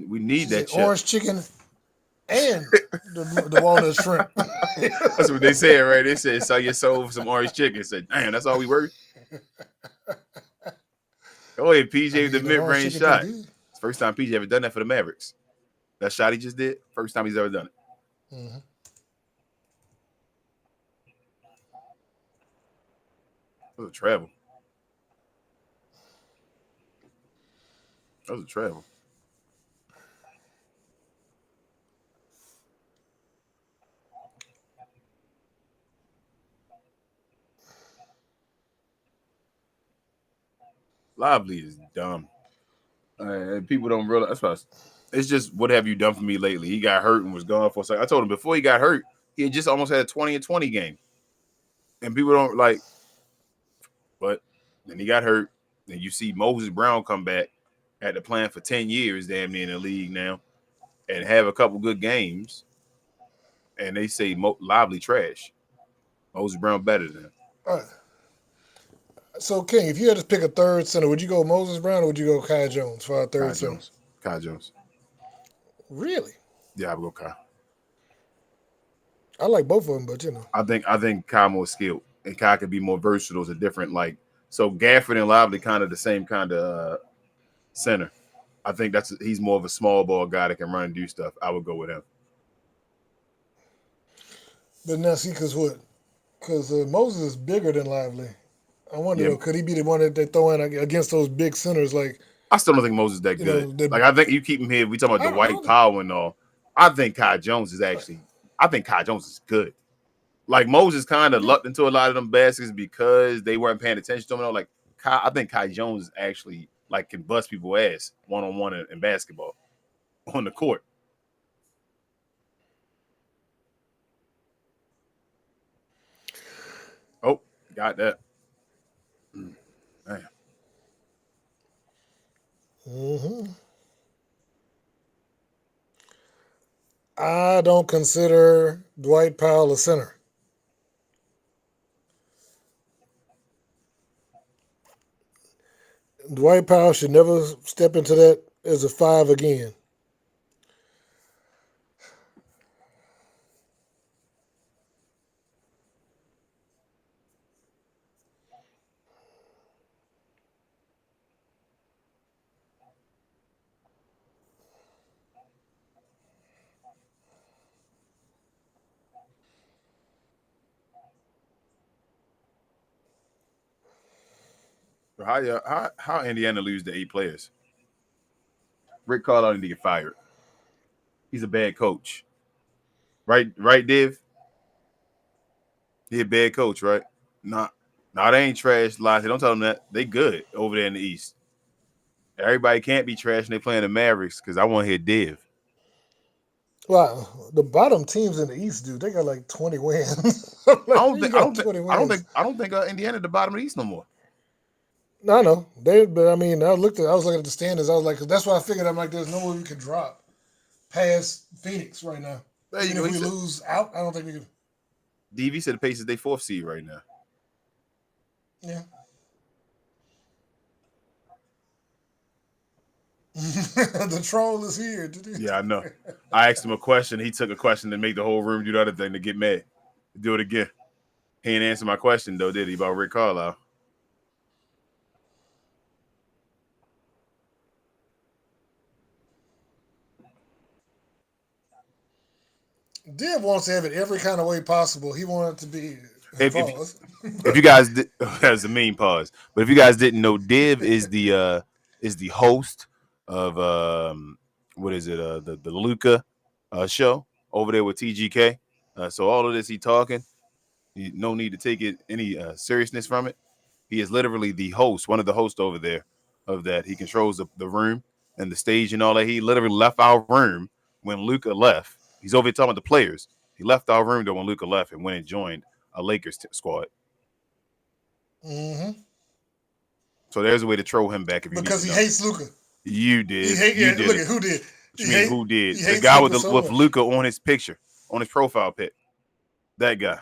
We She need that said check. orange chicken and the walnut shrimp. That's what they said, right? They said sell your soul for some orange chicken. Said, damn, that's all we worth. Go ahead, PJ, I with the mean, that orange mid-range chicken pretty shot. good. It's the first time PJ ever done that for the Mavericks. That shot he just did, first time he's ever done it. Mm-hmm. That was a travel. That was a travel. Lively is dumb. People don't realize. That's why it's just what have you done for me lately? He got hurt and was gone for a second. I told him before he got hurt, he had just almost had a 20-20 game. And people don't like, but then he got hurt. Then you see Moses Brown come back, had to plan for 10 years, damn near in the league now, and have a couple good games. And they say Lively trash. Moses Brown better than him. All right. So, King, if you had to pick a third center, would you go Moses Brown or would you go Kai Jones for our third Kai center? Jones. Kai Jones. Really? Yeah, I would go Kai. I like both of them, but you know. I think Kai more skilled, and Kai can be more versatile. It's a different so Gafford and Lively kind of the same kind of center. I think he's more of a small ball guy that can run and do stuff. I would go with him. But now, see, because what? Because Moses is bigger than Lively. I wonder, though, could he be the one that they throw in against those big centers? Like, I still don't think Moses is that good. I think you keep him here. We talking about Dwight Powell and all. I think Kai Jones is good. Like Moses kind of lucked into a lot of them baskets because they weren't paying attention to him. Like I think Kai Jones actually can bust people's ass one-on-one in basketball on the court. Oh, got that. Man. Mm-hmm. I don't consider Dwight Powell a center. Dwight Powell should never step into that as a 5 again. How Indiana lose to 8 players? Rick Carlisle need to get fired. He's a bad coach. Right, Div? He a bad coach, right? Nah, they ain't trash. Lies. Don't tell them that. They good over there in the East. Everybody can't be trash and they playing the Mavericks because I want to hear Div. Well, the bottom teams in the East, dude, they got like 20 wins. I don't think Indiana at the bottom of the East no more. No, I know. But I mean, I was looking at the standings. I was like, 'cause that's why I figured I'm like, there's no way we can drop past Phoenix right now. Even if we lose out, I don't think we can. DV said the Pacers they 4th seed right now. Yeah. The troll is here. Yeah, I know. I asked him a question. He took a question and made the whole room do the other thing to get mad. Do it again. He didn't answer my question, though, did he, about Rick Carlisle? Div wants to have it every kind of way possible. He wanted to be. If you guys that's a mean pause, but if you guys didn't know, Div is the host of what is it the Luca show over there with TGK. So all of this he talking, no need to take it any seriousness from it. He is literally the host, one of the hosts over there of that. He controls the room and the stage and all that. He literally left our room when Luca left. He's over here talking to the players. He left our room though when Luca left and went and joined a Lakers squad. Mm-hmm. So there's a way to troll him back if you Because need he to know. hates Luca. You He did. hate. You Yeah, did look it. at who did. What you mean who did? He The hates guy Luka with so with much. Luca on his picture, on his profile pic. That guy.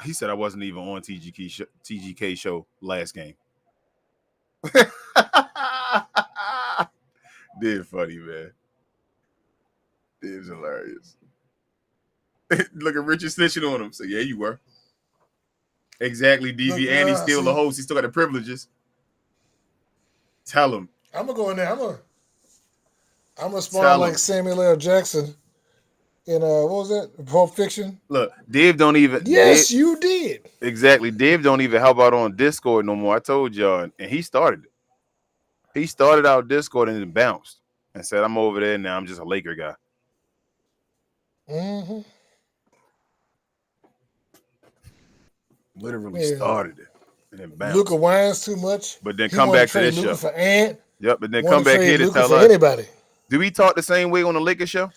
He said I wasn't even on TGK show last game. Did funny, man. Did's hilarious. Look at Richard snitching on him. So yeah, you were. Exactly, DV. Look, And he's still see, the host. He still got the privileges. Tell him. I'm gonna go in there. I'm gonna spawn Tell like him. Samuel L. Jackson in what was that? Pulp Fiction. Look, Dave don't even. Yes, Dave, you did. exactly. Dave don't even help out on Discord no more. I told y'all, and he started it. He started out Discord and then bounced and said, "I'm over there now. I'm just a Laker guy." Mm-hmm. Literally Yeah. started it and then bounced. Luca whines too much. But then He come wanna back to trade this Luca show. for Ant. Yep, but then Wanna come back trade here to Luka tell for us. anybody. Do we talk the same way on the Lakers show?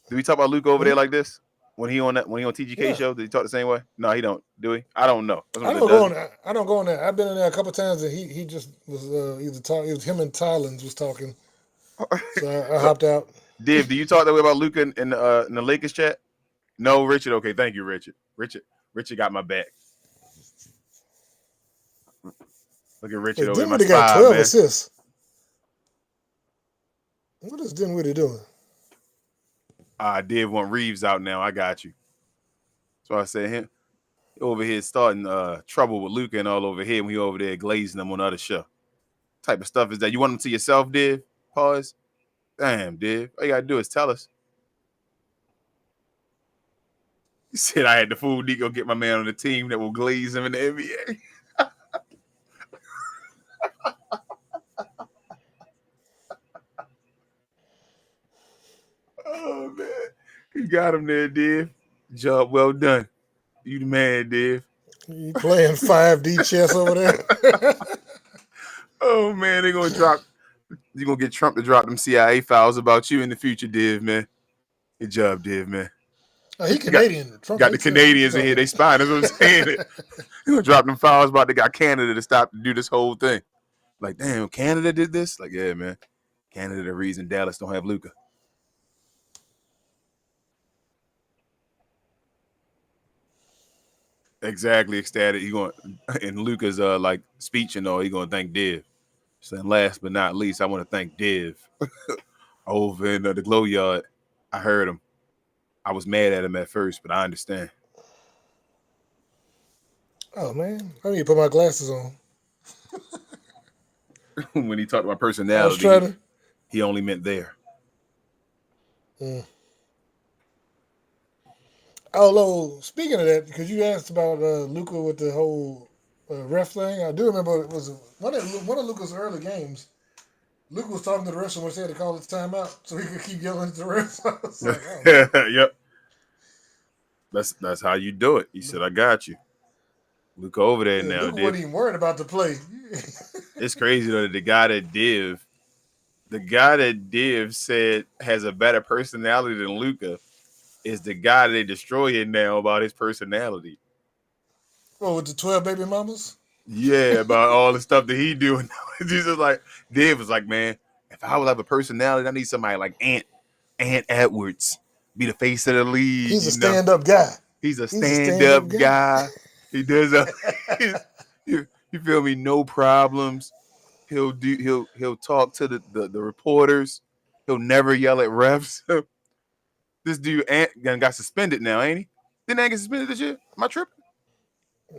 Do we talk about Luke over there like this when he on TGK Yeah. show? Did he talk the same way? No, he don't. Do he? I don't know. I don't go on there. I don't go on there. I've been in there a couple times, and he just was either talking. It was him and Tylen's was talking, so I hopped out. Div, do you talk that way about Luka in the Lakers chat? No, Richard. Okay, thank you, Richard. Richard got my back. Look at Richard Wait, over in my Dinwiddie got spy, 12 man. assists. What is Dinwiddie doing? Div want Reeves out now. I got you. So I said him over here starting trouble with Luka and all over here when he over there glazing them on the other show. Type of stuff is that you want them to yourself, Div? Pause. Damn, Div. All you gotta do is tell us. He said I had to fool Nico get my man on the team that will glaze him in the NBA. Oh man, you got him there, Div. Job well done. You the man, Div. You playing 5D chess over there? Oh man, they're gonna drop. You're gonna get Trump to drop them CIA files about you in the future, Div, man. Good job, Div, man. Oh, he Canadian. Trump Got the Canadians in here. They spying. That's what I'm saying. They're gonna drop them files about they got Canada to stop to do this whole thing. Like, damn, Canada did this? Like, yeah, man. Canada the reason Dallas don't have Luka. Exactly, ecstatic. He going in Luka's like speech and all. He gonna thank Div. So last but not least, I want to thank Div over in the Glow Yard. I heard him. I was mad at him at first, but I understand. Oh man, I need to put my glasses on. When he talked about I was personality, trying to. he only meant there. Although, speaking of that, because you asked about Luka with the whole ref thing, I do remember it was one of Luka's early games. Luka was talking to the refs and they had to call the timeout so he could keep yelling at the refs. I was like, oh, Yep. That's how you do it. He said, I got you. Luka over there now, Luka Div. wasn't even worried about the play. It's crazy though that the guy that Div said has a better personality than Luka is the guy they destroying now about his personality. Oh, with the 12 baby mamas? Yeah, about all the stuff that he doing. Jesus, like Div was like, man, if I would have a personality, I need somebody like Ant Edwards, be the face of the league. He's a stand-up guy. He's a stand-up guy. He does you feel me? No problems. He'll talk to the reporters. He'll never yell at refs. This dude Ant got suspended now, ain't he? Didn't Ant get suspended this year? Am I tripping?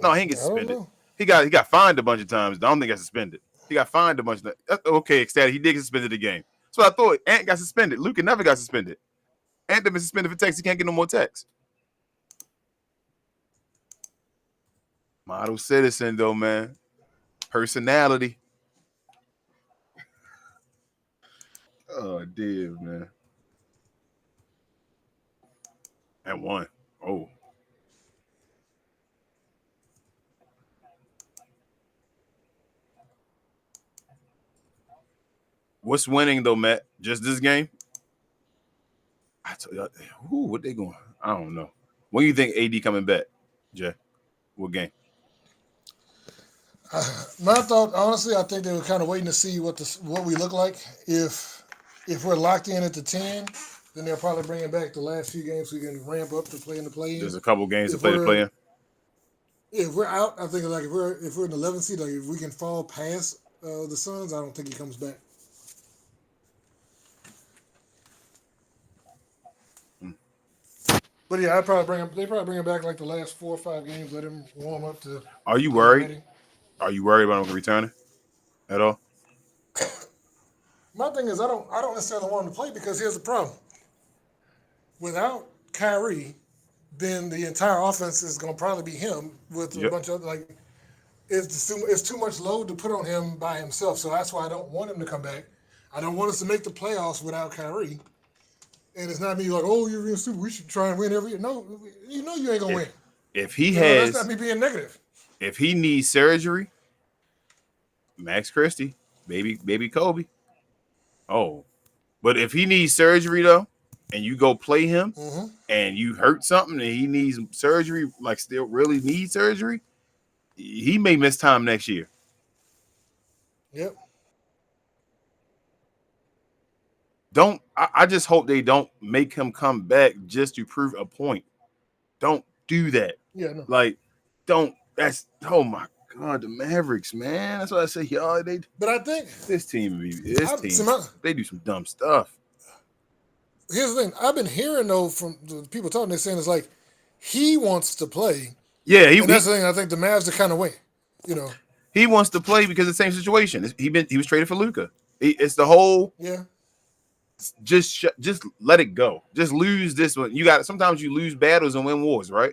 No, he ain't get suspended. He got fined a bunch of times. I don't think he got suspended. He got fined a bunch of times. Okay, ecstatic. He did get suspended the game. So I thought Ant got suspended. Luka never got suspended. Ant been suspended for text. He can't get no more text. Model citizen though, man. Personality. Oh, Div, man. And one. Oh. What's winning though, Matt? Just this game? I told you, what they going? I don't know. When you think AD coming back, Jay? What game? My thought, honestly, I think they were kind of waiting to see what we look like. If we're locked in at the 10, then they'll probably bring it back the last few games so we can ramp up to play in the play-in. There's a couple games to If play the play in. If we're out, I think like if we're in the 11th seed, like if we can fall past the Suns, I don't think he comes back. But yeah, I'd probably bring him. They probably bring him back like the last 4 or 5 games. Let him warm up to. Are you worried? Are you worried about him returning at all? My thing is, I don't necessarily want him to play because here's the problem. Without Kyrie, then the entire offense is going to probably be him with a bunch of like. It's too much load to put on him by himself. So that's why I don't want him to come back. I don't want us to make the playoffs without Kyrie. And it's not me like, oh, you're being stupid. We should try and win every year. No, you know you ain't gonna win. If he has, that's not me being negative. If he needs surgery, Max Christie, baby Kobe. Oh, but if he needs surgery though, and you go play him, and you hurt something, and he needs surgery, like still really needs surgery, he may miss time next year. Yep. I just hope they don't make him come back just to prove a point. Don't do that. Yeah, no. Like, don't. That's oh my God, the Mavericks, man. That's what I say, y'all. But I think this team, they do some dumb stuff. Here's the thing. I've been hearing though from the people talking. They're saying it's like he wants to play. Yeah, that's the thing. I think the Mavs are kind of waiting. You know, he wants to play because of the same situation. He was traded for Luka. It's the whole. Yeah. Just let it go. Just lose this one. Sometimes you lose battles and win wars, right?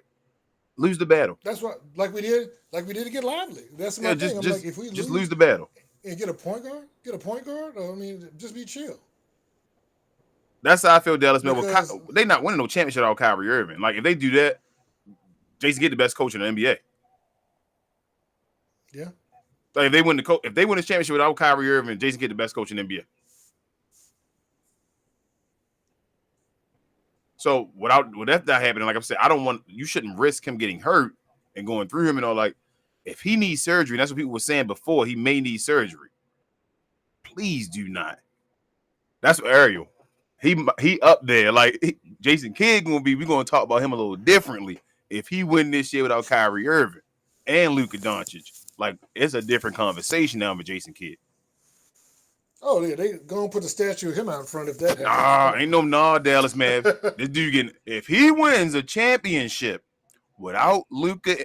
Lose the battle. That's what, like we did to get Lively. That's my thing. I'm like, if we lose the battle and get a point guard. I mean, just be chill. That's how I feel. Dallas, man. They not winning no championship without Kyrie Irving. Like if they do that, Jason get the best coach in the NBA. Yeah. Like if they win this championship without Kyrie Irving, Jason get the best coach in the NBA. So with that not happening, like I'm saying, you shouldn't risk him getting hurt and going through him and all. Like if he needs surgery, and that's what people were saying before, he may need surgery. Please do not. That's what Ariel. He up there. Like Jason Kidd we're gonna talk about him a little differently if he win this year without Kyrie Irving and Luka Doncic. Like it's a different conversation now with Jason Kidd. Oh yeah, they gonna put the statue of him out in front if that happens. Ain't no Dallas, man. This dude if he wins a championship without Luka,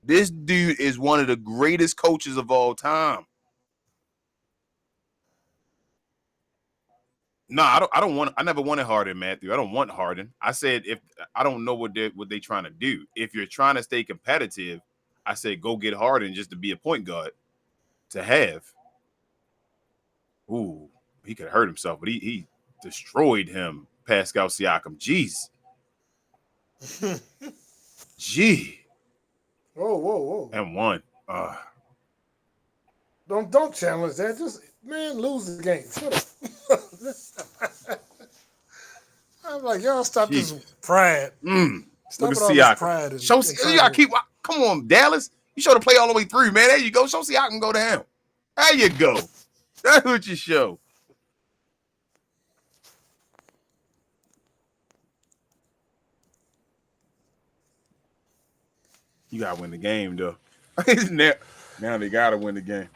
this dude is one of the greatest coaches of all time. No, I never wanted Harden, Matthew. I don't want Harden. I said I don't know what they trying to do. If you're trying to stay competitive, I said go get Harden just to be a point guard to have. Ooh, he could hurt himself, but he destroyed him, Pascal Siakam. Jeez. Gee. Whoa. And won. Don't challenge that. Just lose the game. Shut up. I'm like, y'all stop this pride. Stop with all this pride. Come on, Dallas. You show the play all the way through, man. There you go. Show Siakam go down. There you go. That's what you show. You gotta win the game, though. now they gotta win the game.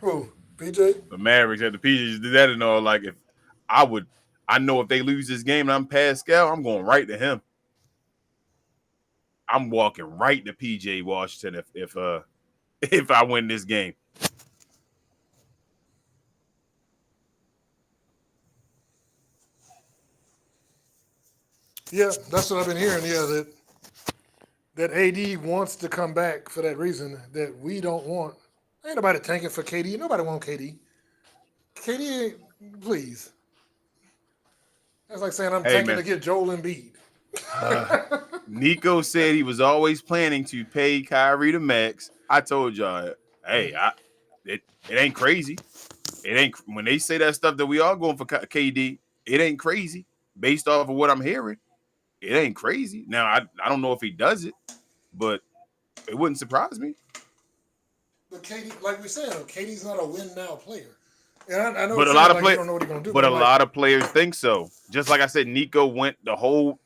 Who? PJ? The Mavericks had the PJ did that and all. Like I know if they lose this game and I'm Pascal, I'm going right to him. I'm walking right to PJ Washington if I win this game. Yeah, that's what I've been hearing. Yeah, that AD wants to come back for that reason that we don't want. Ain't nobody tanking for KD. Nobody want KD. KD, please. That's like saying I'm tanking to get Joel Embiid. Nico said he was always planning to pay Kyrie the max. I told y'all, hey, it ain't crazy. It ain't when they say that stuff that we are going for KD. It ain't crazy based off of what I'm hearing. It ain't crazy. Now I don't know if he does it, but it wouldn't surprise me. But KD, like we said, KD's not a win now player. And I know But it's a lot saying of like you don't know what he's gonna do. but But a I'm like, lot of players think so. Just like I said, Nico went the whole.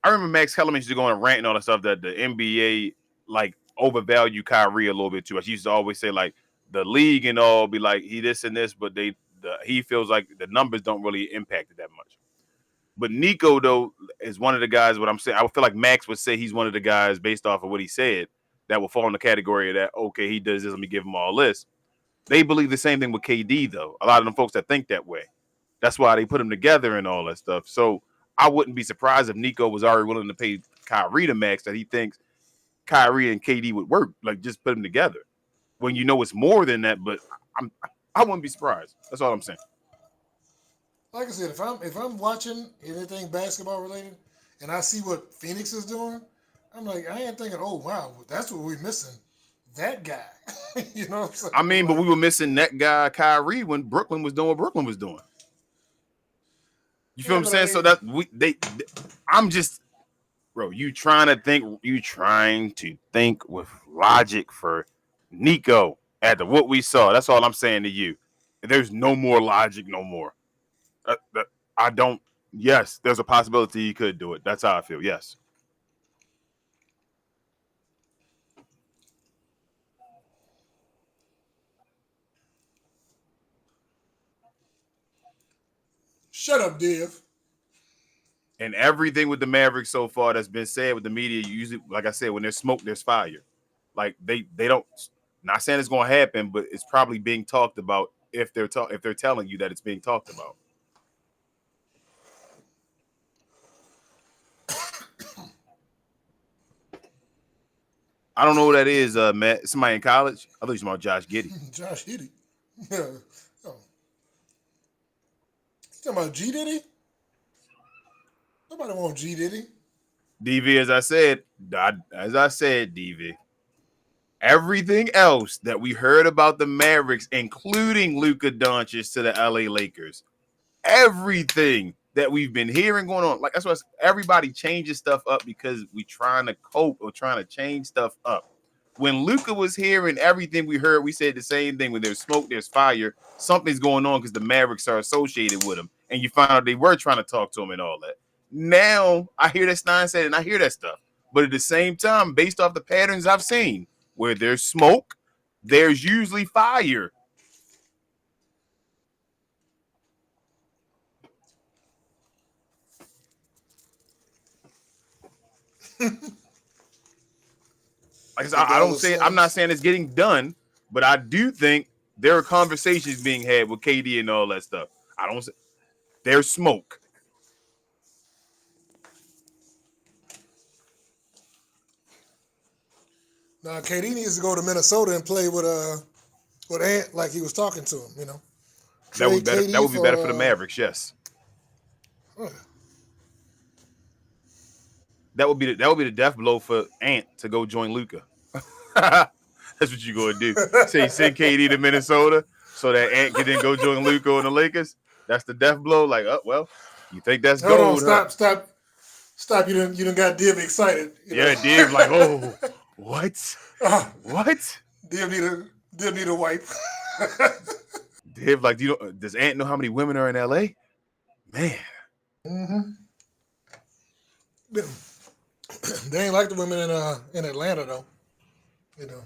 I remember Max Kellerman used to go on a rant and all that stuff that the NBA like overvalue Kyrie a little bit too much. He used to always say like the league and all be like he this and this, but he feels like the numbers don't really impact it that much. But Nico though is one of the guys. What I'm saying, I feel like Max would say he's one of the guys based off of what he said that will fall in the category of that. Okay, he does this. Let me give him all this. They believe the same thing with KD though. A lot of them folks that think that way. That's why they put them together and all that stuff. So I wouldn't be surprised if Nico was already willing to pay Kyrie the max that he thinks Kyrie and KD would work. Like just put them together. When you know it's more than that, but I wouldn't be surprised. That's all I'm saying. like I said, if I'm watching anything basketball related and I see what Phoenix is doing, I'm like, I ain't thinking, oh wow, that's what we're missing. That guy. You know what I'm saying? I mean, but Like, we were missing that guy Kyrie when Brooklyn was doing what Brooklyn was doing. You feel yeah, what I'm but I saying? So mean, I'm just, bro. You trying to think with logic for Nico after what we saw. That's all I'm saying to you. There's no more logic, no more. I don't. Yes, there's a possibility he could do it. That's how I feel. Yes. shut up, Div. And everything with the Mavericks so far that's been said with the media, usually, like I said, when there's smoke, there's fire. Like they don't. Not saying it's going to happen, but it's probably being talked about if they're telling you that it's being talked about. I don't know who that is, Matt. Somebody in college? I thought you were talking about Josh Giddey. Josh Hiddy. Yeah. Oh. You talking about G Diddy? Nobody want G Diddy. DV, as I said, DV. Everything else that we heard about the Mavericks, including Luka Doncic to the LA Lakers, everything that we've been hearing going on, like that's what everybody changes stuff up because we trying to cope or trying to change stuff up. When Luka was here and everything we heard, we said the same thing. When there's smoke, there's fire. Something's going on because the Mavericks are associated with him, and you find out they were trying to talk to him and all that. Now I hear that Stein said, and I hear that stuff, but at the same time, based off the patterns I've seen, where there's smoke, there's usually fire. Like I said, I don't say I'm not saying it's getting done, but I do think there are conversations being had with KD and all that stuff. I don't say there's smoke. Now KD needs to go to Minnesota and play with Ant like he was talking to him. You know, That would trade be better. That KD would be for. better for the Mavericks. Yes, that would be the death blow for Ant to go join Luca. That's what you gonna do. Say send KD to Minnesota so that Ant can then go join Luca and the Lakers. That's the death blow. Like, oh well, you think that's Hold on, gold, huh? stop! You didn't got Div excited. Yeah, Dave. Like, oh, what? What? Div need a wipe. Dave, like, does Ant know how many women are in LA? Man. Mm-hmm. They ain't like the women in Atlanta though. You know.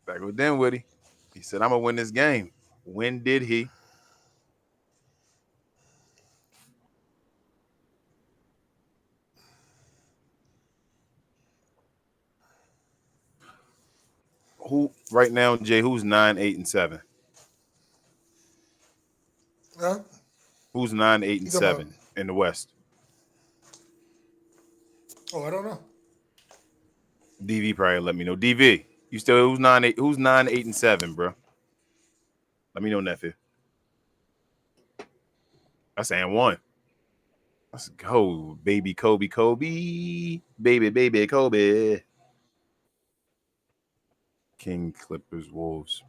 Back with Dinwiddie. He said, I'm gonna win this game. When did he? Who right now, Jay, who's 9, 8, and 7? Huh? Who's 9, 8, and You talking 7 in the West? Oh, I don't know. DV probably let me know. DV, you still who's 9, 8, who's 9, 8, and 7, bro? Let me know, nephew. That's and 1. Let's go, baby Kobe. Baby Kobe. King, Clippers, Wolves.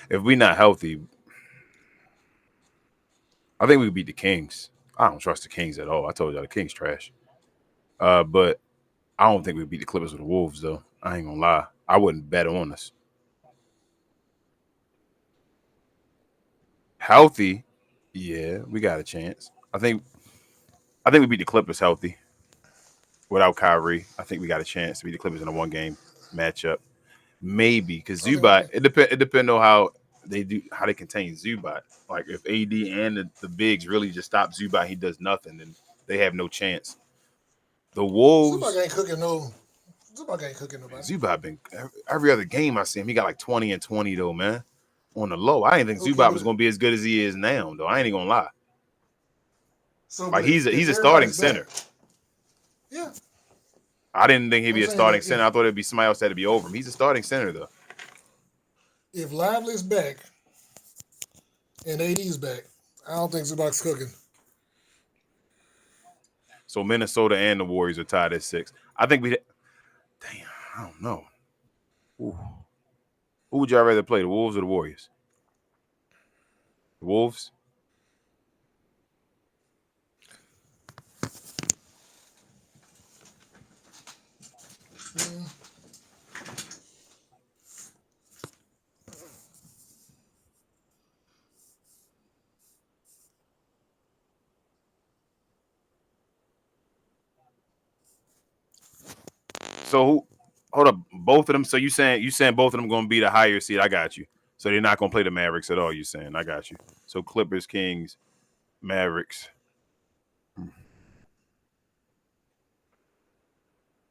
If we not healthy, I think we beat the Kings. I don't trust the Kings at all. I told y'all the Kings trash. But I don't think we beat the Clippers with the Wolves though. I ain't gonna lie. I wouldn't bet on us. Healthy, yeah, we got a chance. I think we beat the Clippers healthy without Kyrie. I think we got a chance to beat the Clippers in a 1-game matchup. Maybe because Zubac. It depends on how they contain Zubac. Like if AD and the bigs really just stop Zubac, he does nothing, and they have no chance. The Wolves. Zubac ain't cooking no. Zubac ain't cooking nobody. Zubac been every other game I see him. He got like 20 and 20 though, man. On the low, I didn't think Okay, Zubac was going to be as good as he is now, though. I ain't even gonna lie. So Like but he's a starting everybody's center. back- Yeah, I didn't think he'd be I'm a saying starting that center. I thought it'd be somebody else that would be over him. He's a starting center though. if Lively's back and AD's back, I don't think Zubac's cooking. So Minnesota and the Warriors are tied at 6. I think we. Damn, I don't know. Ooh. Who would y'all rather play, the Wolves or the Warriors? The Wolves. So who? Hold up, both of them. So you saying both of them going to be the higher seed? I got you. So they're not going to play the Mavericks at all. You saying? I got you. So Clippers, Kings, Mavericks.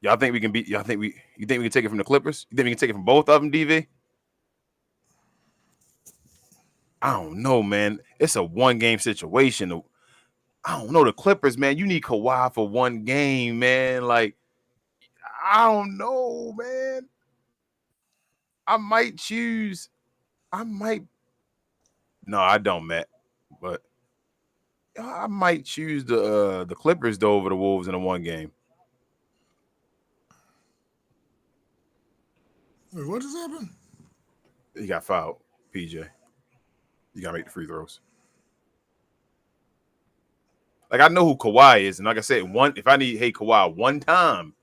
Y'all think we can beat? You think we can take it from the Clippers? You think we can take it from both of them, DV? I don't know, man. It's a 1-game situation. I don't know the Clippers, man. You need Kawhi for 1 game, man. Like I don't know, man. I might choose. I might. No, I don't, Matt. But I might choose the Clippers though over the Wolves in a 1 game. Wait, what just happened? He got fouled, PJ. You gotta make the free throws. Like I know who Kawhi is, and like I said, if I need Kawhi 1 time,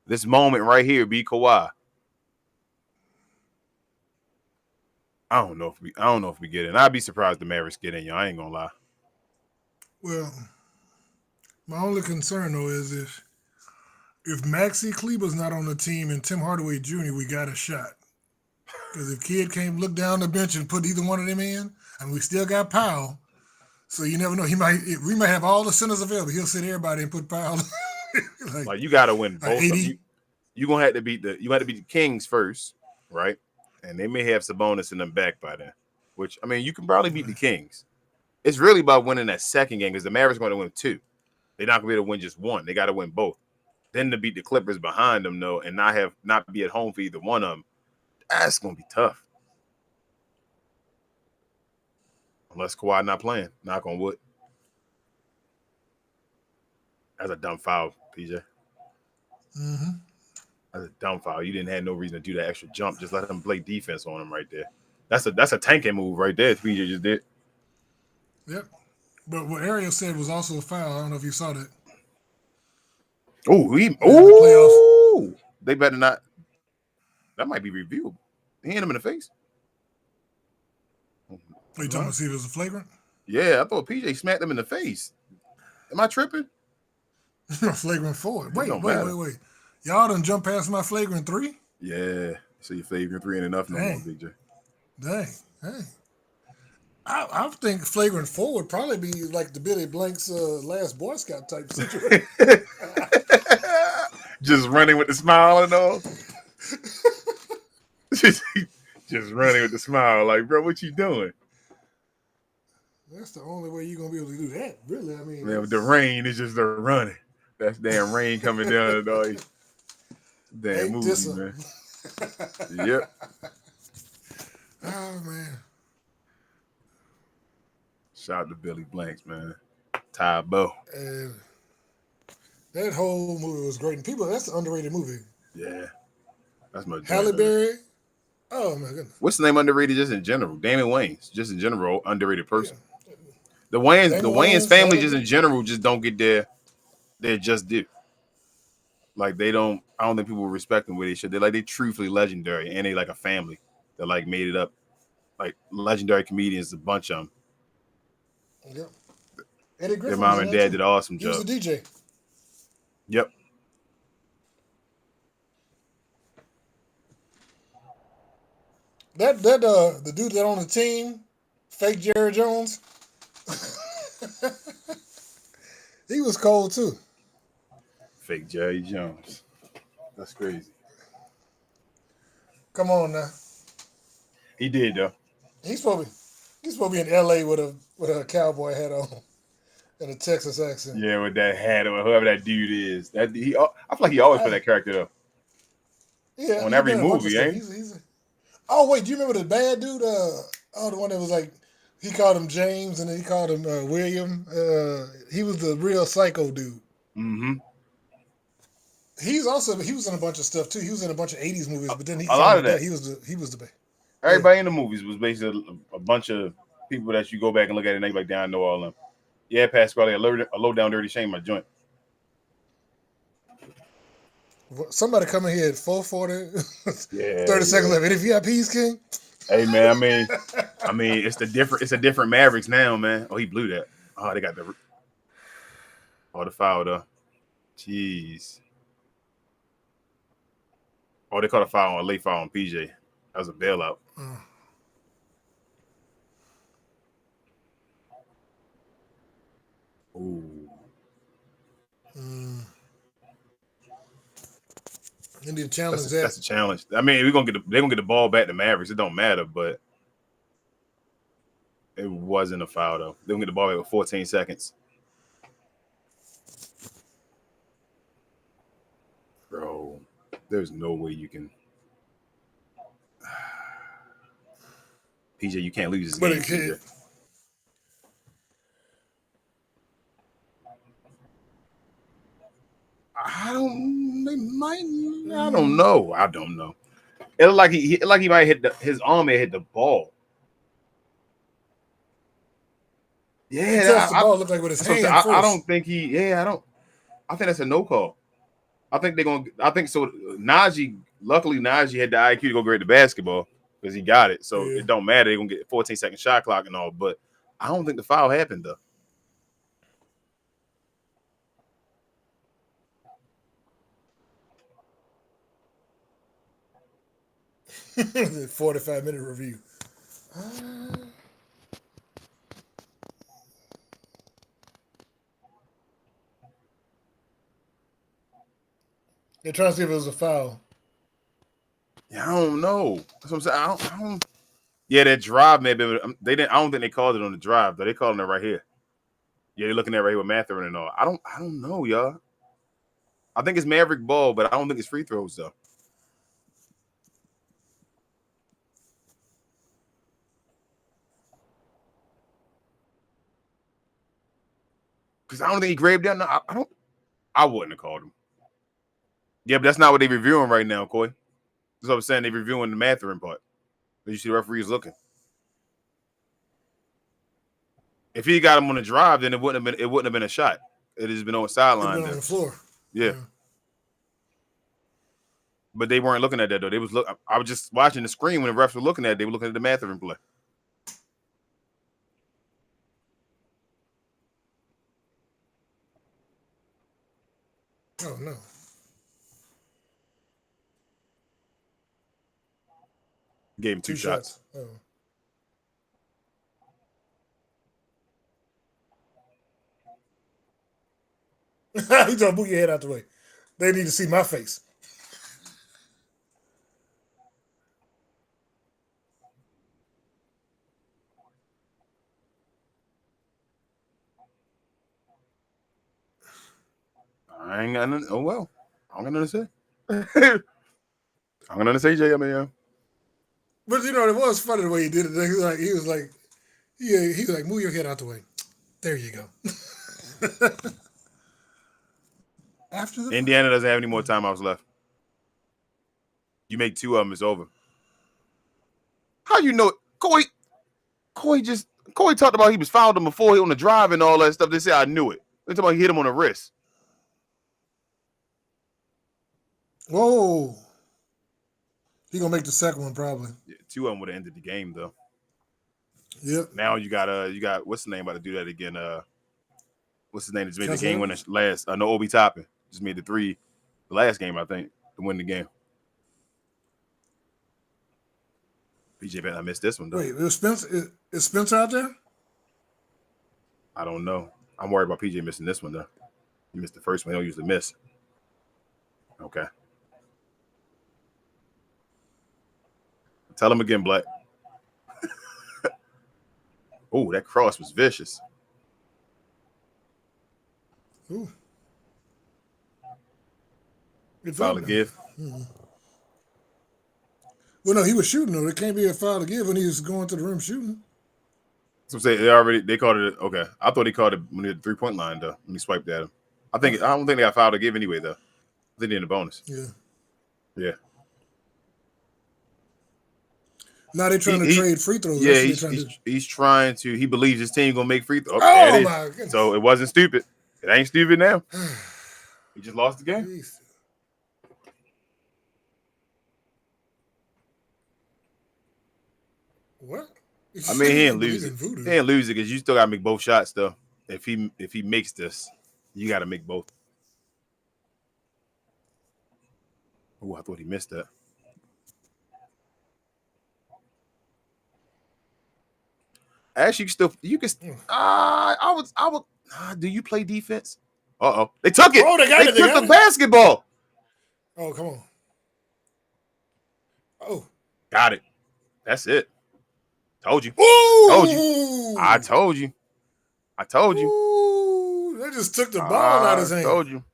this moment right here be Kawhi. I don't know if we get in. I'd be surprised the Mavericks get in, y'all. I ain't gonna lie. Well, my only concern though is if Maxi Kleber's not on the team and Tim Hardaway Jr., we got a shot. Because if Kid can't look down the bench and put either one of them in, and we still got Powell, so you never know. We might have all the centers available. He'll sit everybody and put Powell. like you got to win both. 80. You gonna have to beat the Kings first, right? And they may have Sabonis in them back by then. Which I mean, you can probably beat the Kings. It's really about winning that second game because the Mavericks going to win 2. They're not going to be able to win just 1. They got to win both. Then to beat the Clippers behind them though, and not be at home for either one of them, that's going to be tough. Unless Kawhi not playing, knock on wood. That's a dumb foul, PJ. Mm-hmm. That's a dumb foul. You didn't have no reason to do that extra jump. Just let them play defense on him right there. That's a tanking move right there. PJ just did. Yep. But what Ariel said was also a foul. I don't know if you saw that. Oh, they better not. That might be reviewable. He hit him in the face. Are you talking about see if it was a flagrant? Yeah, I thought PJ smacked him in the face. Am I tripping? Flagrant 4. Wait. Y'all done jump past my flagrant 3? Yeah. So your flagrant 3 ain't enough no more, PJ. Dang. I think flagrant 4 would probably be like the Billy Blank's last Boy Scout type situation. Just running with the smile and all. just running with the smile. Like, bro, what you doing? That's the only way you're going to be able to do that, really. I mean, man, with the rain, it's just the running. That's damn rain coming down. Dog. Damn movie, man. Yep. Oh, man. Shout out to Billy Blanks, man. Ty Bo. And that whole movie was great. And people, that's an underrated movie. Yeah, that's my joint. Halle Berry. Oh my goodness. What's the name underrated just in general? Damon Wayans, just in general, underrated person. Yeah. The Wayans Damon family, Wayans, just in Halle general, just don't get their just due. Like they don't. I don't think people respect them where they should. They truthfully legendary, and they like a family that like made it up. Like legendary comedians, a bunch of them. Yeah. Eddie Their Griffin was mom in and that dad too. did an awesome He was job. the DJ. Yep. That the dude that on the team, fake Jerry Jones. He was cold too. Fake Jerry Jones. That's crazy. Come on now. He did though. He's supposed to be in LA with a cowboy hat on and a Texas accent. Yeah, with that hat or whoever that dude is. I feel like he always play that character though. Yeah, On he's every been in a bunch of movie, stuff. ain't He's oh wait, do you remember the bad dude? The one that was like he called him James and then he called him William. He was the real psycho dude. Mm-hmm. He was in a bunch of stuff too. He was in a bunch of '80s movies, but then he A lot of came that. He was the bad. Everybody in the movies was basically a bunch of people that you go back and look at it and they like, damn, I know all of them. Yeah, Pascal, a low down dirty shame, my joint. Somebody come in here at 4:40, Yeah, 30 seconds left. Any VIPs, King? Hey man, I mean, it's a different Mavericks now, man. Oh, he blew that. Oh, they got the foul though. Jeez. Oh, they caught a foul on a late foul on PJ. That was a bailout. Ooh. They need to challenge that. That's a challenge. I mean, they're gonna get the ball back to Mavericks. It don't matter, but it wasn't a foul though. They're gonna get the ball back with 14 seconds. Bro, there's no way you can. PJ, you can't lose this But game. it can't. PJ. I don't. They might. I don't know. I don't know. It looked like he might hit his arm may hit the ball. He Yeah, touched the ball. Looked like with his hand first. I don't think he. Yeah, I don't. I think that's a no call. I think they're gonna. I think so. Luckily, Najee had the IQ to go grab the basketball because he got it. So Yeah. it don't matter. They're gonna get 14-second shot clock and all. But I don't think the foul happened though. 45-minute review. They're trying to see if it was a foul. Yeah, I don't know. That's what I'm saying. I don't. Yeah, that drive may have been. They didn't. I don't think they called it on the drive though. They called it right here. Yeah, they're looking at right here with Matherin and all. I don't know, y'all. I think it's Maverick ball, but I don't think it's free throws though. Because I don't think he grabbed down. No, I don't. I wouldn't have called him. Yeah, but that's not what they're reviewing right now, Coy. That's what I'm saying. They're reviewing the Matherin part. You see the referees looking. If he got him on the drive, then it wouldn't have been a shot. It has been on the sideline. On the floor. Yeah. But they weren't looking at that though. I was just watching the screen when the refs were looking at it. They were looking at the Matherin play. Oh no. Gave him two shots. Oh. He told move your head out the way. They need to see my face. I ain't got nothing. Oh well. I don't got nothing to say. I'm gonna say Jay, man. But you know, it was funny the way he did it. He was like, move your head out the way. There you go. After the Indiana doesn't have any more timeouts left. You make 2 of them, it's over. How you know it? Corey talked about he was fouled him before he on the drive and all that stuff. They say I knew it. They talking about he hit him on the wrist. Whoa. He gonna make the second one probably. Yeah, 2 of them would have ended the game though. Yep. Now you got what's the name about to do that again? What's his name? Just made Chance the game winner last. No, Obi Toppin just made the 3 the last game, I think, to win the game. PJ bet I missed this one though. Wait, is Spencer out there? I don't know. I'm worried about PJ missing this one though. He missed the first one. He don't usually miss. Okay. Tell him again, Black. Oh, that cross was vicious. Ooh. Foul to give. Mm-hmm. Well, no, he was shooting though. It can't be a foul to give when he was going to the rim shooting. So I'm saying they called it. Okay, I thought he called it when he had the 3-point line though. When he swiped at him, I don't think they got foul to give anyway though. I think they're in the bonus. Yeah. Now they're trying to trade free throws. Yeah, he's trying to. He believes his team gonna make free throws. Oh my goodness! So it wasn't stupid. It ain't stupid now. He just lost the game. Jeez. What? I mean, he didn't lose it. He didn't lose it because you still gotta make both shots though. If he makes this, you gotta make both. Oh, I thought he missed that. Actually, you can. Do you play defense? They took it. Oh, they took the basketball. Oh, come on. Oh, got it. That's it. Told you. Ooh. Told you. I told you. Ooh, they just took the ball out of his hand. I told you.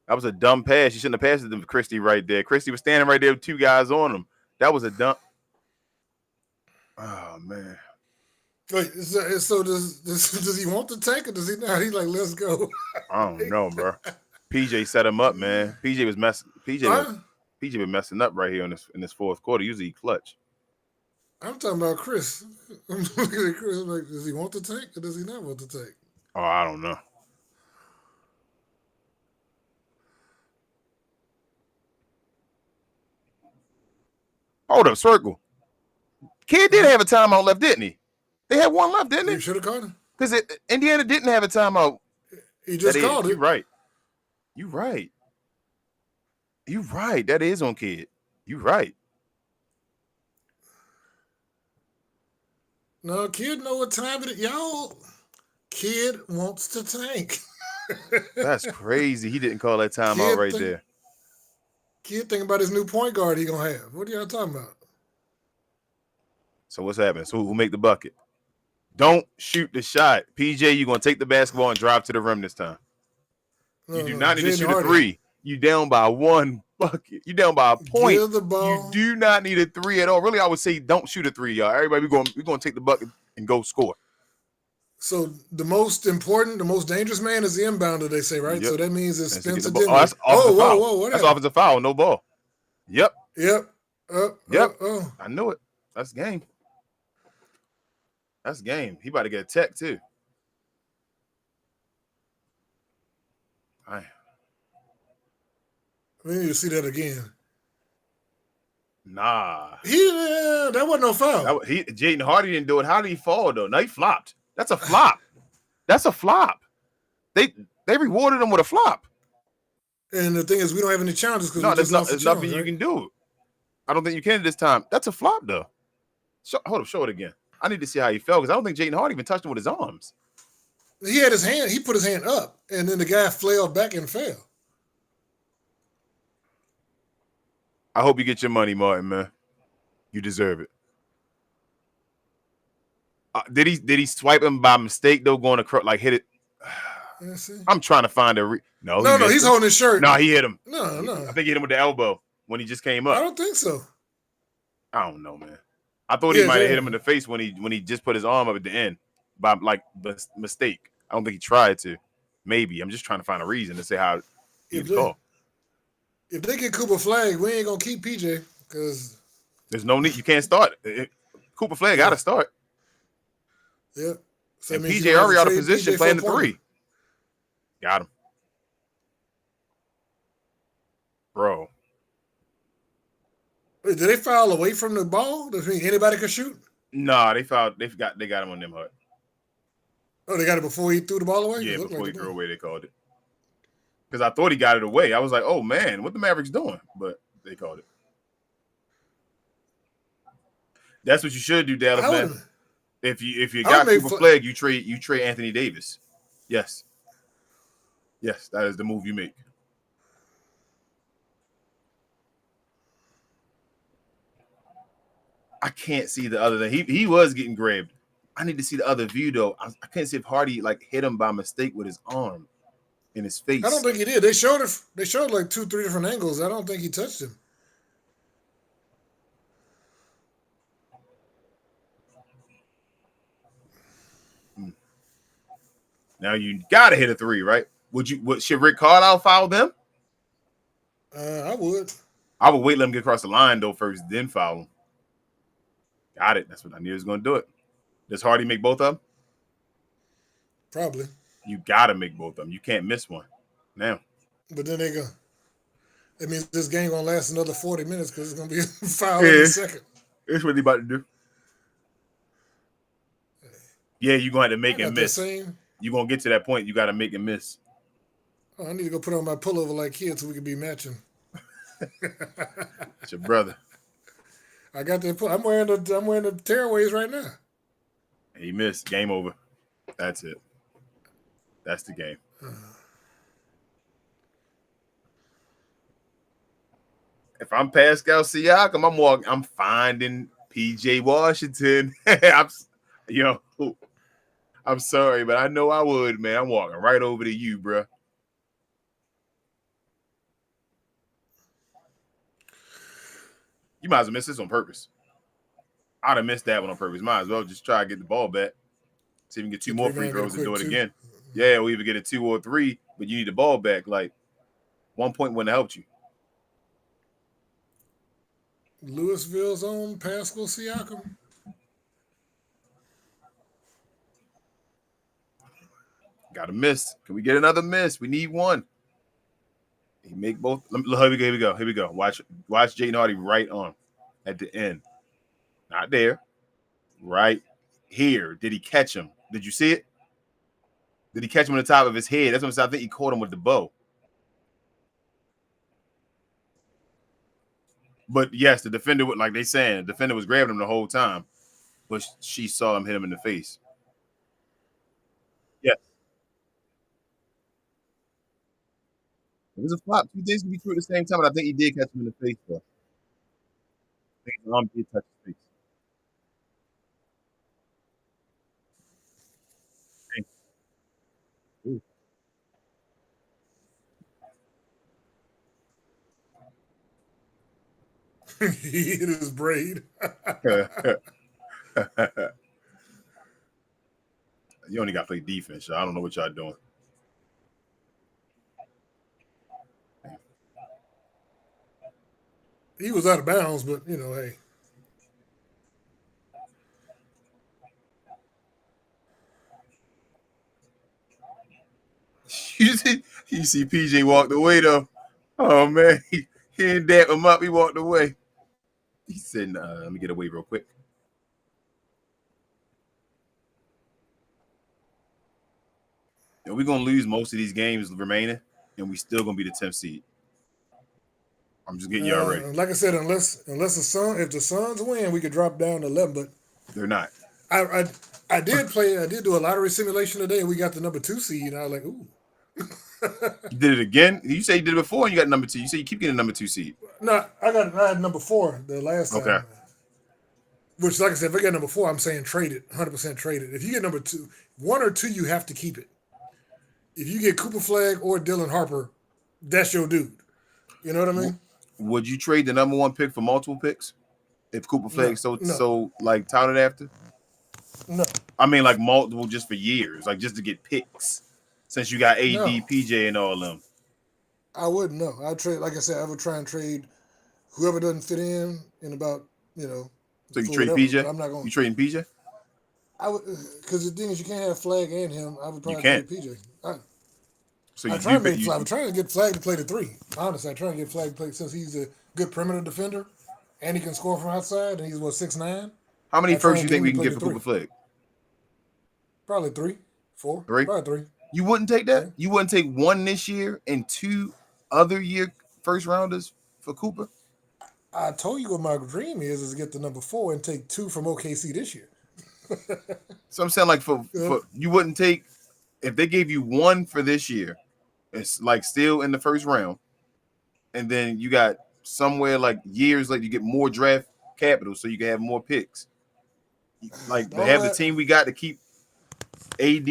That was a dumb pass. You shouldn't have passed it to Christie right there. Christie was standing right there with 2 guys on him. That was a dump. Oh man. Wait, so does he want to take it? Does he not? He's like, let's go. I don't know, bro. PJ set him up, man. PJ was messing. PJ been messing up right here in this fourth quarter. Usually he clutch. I'm talking about Chris. I'm looking at Chris. I'm like, does he want to take or does he not want to take? Oh, I don't know. Hold up, circle. Kid did have a timeout left, didn't he? They had one left, didn't they? You should have called him. Because Indiana didn't have a timeout. He just called it. You're right. That is on Kid. You're right. No, Kid know what time it is. Y'all, Kid wants to tank. That's crazy. He didn't call that timeout right there. Kid thinking about his new point guard he going to have. What are y'all talking about? So what's happening? So who make the bucket? Don't shoot the shot. PJ, you're going to take the basketball and drive to the rim this time. You do not need to shoot a 3. You down by 1 bucket. You down by a point. Give the ball. You do not need a 3 at all. Really, I would say don't shoot a 3, y'all. Everybody, we're going to take the bucket and go score. So the most important, the most dangerous man is the inbounder, they say, right? Yep. So that means it's Spencer Dinwiddie. Oh, that's offensive foul. Whoa, that's offensive foul. No ball. Yep. I knew it. That's game. That's game. He about to get a tech too. We need to see that again. Nah. That wasn't no foul. Jaden Hardy didn't do it. How did he fall though? No, he flopped. That's a flop. That's a flop. They rewarded him with a flop. And the thing is, we don't have any challenges because there's nothing you can do. I don't think you can this time. That's a flop though. Show it again. I need to see how he fell because I don't think Jaden Hardy even touched him with his arms. He had his hand. He put his hand up, and then the guy flailed back and fell. I hope you get your money, Martin, man. You deserve it. Did he swipe him by mistake though? Going across, like hit it. I'm trying to find a. No, he's holding his shirt. No, he hit him. No. I think he hit him with the elbow when he just came up. I don't think so. I don't know, man. I thought he might have hit him in the face when he just put his arm up at the end by like mistake. I don't think he tried to. Maybe I'm just trying to find a reason to say how he called. If they get Cooper Flag, we ain't gonna keep PJ because There's no need. You can't start. Cooper Flag got to start. yeah. So And that means PJ you're gonna already have out to of trade position PJ playing for the a point. 3. Got him, bro. Wait, did they foul away from the ball? Does mean anybody can shoot? Nah, they fouled. They got him on them hard. Oh, they got it before he threw the ball away? Yeah, It looked before like he they threw did. away, they called it. Because I thought he got it away. I was like, oh man, what the Mavericks doing? But they called it. That's what you should do, Dallas, I man. would If you I would got make Cooper Flag, you trade Anthony Davis. Yes, that is the move you make. I can't see the other thing. He was getting grabbed. I need to see the other view though. I can't see if Hardy like hit him by mistake with his arm in his face. I don't think he did. They showed it. They showed like 2-3 different angles. I don't think he touched him. Now you gotta hit a 3, right? Should Rick Carlisle foul them? I would. I would wait, let him get across the line though first, then foul him. Got it. That's what I knew he was gonna do it. Does Hardy make both of them? Probably. You gotta make both of them. You can't miss one. Now. But then they go. That means this game gonna last another 40 minutes because it's gonna be a foul every second. That's what they about to do. Yeah, you're gonna have to make him miss. You're gonna get to that point. You gotta make him miss. Oh, I need to go put on my pullover like kids so we can be matching. It's your brother. I got that. I'm wearing the tearaways right now. He missed. Game over. That's it. That's the game. If I'm Pascal Siakam, I'm finding PJ Washington. I'm sorry, but I know I would, man. I'm walking right over to you, bro. You might as well miss this on purpose. I'd have missed that one on purpose. Might as well just try to get the ball back. See if we can get 2 more free throws and do it again. Yeah, we'll either get a 2 or 3, but you need the ball back. Like, 1 point wouldn't have helped you. Louisville's own Pascal Siakam. Got a miss. Can we get another miss? We need one. He make both. Here we go. Watch Jaden Hardy right on at the end. Not there. Right here. Did he catch him? Did you see it? Did he catch him on the top of his head? That's what I'm saying. I think he caught him with the bow. But yes, the defender, like they saying, the defender was grabbing him the whole time, but she saw him hit him in the face. Yes. It was a flop. 2 things can be true at the same time, but I think he did catch him in the face, though. I think his arm did touch his face. Ooh. He hit his braid. You only got to play defense, y'all. I don't know what y'all doing. He was out of bounds, but hey. You see PJ walked away though. Oh man, he didn't dap him up. He walked away. He said, "Let me get away real quick." And we're gonna lose most of these games remaining, and we still gonna be the 10th seed. I'm just getting y'all ready. Like I said, unless if the Suns win, we could drop down to 11. But they're not. I did do a lottery simulation today, and we got the number 2 seed. And I was like, ooh. You did it again? You say you did it before, and you got number 2. You say you keep getting number 2 seed. No, I had number 4 the last time. Okay. Which, like I said, if I get number 4, I'm saying trade it, 100% trade it. If you get number 2, 1 or 2, you have to keep it. If you get Cooper Flag or Dylan Harper, that's your dude. You know what I mean? Would you trade the number 1 pick for multiple picks if Cooper Flag so like touted after? No. I mean, like multiple just for years, like just to get picks. Since you got AD, PJ, and all of them. I wouldn't know. I'd trade, like I said, I would try and trade whoever doesn't fit in about, So you for trade whatever. But PJ? I'm not going You to. trading PJ? I would, because the thing is, you can't have Flag and him. I would You probably can't. trade PJ. So I you try do to make you, Flag. I'm trying to get Flag to play the three. Honestly, I try to get Flag to play since he's a good perimeter defender and he can score from outside and he's 6'9". how many I try firsts and you get think him we to can play get the for three. Cooper Flag? Probably 3, 4, 3? probably 3. You wouldn't take that? Yeah. You wouldn't take one this year and 2 other year first rounders for Cooper? I told you what my dream is to get the number 4 and take 2 from OKC this year. So I'm saying like for Yeah. you wouldn't take if they gave you 1 for this year, it's like still in the first round, and then you got somewhere like years later you get more draft capital so you can have more picks. Like to All have the that, team we got to keep AD,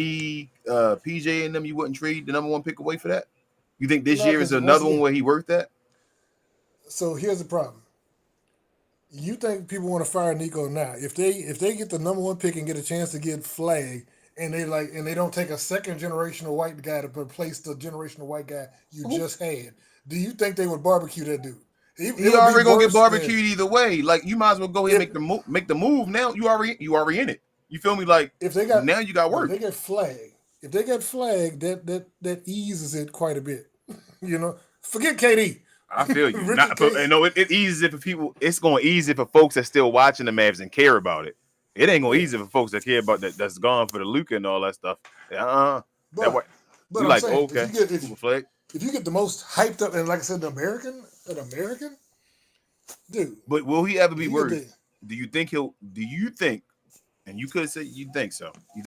PJ and them, you wouldn't trade the number 1 pick away for that? You think this no, year is because once another one again, where he worth that? so here's the problem. You think people want to fire Nico now? If they get the number 1 pick and get a chance to get Flag, and they don't take a second generational white guy to replace the generational white guy you just had, do you think they would barbecue that dude? It He would be already gonna get worse than barbecued either way. Like you might as well go ahead and if make the move now. You already in it. You feel me? Like if they got now you got if work. they get Flag. If they get Flag, that eases it quite a bit. Forget KD. I feel you. Richard Not for, K. it eases it for people. It's gonna ease it for folks that's still watching the Mavs and care about it. It ain't gonna Yeah. ease it for folks that care about that. That's gone for the Luka and all that stuff. That way But we I'm like saying okay. Cooper Flag. if you get the most hyped up and like I said, an American, dude. But will he ever If be you get worth? the Do you think he'll? Do you think? And you could say you think so. You